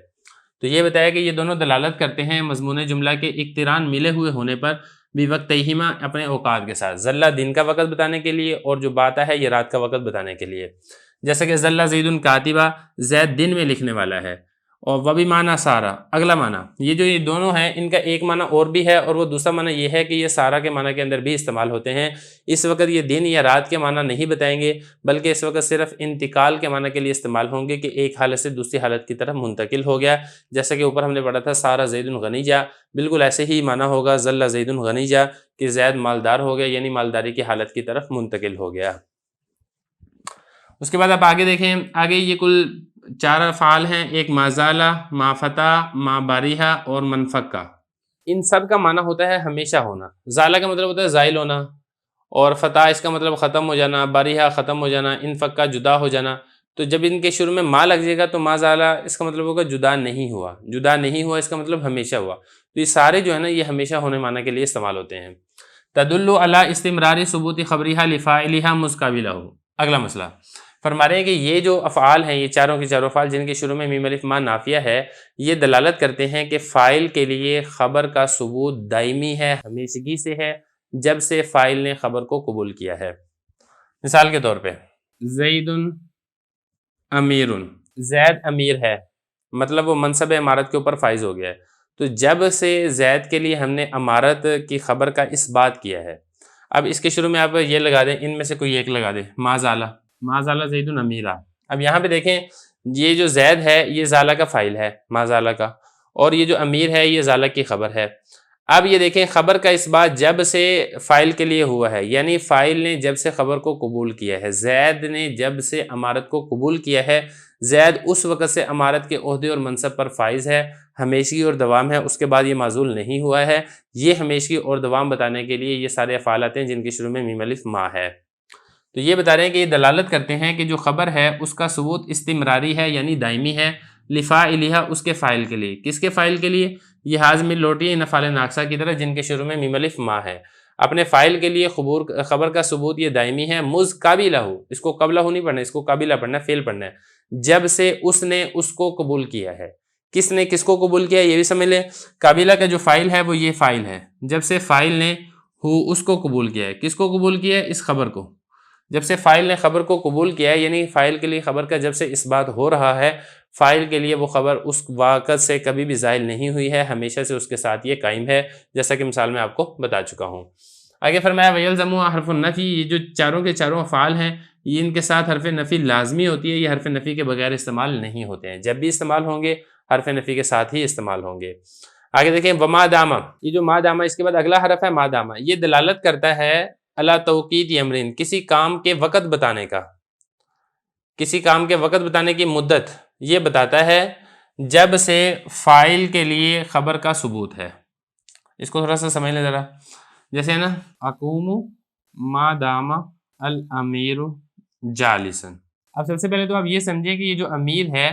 تو یہ بتایا کہ یہ دونوں دلالت کرتے ہیں مضمون جملہ کے اقتران ملے ہوئے ہونے پر بھی وقتہما اپنے اوقات کے ساتھ، ذلہ دن کا وقت بتانے کے لیے اور جو باتا ہے یہ رات کا وقت بتانے کے لیے۔ جیسے کہ ذلہ زید کاتبہ، زید دن میں لکھنے والا ہے، اور وبی معنی سارا اگلا معنی، یہ جو یہ دونوں ہیں ان کا ایک معنی اور بھی ہے، اور وہ دوسرا معنی یہ ہے کہ یہ سارا کے معنی کے اندر بھی استعمال ہوتے ہیں۔ اس وقت یہ دن یا رات کے معنی نہیں بتائیں گے، بلکہ اس وقت صرف انتقال کے معنی کے لیے استعمال ہوں گے کہ ایک حالت سے دوسری حالت کی طرف منتقل ہو گیا، جیسا کہ اوپر ہم نے پڑھا تھا سارا زید غنیجہ، بالکل ایسے ہی معنی ہوگا ذلہ زید غنیجہ کہ زید مالدار ہو گیا، یعنی مالداری کی حالت کی طرف منتقل ہو گیا۔ اس کے بعد آپ آگے دیکھیں، آگے یہ کل 4 افعال ہیں، ایک ما زالہ، ما فتح، ما باریہا اور منفکہ۔ ان سب کا معنی ہوتا ہے ہمیشہ ہونا۔ زالہ کا مطلب ہوتا ہے زائل ہونا، اور فتح اس کا مطلب ختم ہو جانا، باریہا ختم ہو جانا، انفکہ جدا ہو جانا۔ تو جب ان کے شروع میں ما لگ جائے گا تو ما زالہ اس کا مطلب ہوگا جدا نہیں ہوا، جدا نہیں ہوا اس کا مطلب ہمیشہ ہوا۔ تو یہ سارے جو ہے نا یہ ہمیشہ ہونے معنی کے لیے استعمال ہوتے ہیں۔ تدل علی استمرار ثبوت خبریہا لفاعلہا مذ ہو۔ اگلا مسئلہ فرما رہے ہیں کہ یہ جو افعال ہیں، یہ چاروں کے چاروں افعال جن کے شروع میں میم الف ما نافیہ ہے، یہ دلالت کرتے ہیں کہ فاعل کے لیے خبر کا ثبوت دائمی ہے، ہمیشگی سے ہے، جب سے فاعل نے خبر کو قبول کیا ہے۔ مثال کے طور پہ زید امیر، زید امیر ہے، مطلب وہ منصب امارت کے اوپر فائز ہو گیا ہے۔ تو جب سے زید کے لیے ہم نے امارت کی خبر کا اس بات کیا ہے، اب اس کے شروع میں آپ یہ لگا دیں، ان میں سے کوئی ایک لگا دیں، ما زالہ، ما زالہ زید امیرا۔ اب یہاں پہ دیکھیں یہ جو زید ہے یہ زالہ کا فاعل ہے، ما زالہ کا، اور یہ جو امیر ہے یہ زالہ کی خبر ہے۔ اب یہ دیکھیں خبر کا اس بات جب سے فاعل کے لیے ہوا ہے، یعنی فاعل نے جب سے خبر کو قبول کیا ہے، زید نے جب سے امارت کو قبول کیا ہے، زید اس وقت سے امارت کے عہدے اور منصب پر فائز ہے، ہمیشگی اور دوام ہے، اس کے بعد یہ معزول نہیں ہوا ہے۔ یہ ہمیشگی اور دوام بتانے کے لیے یہ سارے افعال آتے ہیں جن کے شروع میں میم الف ما ہے۔ تو یہ بتا رہے ہیں کہ یہ دلالت کرتے ہیں کہ جو خبر ہے اس کا ثبوت استمراری ہے، یعنی دائمی ہے، لفاعلہا اس کے فاعل کے لیے۔ کس کے فاعل کے لیے؟ یہ حاضم لوٹی ان افعال ناقصہ کی طرح جن کے شروع میں میم الف ما ہے۔ اپنے فاعل کے لیے خبر کا ثبوت یہ دائمی ہے، مذ قابلہ، اس کو قبلہ نہیں پڑھنا، اس کو قابلہ پڑھنا ہے، فعل پڑھنا ہے، جب سے اس نے اس کو قبول کیا ہے۔ کس نے کس کو قبول کیا ہے یہ بھی سمجھ لیں۔ قابلہ کا جو فاعل ہے وہ یہ فاعل ہے، جب سے فاعل نے اس کو قبول کیا ہے۔ کس کو قبول کیا ہے؟ اس خبر کو۔ جب سے فاعل نے خبر کو قبول کیا ہے، یعنی فاعل کے لیے خبر کا جب سے اس بات ہو رہا ہے، فاعل کے لیے وہ خبر اس وقت سے کبھی بھی زائل نہیں ہوئی ہے، ہمیشہ سے اس کے ساتھ یہ قائم ہے، جیسا کہ مثال میں آپ کو بتا چکا ہوں۔ آگے فرمایا وَيَلْزَمُ حرف النفی، یہ جو چاروں کے چاروں افعال ہیں یہ ان کے ساتھ حرف نفی لازمی ہوتی ہے، یہ حرف نفی کے بغیر استعمال نہیں ہوتے ہیں، جب بھی استعمال ہوں گے حرف نفی کے ساتھ ہی استعمال ہوں گے۔ آگے دیکھیں وما دامہ، یہ جو ما دامہ اس کے بعد اگلا حرف ہے ما دامہ، یہ دلالت کرتا ہے اللہ توقید امرین، کسی کام کے وقت بتانے کا، کسی کام کے وقت بتانے کی مدت یہ بتاتا ہے جب سے فاعل کے لیے خبر کا ثبوت ہے۔ اس کو تھوڑا سا سمجھ لیں ذرا، جیسے نا اقوم ما دام الامیر جالسا۔ اب سب سے پہلے تو آپ یہ سمجھیں کہ یہ جو امیر ہے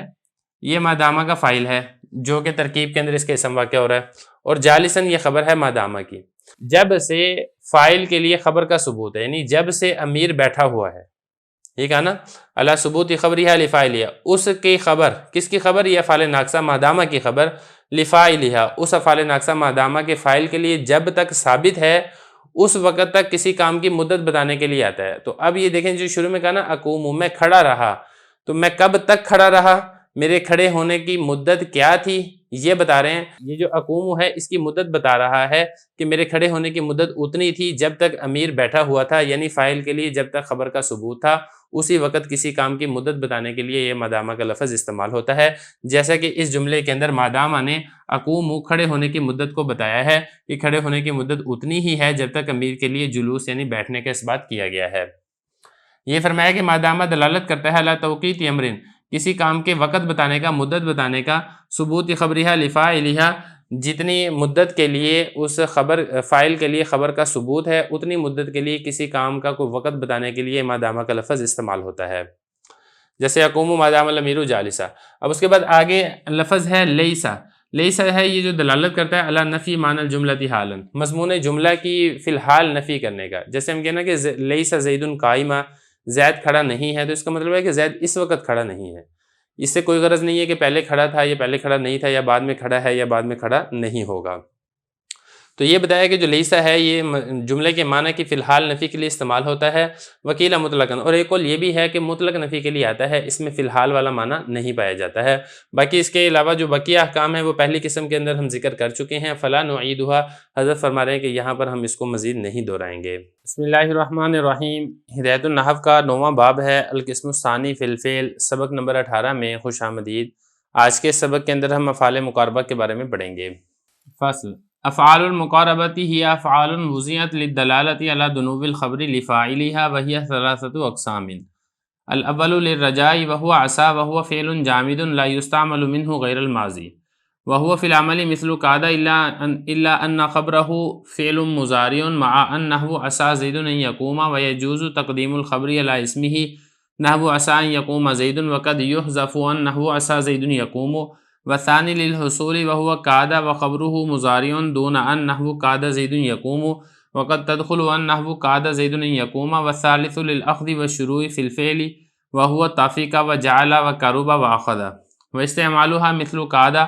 یہ ما دامہ کا فاعل ہے جو کہ ترکیب کے اندر اس کے اسم واقع ہو رہا ہے، اور جالسن یہ خبر ہے ما دامہ کی۔ جب سے فاعل کے لیے خبر کا ثبوت ہے، یعنی جب سے امیر بیٹھا ہوا ہے، یہ کہا نا اللہ ثبوت خبریہ لفاعلیہ، اس کی خبر، کس کی خبر؟ یہ افعال ناقصہ مادامہ کی خبر، لفاعلیہ اس افعال ناقصہ مادامہ کے فاعل کے لیے جب تک ثابت ہے اس وقت تک کسی کام کی مدت بتانے کے لیے آتا ہے۔ تو اب یہ دیکھیں جو شروع میں کہا نا اقوم، میں کھڑا رہا، تو میں کب تک کھڑا رہا، میرے کھڑے ہونے کی مدت کیا تھی، یہ بتا رہے ہیں۔ یہ جو اقوم ہے اس کی مدت بتا رہا ہے کہ میرے کھڑے ہونے کی مدت اتنی تھی جب تک امیر بیٹھا ہوا تھا، یعنی فاعل کے لیے جب تک خبر کا ثبوت تھا اسی وقت کسی کام کی مدت بتانے کے لیے یہ مادامہ کا لفظ استعمال ہوتا ہے، جیسا کہ اس جملے کے اندر مادامہ نے اقوم کھڑے ہونے کی مدت کو بتایا ہے کہ کھڑے ہونے کی مدت اتنی ہی ہے جب تک امیر کے لیے جلوس یعنی بیٹھنے کا اس بات کیا گیا ہے۔ یہ فرمایا کہ مادامہ دلالت کرتا ہے اللہ توقیت امرن، کسی کام کے وقت بتانے کا، مدت بتانے کا، ثبوت خبریہ لفاعلیہ، جتنی مدت کے لیے اس خبر فاعل کے لیے خبر کا ثبوت ہے اتنی مدت کے لیے کسی کام کا کوئی وقت بتانے کے لیے مادامہ کا لفظ استعمال ہوتا ہے، جیسے اقوم مادام الامیر جالسا۔ اب اس کے بعد آگے لفظ ہے لیسا۔ لیسا ہے یہ جو دلالت کرتا ہے اللہ نفی معنی الجملۃ حالا، مضمون جملہ کی فی الحال نفی کرنے کا، جیسے ہم کہنا کہ لیسا زید قائمہ، زید کھڑا نہیں ہے، تو اس کا مطلب ہے کہ زید اس وقت کھڑا نہیں ہے۔ اس سے کوئی غرض نہیں ہے کہ پہلے کھڑا تھا یا پہلے کھڑا نہیں تھا یا بعد میں کھڑا ہے یا بعد میں کھڑا نہیں ہوگا۔ تو یہ بتایا کہ جو لیسا ہے یہ جملے کے معنی کی فی الحال نفی کے لیے استعمال ہوتا ہے، وکیلا مطلقاً، اور ایک قول یہ بھی ہے کہ مطلق نفی کے لیے آتا ہے، اس میں فی الحال والا معنی نہیں پایا جاتا ہے۔ باقی اس کے علاوہ جو بقیہ احکام ہیں وہ پہلی قسم کے اندر ہم ذکر کر چکے ہیں، فلا نعیدھا، حضرت فرما رہے ہیں کہ یہاں پر ہم اس کو مزید نہیں دہرائیں گے۔ بسم اللہ الرحمن الرحیم۔ ہدایت النحو کا 9واں باب ہے القسم الثانی فی الفعل، سبق نمبر 18 میں خوش آمدید۔ آج کے سبق کے اندر ہم افعال مقاربہ کے بارے میں پڑھیں گے۔ فصل افعال المقاربۃ ہی افعال وضعت للدلالۃ علی دنو الخبر لفاعلها وهي ثلاثة اقسام، الاول للرجاء وهو عسى وهو فعل جامد لا يستعمل منه غير الماضي، وهو في العمل مثل كاد الا ان خبره فعل مضارع مع انه عسى زيد ان يقوم، ويجوز تقديم الخبر على اسمه نحو عسى ان يقوم زيد، وقد يحذف انه عسى زيد يقوم، والثاني للحصول وهو كاد وخبره مضارع دون انه كاد زيد يقوم، وقد تدخل انه كاد زيد يقوم، والثالث للاخذ والشروع في الفعل وهو طافق وجعل وقرب واخذ، واستعمالها مثل كاد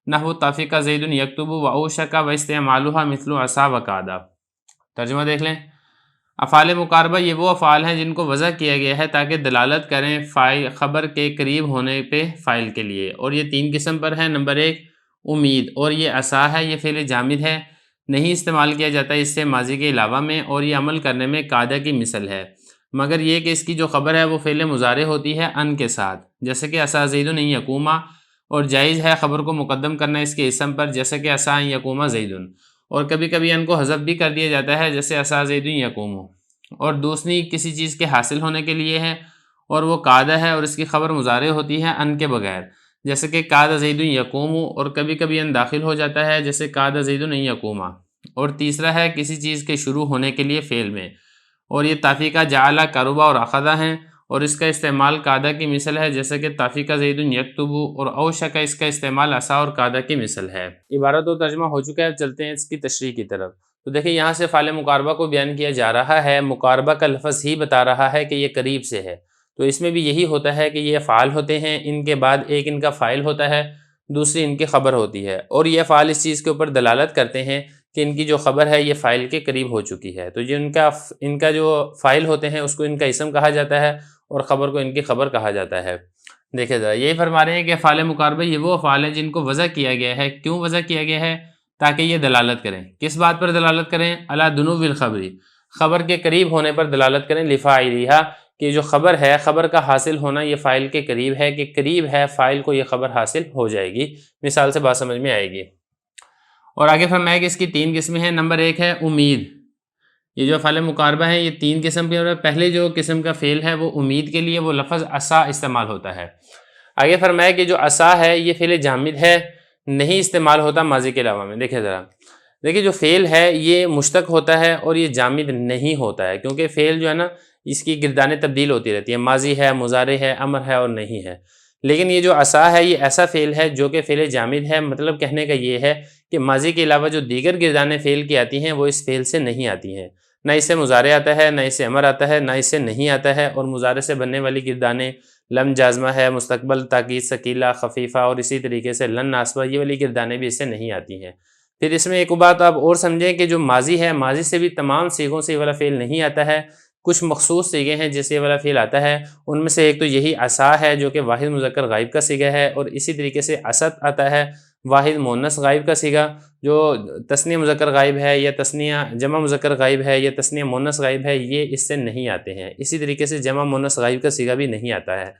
نحو طافق زيد يكتب واوشك، واستعمالها مثل عسى وكاد۔ ترجمہ دیکھ لیں۔ افعال مقاربہ یہ وہ افعال ہیں جن کو وضع کیا گیا ہے تاکہ دلالت کریں خبر کے قریب ہونے پہ فاعل کے لیے، اور یہ 3 قسم پر ہیں۔ نمبر 1 امید، اور یہ عصا ہے، یہ فعل جامد ہے، نہیں استعمال کیا جاتا اس سے ماضی کے علاوہ میں، اور یہ عمل کرنے میں قاعدہ کی مثل ہے، مگر یہ کہ اس کی جو خبر ہے وہ فعل مضارع ہوتی ہے ان کے ساتھ، جیسے کہ عسى زید ان یقوم، اور جائز ہے خبر کو مقدم کرنا اس کے اسم پر، جیسے کہ عسى ان یقوم زید، اور کبھی کبھی ان کو حذف بھی کر دیا جاتا ہے، جیسے عسى زید یقوم، اور دوسری کسی چیز کے حاصل ہونے کے لیے ہے اور وہ قاعدہ ہے اور اس کی خبر مضارع ہوتی ہے ان کے بغیر، جیسے کہ قاد زید یقوم، اور کبھی کبھی ان داخل ہو جاتا ہے جیسے قاد زید یقوم، اور تیسرا ہے کسی چیز کے شروع ہونے کے لیے فعل میں، اور یہ تافیقہ جعلہ قربہ اور اخذہ ہیں، اور اس کا استعمال قاعدہ کی مثل ہے جیسے کہ تافیقہ زید یکتب، اور اوشک اس کا استعمال عصا اور قاعدہ کی مثل ہے۔ عبارت و ترجمہ ہو چکا ہے، اب چلتے ہیں اس کی تشریح کی طرف۔ تو دیکھیں یہاں سے فعل مقاربہ کو بیان کیا جا رہا ہے، مقاربہ کا لفظ ہی بتا رہا ہے کہ یہ قریب سے ہے، تو اس میں بھی یہی ہوتا ہے کہ یہ افعال ہوتے ہیں، ان کے بعد ایک ان کا فاعل ہوتا ہے، دوسری ان کی خبر ہوتی ہے، اور یہ افعال اس چیز کے اوپر دلالت کرتے ہیں کہ ان کی جو خبر ہے یہ فاعل کے قریب ہو چکی ہے، تو جو ان کا جو فاعل ہوتے ہیں اس کو ان کا اسم کہا جاتا ہے اور خبر کو ان کی خبر کہا جاتا ہے۔ دیکھیں ذرا، یہی فرما رہے ہیں کہ افعال مقاربہ یہ وہ افعال ہیں جن کو وضع کیا گیا ہے۔ کیوں وضع کیا گیا ہے؟ تاکہ یہ دلالت کریں، کس بات پر دلالت کریں؟ علی دنو الخبر، خبر کے قریب ہونے پر دلالت کریں، لفاعلھا، کہ جو خبر ہے، خبر کا حاصل ہونا یہ فاعل کے قریب ہے، کہ قریب ہے فاعل کو یہ خبر حاصل ہو جائے گی۔ مثال سے بات سمجھ میں آئے گی۔ اور آگے فرمایا کہ اس کی 3 قسمیں ہیں۔ نمبر 1 ہے امید، یہ جو افعال مقاربہ ہیں یہ 3 قسم کے، اور پہلے جو قسم کا فعل ہے وہ امید کے لیے وہ لفظ عسى استعمال ہوتا ہے۔ آگے فرمایا کہ جو عسى ہے یہ فعل جامد ہے، نہیں استعمال ہوتا ماضی کے علاوہ میں۔ دیکھیں ذرا، دیکھیں جو فعل ہے یہ مشتق ہوتا ہے اور یہ جامد نہیں ہوتا ہے، کیونکہ فعل جو ہے نا اس کی گردانیں تبدیل ہوتی رہتی ہیں، ماضی ہے، مضارع ہے، امر ہے اور نہیں ہے، لیکن یہ جو عسى ہے یہ ایسا فعل ہے جو کہ فعل جامد ہے۔ مطلب کہنے کا یہ ہے کہ ماضی کے علاوہ جو دیگر گردانیں فعل کی آتی ہیں وہ اس فعل سے نہیں آتی ہیں، نہ اس سے مضارع آتا ہے، نہ اس سے امر آتا ہے، نہ اس سے نہیں آتا ہے، اور مضارع سے بننے والی گردانیں لم جازمہ ہے، مستقبل، تاکید، ثقیلہ، خفیفہ، اور اسی طریقے سے لن ناصبہ، یہ والی گردانیں بھی اس سے نہیں آتی ہیں۔ پھر اس میں ایک بات آپ اور سمجھیں کہ جو ماضی ہے، ماضی سے بھی تمام صیغوں سے یہ والا فعل نہیں آتا ہے، کچھ مخصوص صیغے ہیں جس سے یہ والا فعل آتا ہے، ان میں سے ایک تو یہی عصا ہے جو کہ واحد مذکر غائب کا صیغہ ہے، اور اسی طریقے سے اسد آتا ہے واحد مؤنث غائب کا صیغہ، جو تثنیہ مذکر غائب ہے یا تثنیہ جمع مذکر غائب ہے یا تثنیہ مؤنث غائب ہے، یہ اس سے نہیں آتے ہیں۔ اسی طریقے سے جمع مؤنث غائب کا صیغہ بھی نہیں آتا ہے۔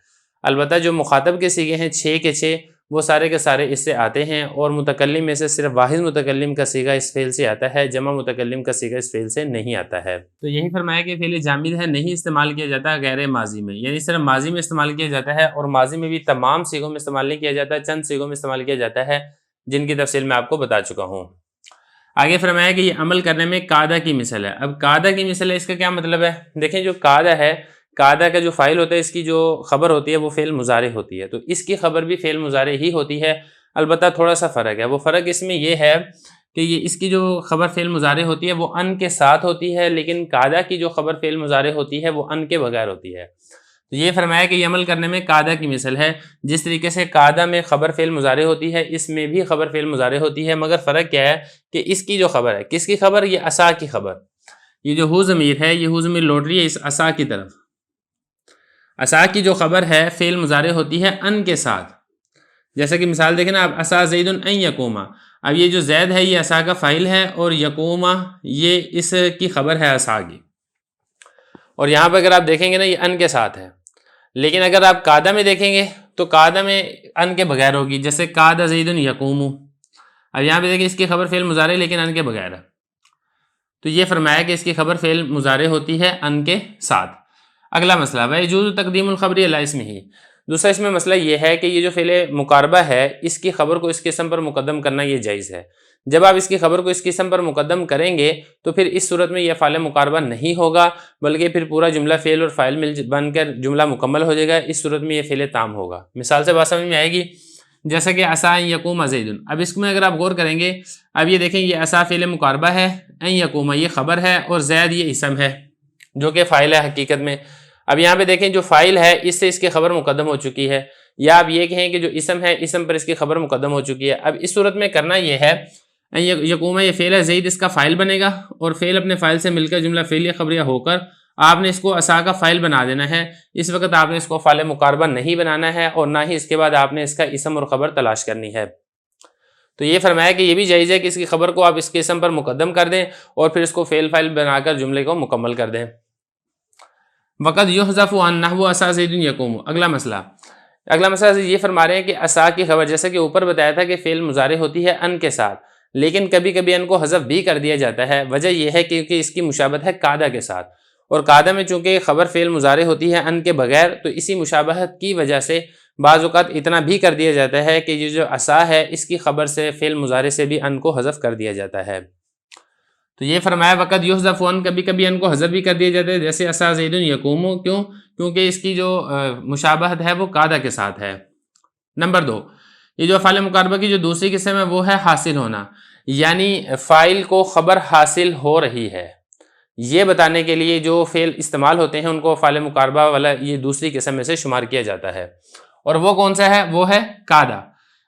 البتہ جو مخاطب کے صیغے ہیں 6 کے 6 وہ سارے کے سارے اس سے آتے ہیں، اور متکلم میں سے صرف واحد متکلم کا صیغہ اس فعل سے آتا ہے، جمع متکلم کا صیغہ اس فعل سے نہیں آتا ہے۔ تو یہی فرمایا کہ فعل جامد ہے نہیں استعمال کیا جاتا غیر ماضی میں، یعنی صرف ماضی میں استعمال کیا جاتا ہے، اور ماضی میں بھی تمام صیغوں میں استعمال نہیں کیا جاتا، چند صیغوں میں استعمال کیا جاتا ہے جن کی تفصیل میں آپ کو بتا چکا ہوں۔ آگے فرمایا کہ یہ عمل کرنے میں قاعدہ کی مثل ہے۔ اب قاعدہ کی مثل ہے، اس کا کیا مطلب ہے؟ دیکھیں جو قاعدہ ہے، قاعدہ کا جو فاعل ہوتا ہے اس کی جو خبر ہوتی ہے وہ فعل مضارع ہوتی ہے، تو اس کی خبر بھی فعل مضارع ہی ہوتی ہے، البتہ تھوڑا سا فرق ہے۔ وہ فرق اس میں یہ ہے کہ یہ اس کی جو خبر فعل مضارع ہوتی ہے وہ ان کے ساتھ ہوتی ہے، لیکن قاعدہ کی جو خبر فعل مضارع ہوتی ہے وہ ان کے بغیر ہوتی ہے۔ تو یہ فرمایا کہ یہ عمل کرنے میں قاعدہ کی مثل ہے، جس طریقے سے قاعدہ میں خبر فعل مضارع ہوتی ہے اس میں بھی خبر فعل مضارع ہوتی ہے، مگر فرق کیا ہے کہ اس کی جو خبر ہے، کس کی خبر؟ یہ عصا کی خبر، یہ جو ہو ضمیر ہے، یہ ہو ضمیر لوٹ رہی ہے اس عصا کی طرف۔ عصا کی جو خبر ہے فعل مضارع ہوتی ہے ان کے ساتھ، جیسا کہ مثال دیکھیں نا، اب عصا زید ان یقوما، اب یہ جو زید ہے یہ عصا کا فاعل ہے، اور یقوما یہ اس کی خبر ہے عصا کی، اور یہاں پہ اگر آپ دیکھیں گے نا یہ ان کے ساتھ ہے، لیکن اگر آپ قاعدہ میں دیکھیں گے تو قاعدہ میں ان کے بغیر ہوگی، جیسے قعد زید یقوم، اب یہاں پہ دیکھیں اس کی خبر فعل مضارع لیکن ان کے بغیر ہے، تو یہ فرمایا کہ اس کی خبر فعل مضارع ہوتی ہے ان کے ساتھ۔ اگلا مسئلہ وَيَجُوزُ تقدیم الخبر علی اسمہ، دوسرا اس میں مسئلہ یہ ہے کہ یہ جو فعل مقاربہ ہے اس کی خبر کو اس قسم پر مقدم کرنا یہ جائز ہے۔ جب آپ اس کی خبر کو اس قسم پر مقدم کریں گے تو پھر اس صورت میں یہ فعل مقاربہ نہیں ہوگا، بلکہ پھر پورا جملہ فعل اور فاعل مل بن کر جملہ مکمل ہو جائے گا، اس صورت میں یہ فعل تام ہوگا۔ مثال سے بات سمجھ میں آئے گی، جیسا کہ عصا ان یقوم زید، اب اس میں اگر آپ غور کریں گے، اب یہ دیکھیں یہ عصا فعل مقاربہ ہے، ان یقوم یہ خبر ہے، اور زید یہ اسم ہے جو کہ فاعل ہے حقیقت میں۔ اب یہاں پہ دیکھیں جو فاعل ہے اس سے اس کی خبر مقدم ہو چکی ہے، یا آپ یہ کہیں کہ جو اسم ہے اسم پر اس کی خبر مقدم ہو چکی ہے۔ اب اس صورت میں کرنا یہ ہے، یقوم یہ فعل ہے، زید اس کا فاعل بنے گا، اور فعل اپنے فاعل سے مل کر جملہ فعلیہ خبریہ ہو کر آپ نے اس کو عصا کا فاعل بنا دینا ہے۔ اس وقت آپ نے اس کو فعل مقاربہ نہیں بنانا ہے، اور نہ ہی اس کے بعد آپ نے اس کا اسم اور خبر تلاش کرنی ہے۔ تو یہ فرمایا کہ یہ بھی جائز ہے کہ اس کی خبر کو آپ اس کے اسم پر مقدم کر دیں اور پھر اس کو فعل فاعل بنا کر جملے کو مکمل کر دیں۔ وقد یحذف عن نحو عصا زید یقوم، اگلا مسئلہ یہ فرما رہے ہیں کہ عصا کی خبر، جیسا کہ اوپر بتایا تھا کہ فعل مضارع ہوتی ہے ان کے ساتھ، لیکن کبھی کبھی ان کو حذف بھی کر دیا جاتا ہے۔ وجہ یہ ہے کیونکہ اس کی مشابہت ہے قاعدہ کے ساتھ، اور قاعدہ میں چونکہ خبر فعل مضارع ہوتی ہے ان کے بغیر، تو اسی مشابہت کی وجہ سے بعض اوقات اتنا بھی کر دیا جاتا ہے کہ یہ جو عصا ہے اس کی خبر سے فعل مضارع سے بھی ان کو حذف کر دیا جاتا ہے۔ تو یہ فرمایا وقت یحذف عن، کبھی کبھی ان کو حذف بھی کر دیا جاتا ہے، جیسے عصا زید یقوم، کیونکہ اس کی جو مشابہت ہے وہ قاعدہ کے ساتھ ہے۔ نمبر 2، یہ جو فعل مقاربہ کی جو دوسری قسم ہے وہ ہے حاصل ہونا، یعنی فاعل کو خبر حاصل ہو رہی ہے، یہ بتانے کے لیے جو فعل استعمال ہوتے ہیں ان کو فعل مقاربہ والا یہ دوسری قسم میں سے شمار کیا جاتا ہے، اور وہ کون سا ہے؟ وہ ہے قاعدہ،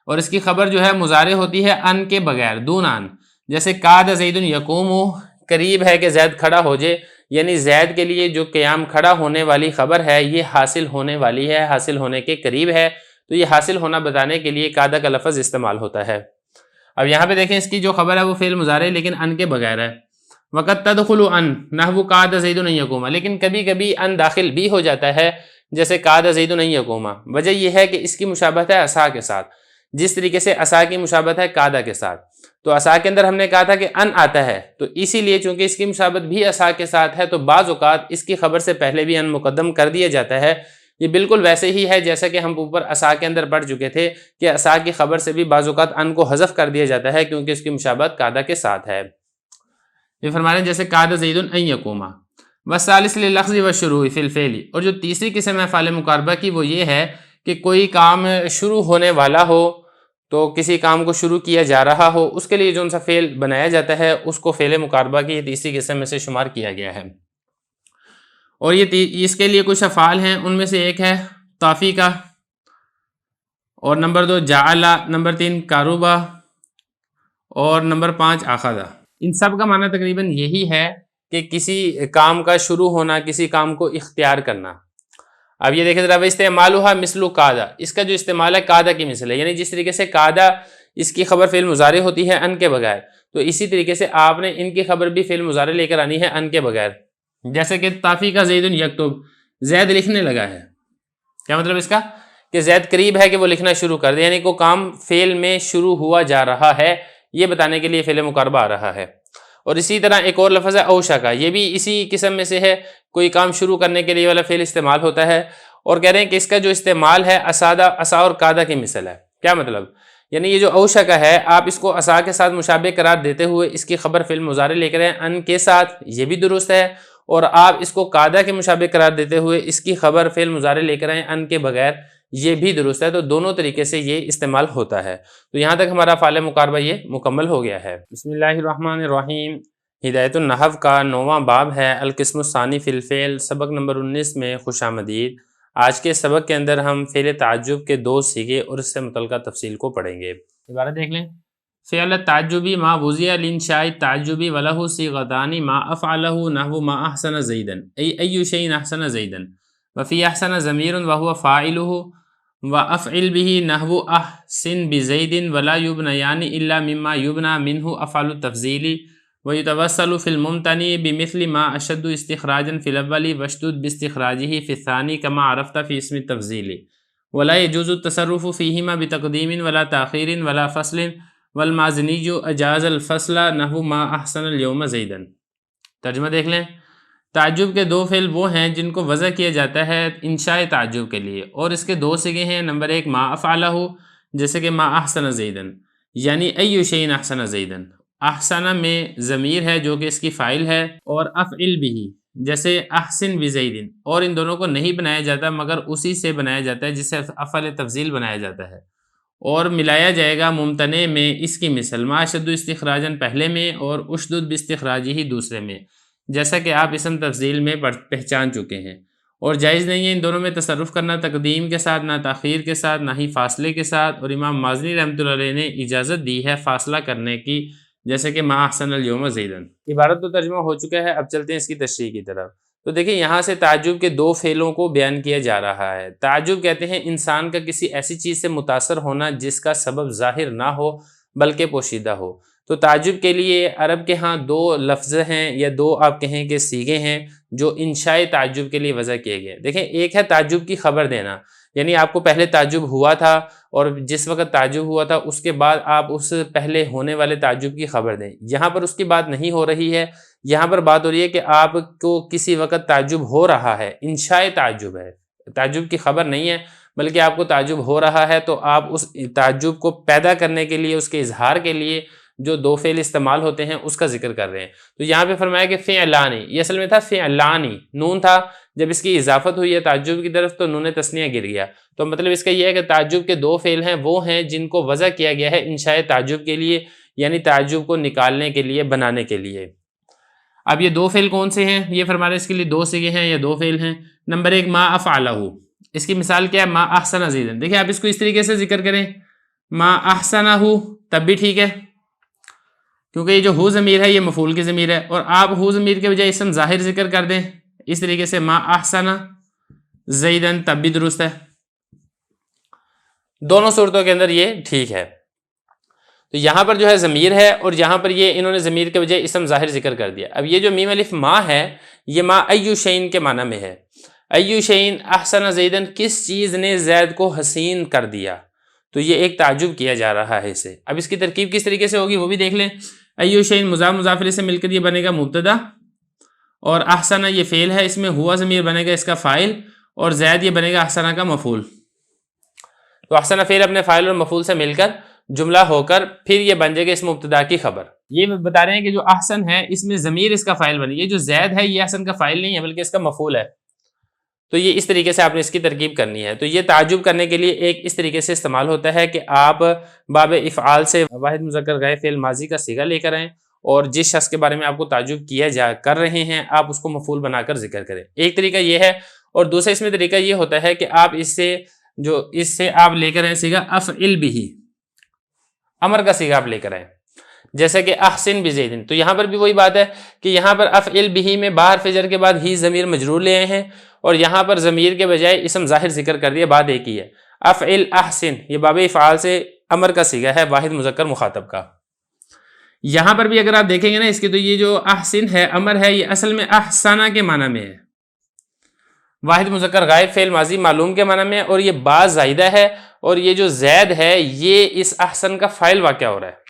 اور اس کی خبر جو ہے مضارع ہوتی ہے ان کے بغیر، دون ان، جیسے قعد زید یقوم، قریب ہے کہ زید کھڑا ہو جائے، یعنی زید کے لیے جو قیام کھڑا ہونے والی خبر ہے یہ حاصل ہونے والی ہے، حاصل ہونے کے قریب ہے، تو یہ حاصل ہونا بتانے کے لیے قاعدہ کا لفظ استعمال ہوتا ہے۔ اب یہاں پہ دیکھیں اس کی جو خبر ہے وہ فعل مضارع لیکن ان کے بغیر ہے۔ وقت تدخل ان نحو قعد زید یقوم، لیکن کبھی کبھی ان داخل بھی ہو جاتا ہے، جیسے قعد زید یقوم۔ وجہ یہ ہے کہ اس کی مشابہت ہے عصا کے ساتھ، جس طریقے سے عصا کی مشابہت ہے قاعدہ کے ساتھ۔ تو عصا کے اندر ہم نے کہا تھا کہ ان آتا ہے، تو اسی لیے چونکہ اس کی مشابہت بھی عصا کے ساتھ ہے تو بعض اوقات اس کی خبر سے پہلے بھی ان مقدم کر دیا جاتا ہے۔ یہ بالکل ویسے ہی ہے جیسا کہ ہم اوپر عصا کے اندر پڑھ چکے تھے کہ عصا کی خبر سے بھی بعض اوقات ان کو حذف کر دیا جاتا ہے کیونکہ اس کی مشابہت قاعدہ کے ساتھ ہے۔ یہ فرما رہے ہیں جیسے قعد زید ان یقوم۔ والثالث لللفظ والشروع فی الفعل، اور جو تیسری قسم ہے فعل مقاربہ کی وہ یہ ہے کہ کوئی کام شروع ہونے والا ہو تو کسی کام کو شروع کیا جا رہا ہو اس کے لیے جو سا فعل بنایا جاتا ہے اس کو فعل مقاربہ کی تیسری قسم میں سے شمار کیا گیا ہے. اور یہ اس کے لیے کچھ افعال ہیں، ان میں سے ایک ہے طافی کا، اور نمبر 2 جعلا، نمبر 3 کاروبا، اور نمبر 5 آخذا. ان سب کا معنی تقریباً یہی ہے کہ کسی کام کا شروع ہونا، کسی کام کو اختیار کرنا. اب یہ دیکھیں ذرا، استعمالها مثل قادا، اس کا جو استعمال ہے قادا کی مثل ہے، یعنی جس طریقے سے قادا اس کی خبر فعل مضارع ہوتی ہے ان کے بغیر، تو اسی طریقے سے آپ نے ان کی خبر بھی فعل مضارع لے کر آنی ہے ان کے بغیر. جیسے کہ طافی کا زید یکتب، زید لکھنے لگا ہے. کیا مطلب اس کا؟ کہ زید قریب ہے کہ وہ لکھنا شروع کر دے، یعنی کوئی کام فعل میں شروع ہوا جا رہا ہے، یہ بتانے کے لیے فعل مقاربہ آ رہا ہے. اور اسی طرح ایک اور لفظ ہے اوشا کا، یہ بھی اسی قسم میں سے ہے، کوئی کام شروع کرنے کے لیے والا فعل استعمال ہوتا ہے. اور کہہ رہے ہیں کہ اس کا جو استعمال ہے عصا اور قادہ کی مثل ہے. کیا مطلب؟ یعنی یہ جو اوشا کا ہے، آپ اس کو عصا کے ساتھ مشابہ قرار دیتے ہوئے اس کی خبر فعل مضارع لے کر آئیں ان کے ساتھ، یہ بھی درست ہے. اور آپ اس کو قادہ کے مشابہ قرار دیتے ہوئے اس کی خبر فعل مضارع لے کر آئیں ان کے بغیر، یہ بھی درست ہے. تو دونوں طریقے سے یہ استعمال ہوتا ہے. تو یہاں تک ہمارا فعل مقاربہ یہ مکمل ہو گیا ہے. بسم اللہ الرحمن الرحیم. ہدایت النحو کا 9واں باب ہے القسم الثانی فی الفعل، سبق نمبر 19 میں خوش آمدید. آج کے سبق کے اندر ہم فعل تعجب کے 2 صیغے اور اس سے متعلقہ تفصیل کو پڑھیں گے. عبارت دیکھ لیں. فعل تعجبی ما وضع لانشاء تعجبی وله صيغتان ما افعله نحو ما احسن زیدا ای شیء احسن زیدا وفي احسن ضمیر وهو فاعله وافعل به نحو احسن بزید ولا يبنيان الا مما يبنى منه افعل التفضیل ويتوصل في الممتنع بمثل ما اشد استخراجا في الاول واشدد باستخراجه في الثاني كما عرفت في اسم التفضیل ولا يجوز التصرف فيهما بتقدیم ولا تاخیر ولا فصل والمازنی جو اجاز الفصل نحو ما احسن اليوم زیدا. ترجمہ دیکھ لیں. تعجب کے 2 فعل وہ ہیں جن کو وضع کیا جاتا ہے انشاء تعجب کے لیے، اور اس کے 2 صیغے ہیں. نمبر 1 ما افعلہ، جیسے کہ ما احسن زیدا، یعنی ای شیء احسن زیدا. احسن میں ضمیر ہے جو کہ اس کی فاعل ہے، اور افعل بھی جیسے احسن بزید، اور ان دونوں کو نہیں بنایا جاتا مگر اسی سے بنایا جاتا ہے جسے افعل تفضیل بنایا جاتا ہے، اور ملایا جائے گا ممتنع میں اس کی مثل ما اشد استخراجن پہلے میں اور اشدد باستخراجہ ہی دوسرے میں، جیسا کہ آپ اسم تفضیل میں پہچان چکے ہیں. اور جائز نہیں ہے ان دونوں میں تصرف کرنا تقدیم کے ساتھ، نہ تاخیر کے ساتھ، نہ ہی فاصلے کے ساتھ. اور امام مازنی رحمۃ اللہ علیہ نے اجازت دی ہے فاصلہ کرنے کی، جیسے کہ ما احسن اليوم زیدا. عبارت تو ترجمہ ہو چکا ہے، اب چلتے ہیں اس کی تشریح کی طرف. تو دیکھیں یہاں سے تعجب کے 2 فعلوں کو بیان کیا جا رہا ہے. تعجب کہتے ہیں انسان کا کسی ایسی چیز سے متاثر ہونا جس کا سبب ظاہر نہ ہو بلکہ پوشیدہ ہو. تو تعجب کے لیے عرب کے ہاں 2 لفظ ہیں، یا 2 آپ کہیں کہ صیغے ہیں جو انشاء تعجب کے لیے وضع کیے گئے. دیکھیں ایک ہے تعجب کی خبر دینا، یعنی آپ کو پہلے تعجب ہوا تھا اور جس وقت تعجب ہوا تھا اس کے بعد آپ اس پہلے ہونے والے تعجب کی خبر دیں. یہاں پر اس کی بات نہیں ہو رہی ہے، یہاں پر بات ہو رہی ہے کہ آپ کو کسی وقت تعجب ہو رہا ہے، انشاء تعجب ہے، تعجب کی خبر نہیں ہے بلکہ آپ کو تعجب ہو رہا ہے. تو آپ اس تعجب کو پیدا کرنے کے لیے، اس کے اظہار کے لیے جو 2 فعل استعمال ہوتے ہیں اس کا ذکر کر رہے ہیں. تو یہاں پہ فرمایا کہ فعلانی، یہ اصل میں تھا فعلانی، نون تھا، جب اس کی اضافت ہوئی ہے تعجب کی طرف تو نون تثنیہ گر گیا. تو مطلب اس کا یہ ہے کہ تعجب کے 2 فعل ہیں، وہ ہیں جن کو وضع کیا گیا ہے انشاء تعجب کے لیے، یعنی تعجب کو نکالنے کے لیے، بنانے کے لیے. اب یہ 2 فعل کون سے ہیں؟ یہ فرما رہے اس کے لیے 2 صیغے ہیں یا 2 فعل ہیں. نمبر 1 ما افعلہ، اس کی مثال کیا ہے؟ ما احسن زیدا. دیکھیں آپ اس کو اس طریقے سے ذکر کریں، ما احسنہ تب بھی ٹھیک ہے، کیونکہ یہ جو ہو ضمیر ہے یہ مفعول کی ضمیر ہے، اور آپ ہو ضمیر کے بجائے اسم ظاہر ذکر کر دیں اس طریقے سے ما احسن زیدن، تب بھی درست ہے. دونوں صورتوں کے اندر یہ ٹھیک ہے. تو یہاں پر جو ہے ضمیر ہے، اور یہاں پر یہ انہوں نے ضمیر کے بجائے اسم ظاہر ذکر کر دیا. اب یہ جو میم الف ما ہے یہ ما ایو شیء کے معنی میں ہے. ایو شیء احسن زیدن، کس چیز نے زید کو حسین کر دیا. تو یہ ایک تعجب کیا جا رہا ہے اسے. اب اس کی ترکیب کس طریقے سے ہوگی وہ بھی دیکھ لیں. ایو شیء مضاف مضاف الیہ سے مل کر یہ بنے گا مبتدا، اور احسن یہ فعل ہے، اس میں ہوا ضمیر بنے گا اس کا فاعل، اور زید یہ بنے گا احسن کا مفعول. تو احسن فعل اپنے فاعل اور مفعول سے مل کر جملہ ہو کر پھر یہ بن جائے گا اس مبتدا کی خبر. یہ بتا رہے ہیں کہ جو احسن ہے اس میں ضمیر اس کا فاعل بنے، یہ جو زید ہے یہ احسن کا فاعل نہیں ہے بلکہ اس کا مفعول ہے. تو یہ اس طریقے سے آپ نے اس کی ترکیب کرنی ہے. تو یہ تعجب کرنے کے لیے ایک اس طریقے سے استعمال ہوتا ہے کہ آپ باب افعال سے واحد مذکر غائب فعل ماضی کا صیغہ لے کر آئیں اور جس شخص کے بارے میں آپ کو تعجب کیا کر رہے ہیں آپ اس کو مفعول بنا کر ذکر کریں. ایک طریقہ یہ ہے. اور دوسرا اس میں طریقہ یہ ہوتا ہے کہ آپ اس سے آپ لے کر آئیں صیغہ افعل بہ، امر کا صیغہ آپ لے کر آئیں، جیسے کہ احسن بزید. تو یہاں پر بھی وہی بات ہے کہ یہاں پر افعل بہ میں باہر فجر کے بعد ہی ضمیر مجرور لے آئے ہیں اور یہاں پر ضمیر کے بجائے اسم ظاہر ذکر کر دیا. بات ایک ہی ہے. افعل احسن یہ باب افعال سے امر کا صیغہ ہے واحد مذکر مخاطب کا. یہاں پر بھی اگر آپ دیکھیں گے نا اس کے، تو یہ جو احسن ہے امر ہے، یہ اصل میں احسانہ کے معنی میں ہے، واحد مذکر غائب فعل ماضی معلوم کے معنی میں ہے، اور یہ با زائدہ ہے اور یہ جو زید ہے یہ اس احسن کا فاعل واقع ہو رہا ہے.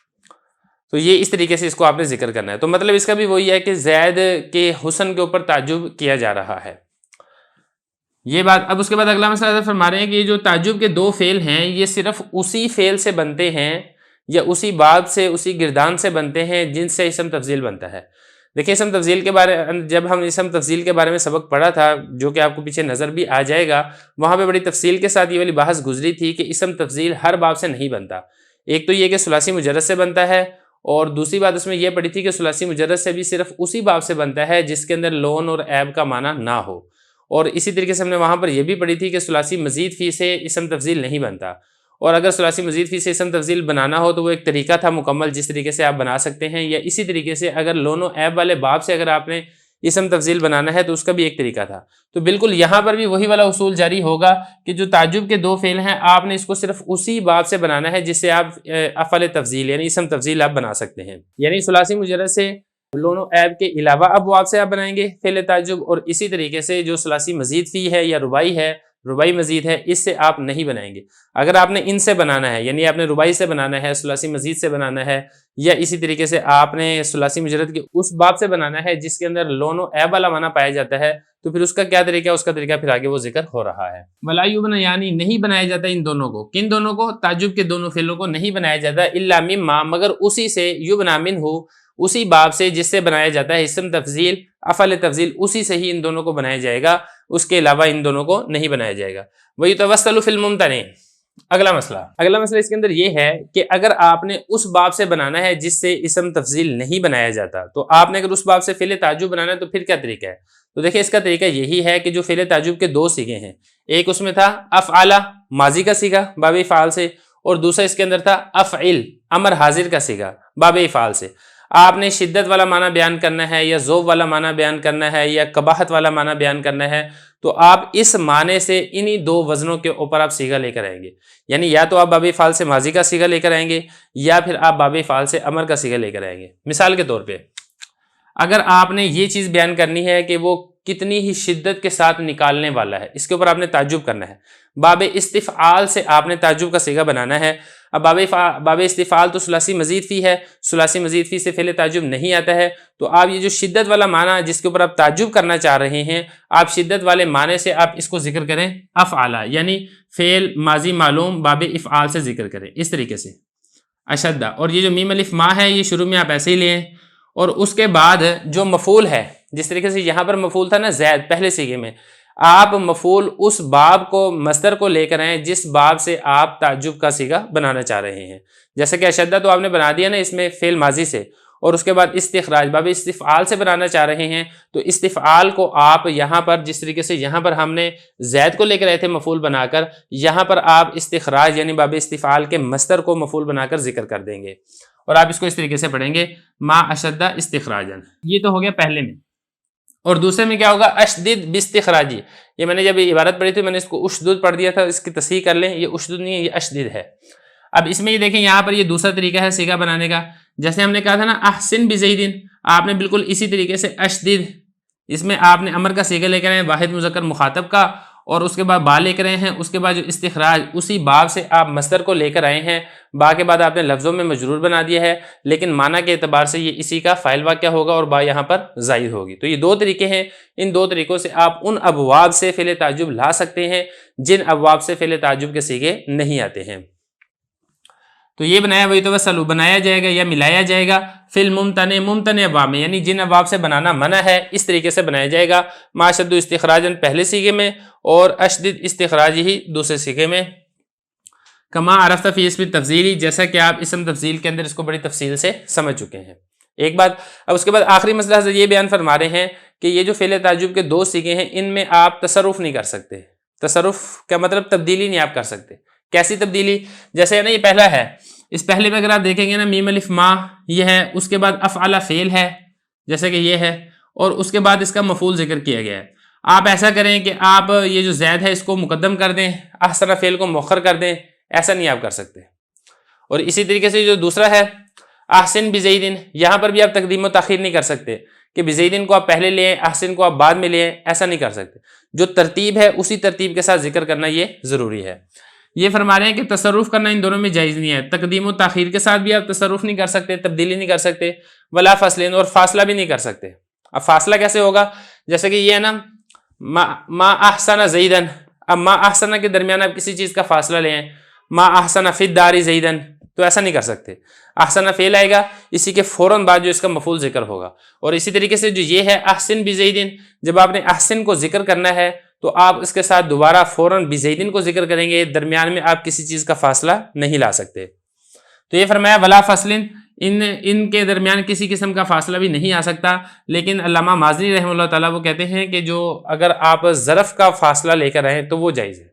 تو یہ اس طریقے سے اس کو آپ نے ذکر کرنا ہے. تو مطلب اس کا بھی وہی ہے کہ زید کے حسن کے اوپر تعجب کیا جا رہا ہے. یہ بات. اب اس کے بعد اگلا مسئلہ فرما رہے ہیں کہ یہ جو تعجب کے دو فعل ہیں یہ صرف اسی فعل سے بنتے ہیں یا اسی باب سے، اسی گردان سے بنتے ہیں جن سے اسم تفضیل بنتا ہے. دیکھیں اسم تفضیل کے بارے، جب ہم اسم تفضیل کے بارے میں سبق پڑھا تھا جو کہ آپ کو پیچھے نظر بھی آ جائے گا، وہاں پہ بڑی تفصیل کے ساتھ یہ والی بحث گزری تھی کہ اسم تفضیل ہر باب سے نہیں بنتا. ایک تو یہ کہ ثلاثی مجرد سے بنتا ہے، اور دوسری بات اس میں یہ پڑھی تھی کہ ثلاثی مجرد سے بھی صرف اسی باب سے بنتا ہے جس کے اندر لون اور عیب کا معنی نہ ہو. اور اسی طریقے سے ہم نے وہاں پر یہ بھی پڑھی تھی کہ ثلاثی مزید فی سے اسم تفضیل نہیں بنتا، اور اگر ثلاثی مزید فی سے اسم تفضیل بنانا ہو تو وہ ایک طریقہ تھا مکمل جس طریقے سے آپ بنا سکتے ہیں، یا اسی طریقے سے اگر لون و عیب والے باب سے اگر آپ نے اسم تفضیل بنانا ہے تو اس کا بھی ایک طریقہ تھا. تو بالکل یہاں پر بھی وہی والا اصول جاری ہوگا کہ جو تعجب کے دو فعل ہیں آپ نے اس کو صرف اسی باب سے بنانا ہے جس سے آپ افعل تفضیل یعنی اسم تفضیل آپ بنا سکتے ہیں. یعنی ثلاثی مجرد سے لون و عیب کے علاوہ ابواب سے آپ بنائیں گے فعل تعجب، اور اسی طریقے سے جو ثلاثی مزید فی ہے یا رباعی ہے، رباعی مزید ہے، اس سے آپ نہیں بنائیں گے. اگر آپ نے ان سے بنانا ہے یعنی آپ نے رباعی سے بنانا ہے، ثلاثی مزید سے بنانا ہے، یا اسی طریقے سے آپ نے ثلاثی مجرد کے اس باب سے بنانا ہے جس کے اندر لون و عیب والا معنی پایا جاتا ہے، تو پھر اس کا کیا طریقہ ہے؟ اس کا طریقہ پھر آگے وہ ذکر ہو رہا ہے. ولا یبنى یعنی نہیں بنایا جاتا ان دونوں کو. کن دونوں کو؟ تعجب کے دونوں فعلوں کو نہیں بنایا جاتا الا مما مگر اسی سے، یبنى منہ اسی باب سے جس سے بنایا جاتا ہے اسم تفضیل افعل تفضیل، اسی سے ہی ان دونوں کو بنایا جائے گا، اس کے علاوہ ان دونوں کو نہیں بنایا جائے گا. وَيُتَوَسَّلُ فِي الْمُمْتَنِعِ. اگلا مسئلہ اس کے اندر یہ ہے کہ اگر آپ نے اس باب سے بنانا ہے جس سے اسم تفضیل نہیں بنایا جاتا، تو آپ نے اگر اس باب سے فعل تعجب بنانا ہے تو پھر کیا طریقہ ہے؟ تو دیکھیں اس کا طریقہ یہی ہے کہ جو فعل تعجب کے دو صیغے ہیں، ایک اس میں تھا افعل ماضی کا صیغہ باب افعال سے، اور دوسرا اس کے اندر تھا افعل امر حاضر کا صیغہ باب افعال سے. آپ نے شدت والا معنی بیان کرنا ہے یا ذوب والا معنی بیان کرنا ہے یا قباحت والا معنی بیان کرنا ہے، تو آپ اس معنی سے انہی دو وزنوں کے اوپر آپ صیغہ لے کر آئیں گے. یعنی یا تو آپ باب افعال سے ماضی کا صیغہ لے کر آئیں گے یا پھر آپ باب افعال سے امر کا صیغہ لے کر آئیں گے. مثال کے طور پہ اگر آپ نے یہ چیز بیان کرنی ہے کہ وہ کتنی ہی شدت کے ساتھ نکالنے والا ہے، اس کے اوپر آپ نے تعجب کرنا ہے. باب استفعال سے آپ نے تعجب کا صیغہ بنانا ہے. اب باب استفعال تو ثلاثی مزید فی ہے، ثلاثی مزید فی سے فعل تعجب نہیں آتا ہے، تو آپ یہ جو شدت والا معنی جس کے اوپر آپ تعجب کرنا چاہ رہے ہیں، آپ شدت والے معنی سے آپ اس کو ذکر کریں افعلا، یعنی فعل ماضی معلوم باب افعال سے ذکر کریں اس طریقے سے اشدہ. اور یہ جو میم الف ما ہے یہ شروع میں آپ ایسے ہی لیں، اور اس کے بعد جو مفعول ہے جس طریقے سے یہاں پر مفعول تھا نا زید پہلے صیغے میں، آپ مفعول اس باب کو مصدر کو لے کر آئیں جس باب سے آپ تعجب کا صیغہ بنانا چاہ رہے ہیں. جیسے کہ اشدہ تو آپ نے بنا دیا نا اس میں فعل ماضی سے، اور اس کے بعد استخراج باب استفعال سے بنانا چاہ رہے ہیں، تو استفعال کو آپ یہاں پر جس طریقے سے یہاں پر ہم نے زید کو لے کر آئے تھے مفعول بنا کر، یہاں پر آپ استخراج یعنی باب استفعال کے مصدر کو مفعول بنا کر ذکر کر دیں گے، اور آپ اس کو اس طریقے سے پڑھیں گے ما اشدہ استخراجن. یہ تو ہو گیا پہلے میں. اور دوسرے میں کیا ہوگا؟ اشدد باستخراجی. یہ میں نے جب یہ عبارت پڑھی تھی میں نے اس کو اشدد پڑھ دیا تھا، اس کی تصحیح کر لیں، یہ اشدد نہیں ہے یہ اشدد ہے. اب اس میں یہ دیکھیں یہاں پر یہ دوسرا طریقہ ہے صیغہ بنانے کا. جیسے ہم نے کہا تھا نا احسن بزیدن، آپ نے بالکل اسی طریقے سے اشدد، اس میں آپ نے امر کا صیغہ لے کر آئے واحد مذکر مخاطب کا، اور اس کے بعد با لے کر آئے ہیں، اس کے بعد جو استخراج اسی باب سے آپ مصدر کو لے کر آئے ہیں، با کے بعد آپ نے لفظوں میں مجرور بنا دیا ہے، لیکن معنی کے اعتبار سے یہ اسی کا فاعل واقع ہوگا اور با یہاں پر زائد ہوگی. تو یہ دو طریقے ہیں، ان دو طریقوں سے آپ ان ابواب سے فعل تعجب لا سکتے ہیں جن ابواب سے فعل تعجب کے صیغے نہیں آتے ہیں. تو یہ بنایا وہی توسلو بنایا جائے گا یا ملایا جائے گا فی الممتنع ممتنع ابواب میں، یعنی جن ابواب سے بنانا منع ہے اس طریقے سے بنایا جائے گا، ما اشد استخراجن پہلے سیغے میں اور اشدد استخراج ہی دوسرے سیغے میں، کما عرفت فی اسم تفضیلی، جیسا کہ آپ اسم تفضیل کے اندر اس کو بڑی تفصیل سے سمجھ چکے ہیں۔ ایک بات، اب اس کے بعد آخری مسئلہ حضرت یہ بیان فرما رہے ہیں کہ یہ جو فعل تعجب کے دو سیغے ہیں ان میں آپ تصرف نہیں کر سکتے۔ تصرف کا مطلب تبدیلی نہیں آپ کر سکتے۔ کیسی تبدیلی؟ جیسے ہے نا یہ پہلا ہے، اس پہلے میں اگر آپ دیکھیں گے نا میم الف ما یہ ہے، اس کے بعد افعل فعل ہے جیسے کہ یہ ہے، اور اس کے بعد اس کا مفعول ذکر کیا گیا ہے۔ آپ ایسا کریں کہ آپ یہ جو زید ہے اس کو مقدم کر دیں، احسن فعل کو مؤخر کر دیں، ایسا نہیں آپ کر سکتے۔ اور اسی طریقے سے جو دوسرا ہے احسن بزیدن، یہاں پر بھی آپ تقدیم و تاخیر نہیں کر سکتے کہ بزیدن کو آپ پہلے لیں احسن کو آپ بعد میں لیں، ایسا نہیں کر سکتے۔ جو ترتیب ہے اسی ترتیب کے ساتھ ذکر کرنا یہ ضروری ہے۔ یہ فرما رہے ہیں کہ تصرف کرنا ان دونوں میں جائز نہیں ہے، تقدیم و تاخیر کے ساتھ بھی آپ تصرف نہیں کر سکتے، تبدیلی نہیں کر سکتے، ولا فاصلین، اور فاصلہ بھی نہیں کر سکتے۔ اب فاصلہ کیسے ہوگا؟ جیسے کہ یہ ہے نا ما احسن زیدن، اب ما احسن کے درمیان آپ کسی چیز کا فاصلہ لیں، ما احسن فی الدار زیدن، تو ایسا نہیں کر سکتے۔ احسن فعل آئے گا، اسی کے فوراً بعد جو اس کا مفعول ذکر ہوگا۔ اور اسی طریقے سے جو یہ ہے احسن بزیدن، جب آپ نے احسن کو ذکر کرنا ہے تو آپ اس کے ساتھ دوبارہ فوراً بزیدن کو ذکر کریں گے، درمیان میں آپ کسی چیز کا فاصلہ نہیں لا سکتے۔ تو یہ فرمایا ولا فصلن، ان کے درمیان کسی قسم کا فاصلہ بھی نہیں آ سکتا، لیکن علامہ مازنی رحمہ اللہ تعالیٰ وہ کہتے ہیں کہ جو اگر آپ ظرف کا فاصلہ لے کر آئیں تو وہ جائز ہے۔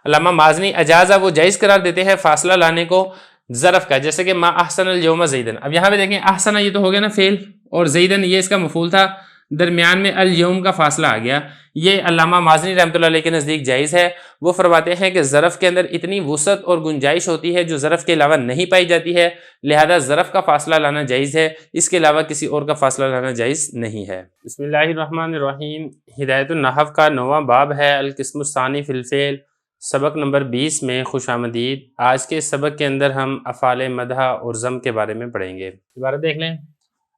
علامہ مازنی اجازہ وہ جائز قرار دیتے ہیں فاصلہ لانے کو ظرف کا، جیسے کہ ما احسن اليوم زیدن، اب یہاں پہ دیکھیں احسن یہ تو ہو گیا نا فعل، اور زیدن یہ اس کا مفعول تھا، درمیان میں اليوم کا فاصلہ آ گیا۔ یہ علامہ مازنی رحمۃ اللہ علیہ کے نزدیک جائز ہے۔ وہ فرماتے ہیں کہ ظرف کے اندر اتنی وسعت اور گنجائش ہوتی ہے جو ظرف کے علاوہ نہیں پائی جاتی ہے، لہذا ظرف کا فاصلہ لانا جائز ہے، اس کے علاوہ کسی اور کا فاصلہ لانا جائز نہیں ہے۔ بسم اللہ الرحمن الرحیم۔ ہدایت النحو کا 9واں باب ہے القسم الثانی فی الفعل، سبق نمبر 20 میں خوش آمدید۔ آج کے سبق کے اندر ہم افعال مدح اور ضم کے بارے میں پڑھیں گے۔ عبارت دیکھ لیں۔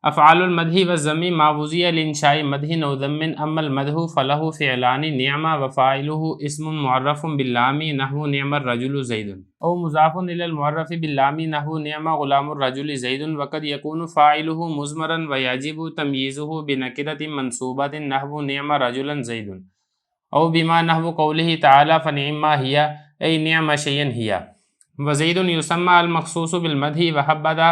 افعال المدح والضم ما وضع لانشاء مدح او ضم، اما المدح فله فعلان نعم وفاعله اسم معرف باللام نحو نعم الرجل زید، او مضاف الى المعرف باللام نحو نعم غلام الرجل زید، وقد يكون فاعله مضمرا ويجب تمييزه بنكرة منصوبة نحو نعم رجلا زید، او بما نحو قوله تعالی فنعم ما هي ای نعم شیئا هي، وزید يسمى المخصوص بالمدح وحبذا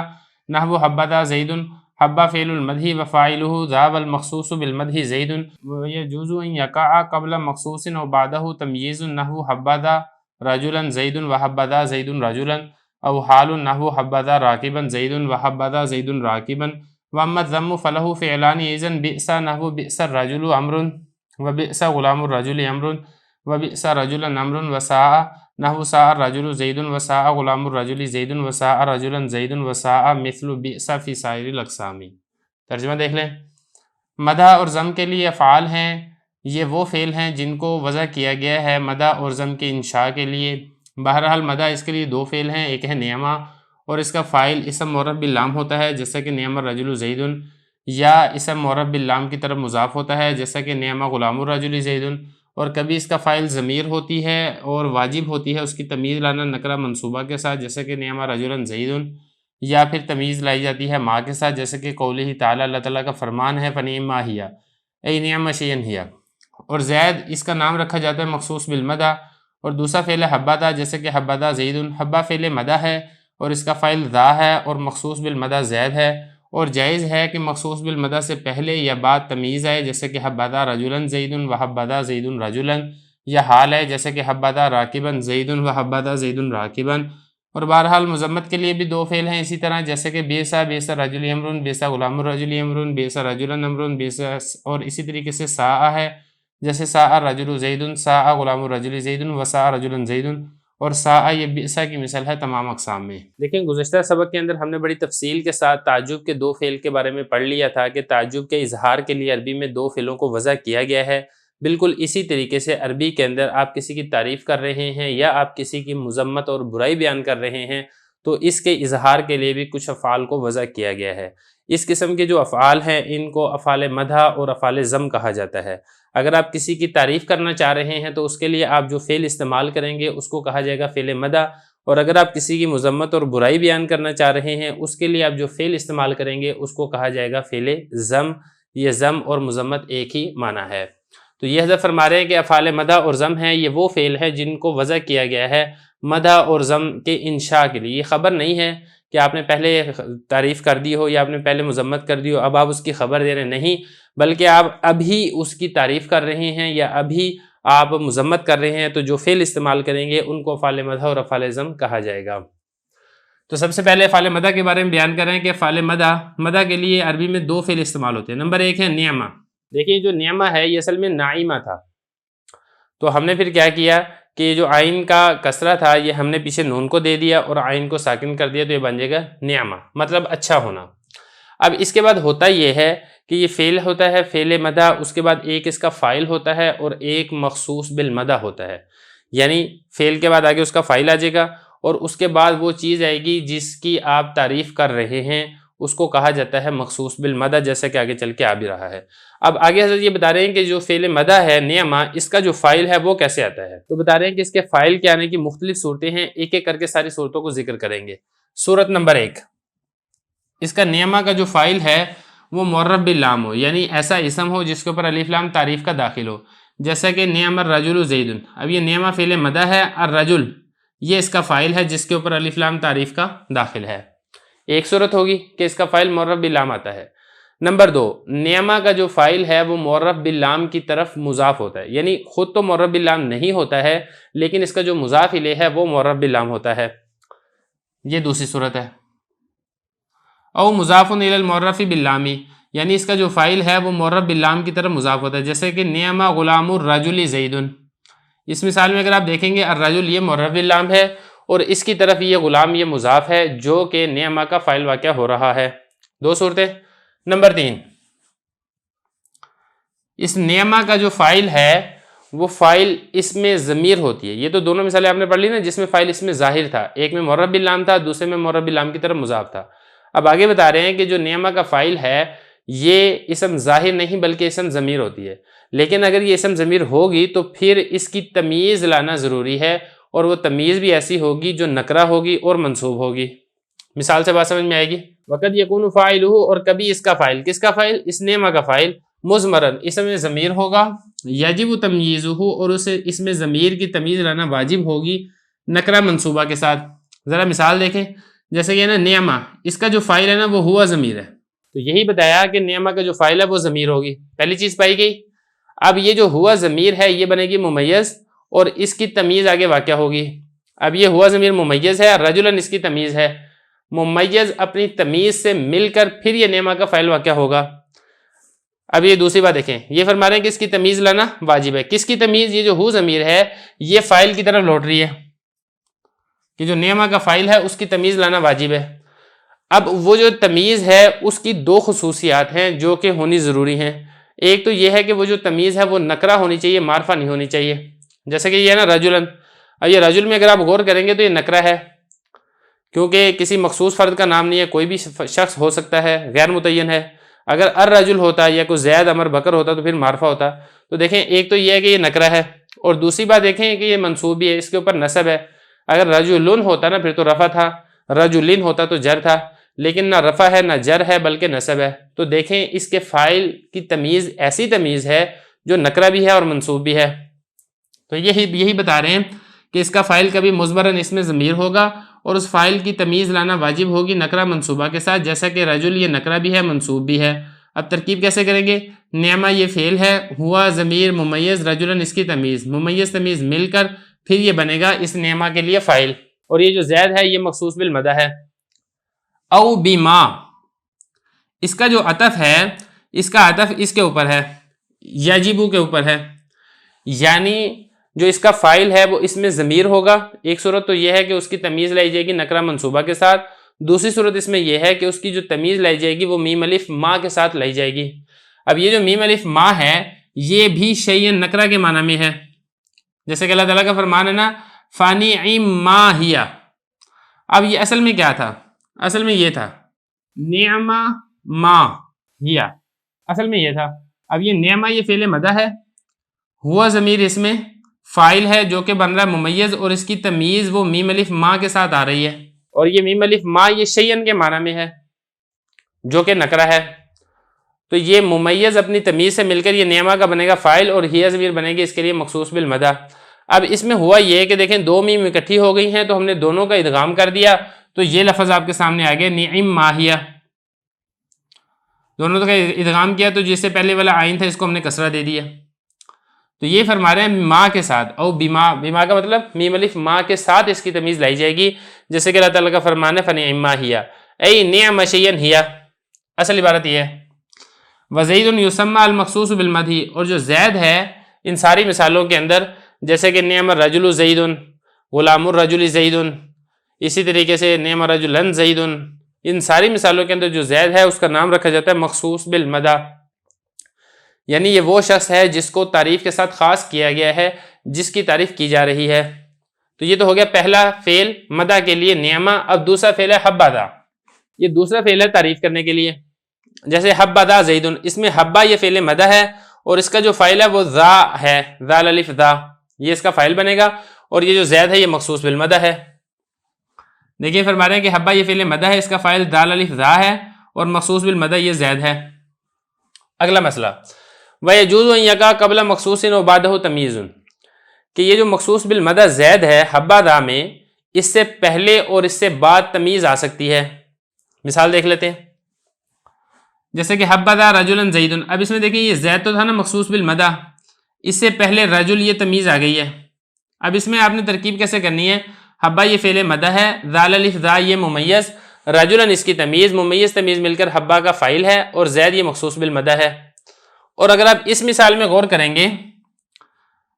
نحو حبذا زید، حبا فعل المدح وفاعله ذاب المخصوص بالمدح زید، ويجوز ان يقع قبل مخصوص او بعده تمييز نحو حبذا رجلا زید وحبذا زید رجلا، او حال نحو حبذا راكبا زید وحبذا زید راكبا، واما الضم فله فعلان اذن بئس نحو بئس الرجل عمرو وبئس غلام الرجل عمرو وبئس رجلا عمرو، وساء نحو ساء الرجل زید وساء غلام الرجل زید وساء رجلا زید وساء مثل بئس فی سائر الاقسام۔ ترجمہ دیکھ لیں۔ مدح اور ضم کے لیے افعال ہیں، یہ وہ فعل ہیں جن کو وضع کیا گیا ہے مدح اور ضم کے انشاء کے لیے۔ بہرحال مدح اس کے لیے دو فعل ہیں، ایک ہے نعمہ اور اس کا فاعل اسم معرف باللام ہوتا ہے جیسا کہ نعم الرجل زید، یا اسم معرف باللام کی طرف مضاف ہوتا ہے جیسا کہ نعم غلام الرجل زید، اور کبھی اس کا فاعل ضمیر ہوتی ہے اور واجب ہوتی ہے اس کی تمیز لانا نکرہ منصوبہ کے ساتھ جیسے کہ نعم رجلا زید، یا پھر تمیز لائی جاتی ہے ما کے ساتھ جیسے کہ قولہ تعالی، اللہ تعالیٰ کا فرمان ہے فنعم ما ہی ای نعم شیئا ہی، اور زید اس کا نام رکھا جاتا ہے مخصوص بالمدح، اور دوسرا فعل حبذا جیسے کہ حبذا زید، حبا فعل مدح ہے اور اس کا فاعل ذا ہے اور مخصوص بالمدح زید ہے، اور جائز ہے کہ مخصوص بالمدح سے پہلے یا بعد تمیز آئے جیسے کہ حبذا رجلا زید وحبذا زید رجلا، یا حال ہے جیسے کہ حبذا راکبا زید وحبذا زید راکبا، اور بہرحال مذمت کے لیے بھی دو فعل ہیں اسی طرح جیسے کہ بیسا بیسا رجل امرن بیسا غلام الرجل امرن بیسا رجلا امرن بیسا، اور اسی طریقے سے ساء ہے جیسے ساء رجل زید ساء غلام الرجل زید وساء رجلا زید، اور ساء یہ بئسا کی مثال ہے تمام اقسام میں۔ دیکھیں گزشتہ سبق کے اندر ہم نے بڑی تفصیل کے ساتھ تعجب کے دو فعل کے بارے میں پڑھ لیا تھا کہ تعجب کے اظہار کے لیے عربی میں دو فعلوں کو وضع کیا گیا ہے۔ بالکل اسی طریقے سے عربی کے اندر آپ کسی کی تعریف کر رہے ہیں یا آپ کسی کی مذمت اور برائی بیان کر رہے ہیں تو اس کے اظہار کے لیے بھی کچھ افعال کو وضع کیا گیا ہے۔ اس قسم کے جو افعال ہیں ان کو افعال مدح اور افعال ضم کہا جاتا ہے۔ اگر آپ کسی کی تعریف کرنا چاہ رہے ہیں تو اس کے لیے آپ جو فعل استعمال کریں گے اس کو کہا جائے گا فعل مدح، اور اگر آپ کسی کی مذمت اور برائی بیان کرنا چاہ رہے ہیں اس کے لیے آپ جو فعل استعمال کریں گے اس کو کہا جائے گا فعل ذم۔ یہ ذم اور مذمت ایک ہی معنی ہے۔ تو یہ حضرت فرما رہے ہیں کہ افعال مدح اور ذم ہیں، یہ وہ فعل ہے جن کو وضع کیا گیا ہے مدح اور ذم کے انشاء کے لیے۔ یہ خبر نہیں ہے کہ آپ نے پہلے تعریف کر دی ہو یا آپ نے پہلے مذمت کر دی ہو، اب آپ اس کی خبر دے رہے ہیں، نہیں، بلکہ آپ ابھی اس کی تعریف کر رہے ہیں یا ابھی آپ مذمت کر رہے ہیں، تو جو فعل استعمال کریں گے ان کو افعال مدح اور افعال ذم کہا جائے گا۔ تو سب سے پہلے افعال مدح کے بارے میں بیان کر رہے ہیں کہ افعال مدح کے لیے عربی میں دو فعل استعمال ہوتے ہیں۔ نمبر ایک ہے نعمہ۔ دیکھیے جو نعمہ ہے یہ اصل میں نائمہ تھا، تو ہم نے پھر کیا کیا کہ یہ جو عین کا کسرہ تھا یہ ہم نے پیچھے نون کو دے دیا اور عین کو ساکن کر دیا، تو یہ بن جائے گا نعمہ، مطلب اچھا ہونا۔ اب اس کے بعد ہوتا یہ ہے کہ یہ فعل ہوتا ہے فعل مدح، اس کے بعد ایک اس کا فاعل ہوتا ہے اور ایک مخصوص بالمدح ہوتا ہے، یعنی فعل کے بعد آگے اس کا فاعل آ جائے گا اور اس کے بعد وہ چیز آئے گی جس کی آپ تعریف کر رہے ہیں، اس کو کہا جاتا ہے مخصوص بالمدح، جیسا کہ آگے چل کے آ بھی رہا ہے۔ اب آگے حضرت یہ بتا رہے ہیں کہ جو فعل مدح ہے نعمہ، اس کا جو فاعل ہے وہ کیسے آتا ہے، تو بتا رہے ہیں کہ اس کے فاعل کے آنے کی مختلف صورتیں ہیں، ایک ایک کر کے ساری صورتوں کو ذکر کریں گے۔ صورت نمبر 1، اس کا نعمہ کا جو فاعل ہے وہ معرب باللام ہو، یعنی ایسا اسم ہو جس کے اوپر الف لام تعریف کا داخل ہو، جیسا کہ نعم الرجل زید۔ اب یہ نعمہ فعل مدح ہے، الرجل یہ اس کا فاعل ہے جس کے اوپر الف لام تعریف کا داخل ہے۔ ایک صورت ہوگی کہ اس کا فاعل معرب باللام آتا ہے۔ نمبر 2، نعمہ کا جو فاعل ہے وہ معرب باللام کی طرف مضاف ہوتا ہے، یعنی خود تو معرب باللام نہیں ہوتا ہے لیکن اس کا جو مضاف الیہ ہے وہ معرب باللام ہوتا ہے، یہ دوسری صورت ہے۔ او مضاف الی المعرف باللام، یعنی اس کا جو فاعل ہے وہ معرب باللام کی طرف مضاف ہوتا ہے، جیسے کہ نعم غلام الرجل زید۔ اس مثال میں اگر آپ دیکھیں گے الرجل یہ معرب باللام ہے اور اس کی طرف یہ غلام یہ مضاف ہے جو کہ نعمہ کا فاعل واقع ہو رہا ہے، دو صورتیں۔ نمبر 3، اس نعمہ کا جو فاعل ہے وہ فاعل اس میں ضمیر ہوتی ہے، یہ تو دونوں مثالیں آپ نے پڑھ لی نا، جس میں فاعل اس میں ظاہر تھا، ایک میں معرب باللام تھا دوسرے میں معرب باللام کی طرف مضاف تھا۔ اب آگے بتا رہے ہیں کہ جو نعمہ کا فاعل ہے یہ اسم ظاہر نہیں بلکہ اسم ضمیر ہوتی ہے، لیکن اگر یہ اسم ضمیر ہوگی تو پھر اس کی تمیز لانا ضروری ہے، اور وہ تمیز بھی ایسی ہوگی جو نکرہ ہوگی اور منصوب ہوگی۔ مثال سے بات سمجھ میں آئے گی؟ وقت یکون فاعلہ، اور کبھی اس کا فاعل، کس کا فاعل؟ اس نعمہ کا فاعل، مضمرن اسم ضمیر ہوگا، یجب تمییزہ، اور اسے اس میں ضمیر کی تمیز لانا واجب ہوگی نکرہ منصوبہ کے ساتھ۔ ذرا مثال دیکھیں، جیسے کہ نا نعمہ، اس کا جو فاعل ہے نا وہ ہوا ضمیر ہے، تو یہی بتایا کہ نعمہ کا جو فاعل ہے وہ ضمیر ہوگی، پہلی چیز پائی گئی۔ اب یہ جو ہوا ضمیر ہے یہ بنے گی ممیز اور اس کی تمیز آگے واقع ہوگی۔ اب یہ ہوا ضمیر ممیز ہے، رجلن اس کی تمیز ہے، ممیز اپنی تمیز سے مل کر پھر یہ نعمہ کا فاعل واقع ہوگا۔ اب یہ دوسری بات دیکھیں، یہ فرما رہے ہیں کہ اس کی تمیز لانا واجب ہے۔ کس کی تمیز؟ یہ جو ہو ضمیر ہے یہ فاعل کی طرف لوٹ رہی ہے کہ جو نعمہ کا فاعل ہے اس کی تمیز لانا واجب ہے۔ اب وہ جو تمیز ہے اس کی دو خصوصیات ہیں جو کہ ہونی ضروری ہیں۔ ایک تو یہ ہے کہ وہ جو تمیز ہے وہ نکرہ ہونی چاہیے، معرفہ نہیں ہونی چاہیے، جیسے کہ یہ ہے نا رجلن، اب یہ رجل میں اگر آپ غور کریں گے تو یہ نکرہ ہے کیونکہ کسی مخصوص فرد کا نام نہیں ہے، کوئی بھی شخص ہو سکتا ہے، غیر متعین ہے۔ اگر الرجل ہوتا یا کوئی زید عمر بکر ہوتا تو پھر معرفہ ہوتا۔ تو دیکھیں ایک تو یہ ہے کہ یہ نکرہ ہے، اور دوسری بات دیکھیں کہ یہ منصوب بھی ہے، اس کے اوپر نصب ہے۔ اگر رجلن ہوتا نا پھر تو رفع تھا، رجلن ہوتا تو جر تھا، لیکن نہ رفع ہے نہ جر ہے بلکہ نصب ہے۔ تو دیکھیں اس کے فاعل کی تمیز ایسی تمیز ہے جو نکرہ بھی ہے اور منصوب بھی ہے۔ تو یہی بتا رہے ہیں کہ اس کا فاعل کبھی مضمرن اس میں ضمیر ہوگا اور اس فاعل کی تمیز لانا واجب ہوگی نکرہ منصوبہ کے ساتھ، جیسا کہ رجل یہ نکرہ بھی ہے منصوب بھی ہے۔ اب ترکیب کیسے کریں گے؟ نعمہ یہ فعل ہے، ہوا ضمیر ممیز، رجلن اس کی تمیز، ممیز تمیز مل کر پھر یہ بنے گا اس نعمہ کے لیے فاعل، اور یہ جو زید ہے یہ مخصوص بالمدح ہے۔ او بما، اس کا جو عطف ہے اس کا عطف اس کے اوپر ہے، یجبو کے اوپر ہے، یعنی جو اس کا فاعل ہے وہ اس میں ضمیر ہوگا۔ ایک صورت تو یہ ہے کہ اس کی تمیز لائی جائے گی نکرہ منصوبہ کے ساتھ، دوسری صورت اس میں یہ ہے کہ اس کی جو تمیز لائی جائے گی وہ میم الف ما کے ساتھ لائی جائے گی۔ اب یہ جو میم الف ما ہے یہ بھی شیئن نکرہ کے معنی میں ہے، جیسے کہ اللہ تعالیٰ کا فرمان ہے نا فانی ما ہیا۔ اب یہ اصل میں کیا تھا؟ اصل میں یہ تھا نعمہ ما ہیا، اصل میں یہ تھا۔ اب یہ نعمہ یہ فعل مدح ہے، ہوا ضمیر اس میں فائل ہے جو کہ بن رہا ہے ممیز، اور اس کی تمیز وہ میم الف ما کے ساتھ آ رہی ہے، اور یہ میم الف ما یہ شیئن کے معنی میں ہے جو کہ نکرہ ہے، تو یہ ممیز اپنی تمیز سے مل کر یہ نعمہ کا بنے گا فائل، اور ہی ضمیر بنے گی اس کے لیے مخصوص بالمدح۔ اب اس میں ہوا یہ کہ دیکھیں دو میم اکٹھی ہو گئی ہیں تو ہم نے دونوں کا ادغام کر دیا، تو یہ لفظ آپ کے سامنے آ گیا نعم ماہیہ، دونوں کا ادغام کیا تو جس سے پہلے والا آئین تھا اس کو ہم نے کسرہ دے دیا، تو یہ فرما رہے ہیں ما کے ساتھ، او بیما، بیما کا مطلب میم الف ما کے ساتھ اس کی تمیز لائی جائے گی، جیسے کہ اللہ تعالیٰ کا فرمان ہے فنعم ماہیہ ای نعم شیئن ہیا، اصل عبارت یہ ہے۔ وزید یسمى المخصوص بالمدح، اور جو زید ہے ان ساری مثالوں کے اندر، جیسے کہ نعم الرجل زید، غلام الرجل زید، اسی طریقے سے نعم رجلا زید، ان ساری مثالوں کے اندر جو زید ہے اس کا نام رکھا جاتا ہے مخصوص بالمدح، یعنی یہ وہ شخص ہے جس کو تعریف کے ساتھ خاص کیا گیا ہے، جس کی تعریف کی جا رہی ہے۔ تو یہ تو ہو گیا پہلا فعل مدح کے لیے نعمہ۔ اب دوسرا فعل ہے حبذا، یہ دوسرا فعل ہے تعریف کرنے کے لیے، جیسے حبذا زید، اس میں حبہ یہ فعل مدح ہے، اور اس کا جو فاعل ہے وہ ذا ہے، ذال الف ذا، یہ اس کا فاعل بنے گا، اور یہ جو زید ہے یہ مخصوص بالمدح ہے۔ دیکھیں فرما رہے ہیں کہ حبہ یہ فعل مدح ہے، اس کا فاعل ذال الف ذا ہے، اور مخصوص بالمدح یہ زید ہے۔ اگلا مسئلہ وَيَجُوزُ أَن يَقَعَ قَبْلَ مَخْصُوصٍ وَبَعْدَهُ تَمْيِيزٌ، کہ یہ جو مخصوص بالمدح زید ہے حبذا میں، اس سے پہلے اور اس سے بعد تمیز آ سکتی ہے۔ مثال دیکھ لیتے ہیں، جیسے کہ حبذا رجلا زید، اب اس میں دیکھیں یہ زید تو تھا نا مخصوص بالمدح، اس سے پہلے رجل یہ تمیز آ گئی ہے۔ اب اس میں آپ نے ترکیب کیسے کرنی ہے، حبہ یہ فعل مدح ہے، ذال الف ذا یہ ممیز، رجلا اس کی تمیز، ممیز تمیز مل کر حبہ کا فاعل ہے، اور زید یہ مخصوص بالمدح ہے۔ اور اگر آپ اس مثال میں غور کریں گے،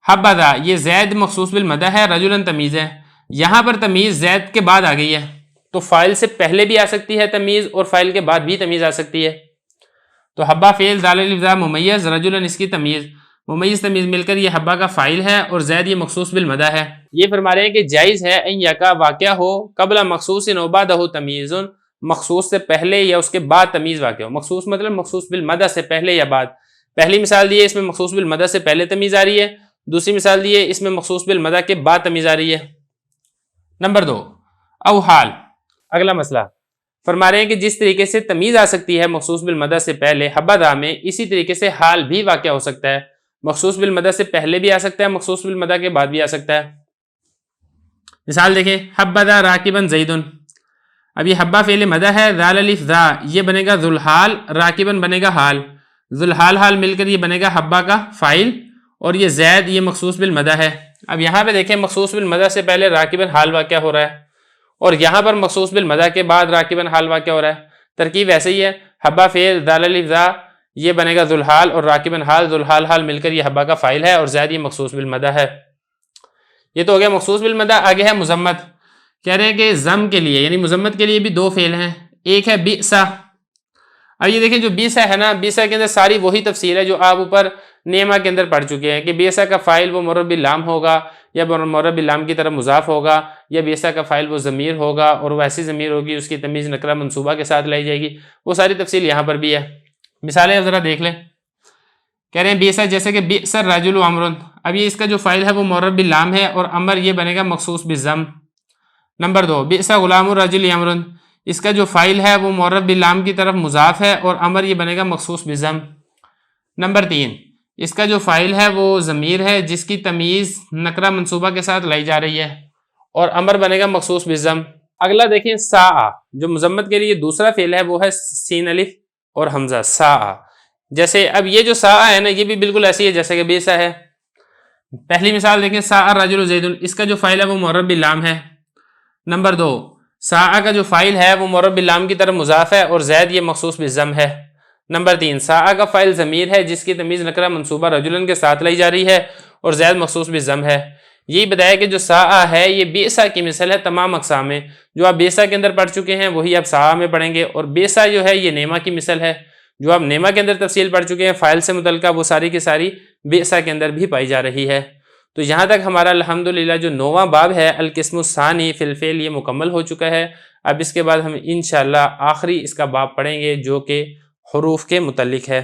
حبذا یہ زید مخصوص بالمدح ہے، رجلا تمیز ہے، یہاں پر تمیز زید کے بعد آ گئی ہے، تو فاعل سے پہلے بھی آ سکتی ہے تمیز، اور فاعل کے بعد بھی تمیز آ سکتی ہے۔ تو حبہ فعل ذال الف ذا ممیز، رجلا اس کی تمیز، ممیز تمیز مل کر یہ حبہ کا فاعل ہے، اور زید یہ مخصوص بالمدح ہے۔ یہ فرما رہے ہیں کہ جائز ہے ان یقع واقعہ ہو قبل مخصوص و بعدہ تمیز، مخصوص سے پہلے یا اس کے بعد تمیز واقع ہو۔ مخصوص مطلب مخصوص بالمدح سے پہلے یا بعد۔ پہلی مثال دی ہے اس میں مخصوص بالمدح سے پہلے تمیز آ رہی ہے، دوسری مثال دی ہے اس میں مخصوص بالمدح کے بعد تمیز آ رہی ہے۔ نمبر 2 او حال، اگلا مسئلہ فرما رہے ہیں کہ جس طریقے سے تمیز آ سکتی ہے مخصوص بالمدح سے پہلے حبذا میں، اسی طریقے سے حال بھی واقع ہو سکتا ہے، مخصوص بالمدح سے پہلے بھی آ سکتا ہے، مخصوص بالمدح کے بعد بھی آ سکتا ہے۔ مثال دیکھیں، حبذا راکبا زید، اب یہ حبہ فعل مدح ہے، ذال الف ذا یہ بنے گا ذوالحال، راکبا بنے گا حال، ذوالحال حال مل کر یہ بنے گا حبہ کا فاعل، اور یہ زید یہ مخصوص بالمدح ہے۔ اب یہاں پہ دیکھیں مخصوص بالمدح سے پہلے راکبا حال واقع ہو رہا ہے، اور یہاں پر مخصوص بالمدح کے بعد راکبا حال واقع ہو رہا ہے۔ ترکیب ایسے ہی ہے، حبہ فعل ذال الف ذا یہ بنے گا ذوالحال، اور راکبا حال، ذوالحال حال مل کر یہ حبہ کا فاعل ہے، اور زید یہ مخصوص بالمدح ہے۔ یہ تو ہو گیا مخصوص بالمدح۔ آگے ہے مذمت، کہہ رہے ہیں کہ ضم کے لیے یعنی مذمت کے لیے بھی دو فعل ہیں، ایک ہے بئسا۔ اب یہ دیکھیں جو بئسا ہے نا، بئسا کے اندر ساری وہی تفصیل ہے جو آپ اوپر نعمہ کے اندر پڑھ چکے ہیں، کہ بئسا کا فاعل وہ معرب باللام ہوگا، یا معرب باللام کی طرف مضاف ہوگا، یا بئسا کا فاعل وہ ضمیر ہوگا، اور وہ ایسی ضمیر ہوگی اس کی تمیز نکرہ منصوبہ کے ساتھ لائی جائے گی، وہ ساری تفصیل یہاں پر بھی ہے۔ مثالیں ذرا دیکھ لیں، کہہ رہے ہیں بئسا جیسے کہ بئس الرجل عمر، اب یہ اس کا جو فاعل ہے وہ معرب باللام ہے، اور عمر یہ بنے گا مخصوص بالضم۔ نمبر 2 بئس غلام الرجل عمر، اس کا جو فاعل ہے وہ معرب باللام کی طرف مضاف ہے، اور عمر یہ بنے گا مخصوص بالضم۔ نمبر 3 اس کا جو فاعل ہے وہ ضمیر ہے جس کی تمیز نکرہ منصوبہ کے ساتھ لائی جا رہی ہے، اور عمر بنے گا مخصوص بالضم۔ اگلا دیکھیں ساء، جو مذمت کے لیے دوسرا فعل ہے وہ ہے سین الف اور حمزہ، ساء۔ جیسے اب یہ جو ساء ہے نا، یہ بھی بالکل ایسی ہے جیسے کہ بئسا ہے۔ پہلی مثال دیکھیں، ساء الرجل زید، اس کا جو فاعل ہے وہ معرب باللام ہے۔ نمبر 2 ساء کا جو فاعل ہے وہ معرب باللام کی طرف مضاف ہے، اور زید یہ مخصوص بالضم ہے۔ نمبر 3 ساء کا فاعل ضمیر ہے جس کی تمیز نکرہ منصوبہ رجلن کے ساتھ لائی جا رہی ہے، اور زید مخصوص بالضم ہے۔ یہی بتایا کہ جو ساء ہے یہ بئسا کی مثل ہے تمام اقسام میں، جو آپ بئسا کے اندر پڑھ چکے ہیں وہی آپ ساء میں پڑھیں گے، اور بئسا جو ہے یہ نعمہ کی مثل ہے، جو آپ نعمہ کے اندر تفصیل پڑھ چکے ہیں فاعل سے متعلقہ، وہ ساری کی ساری بئسا کے اندر بھی پائی جا رہی ہے۔ تو یہاں تک ہمارا الحمدللہ جو 9واں باب ہے القسم الثانی فی الفعل یہ مکمل ہو چکا ہے۔ اب اس کے بعد ہم انشاءاللہ آخری اس کا باب پڑھیں گے جو کہ حروف کے متعلق ہے۔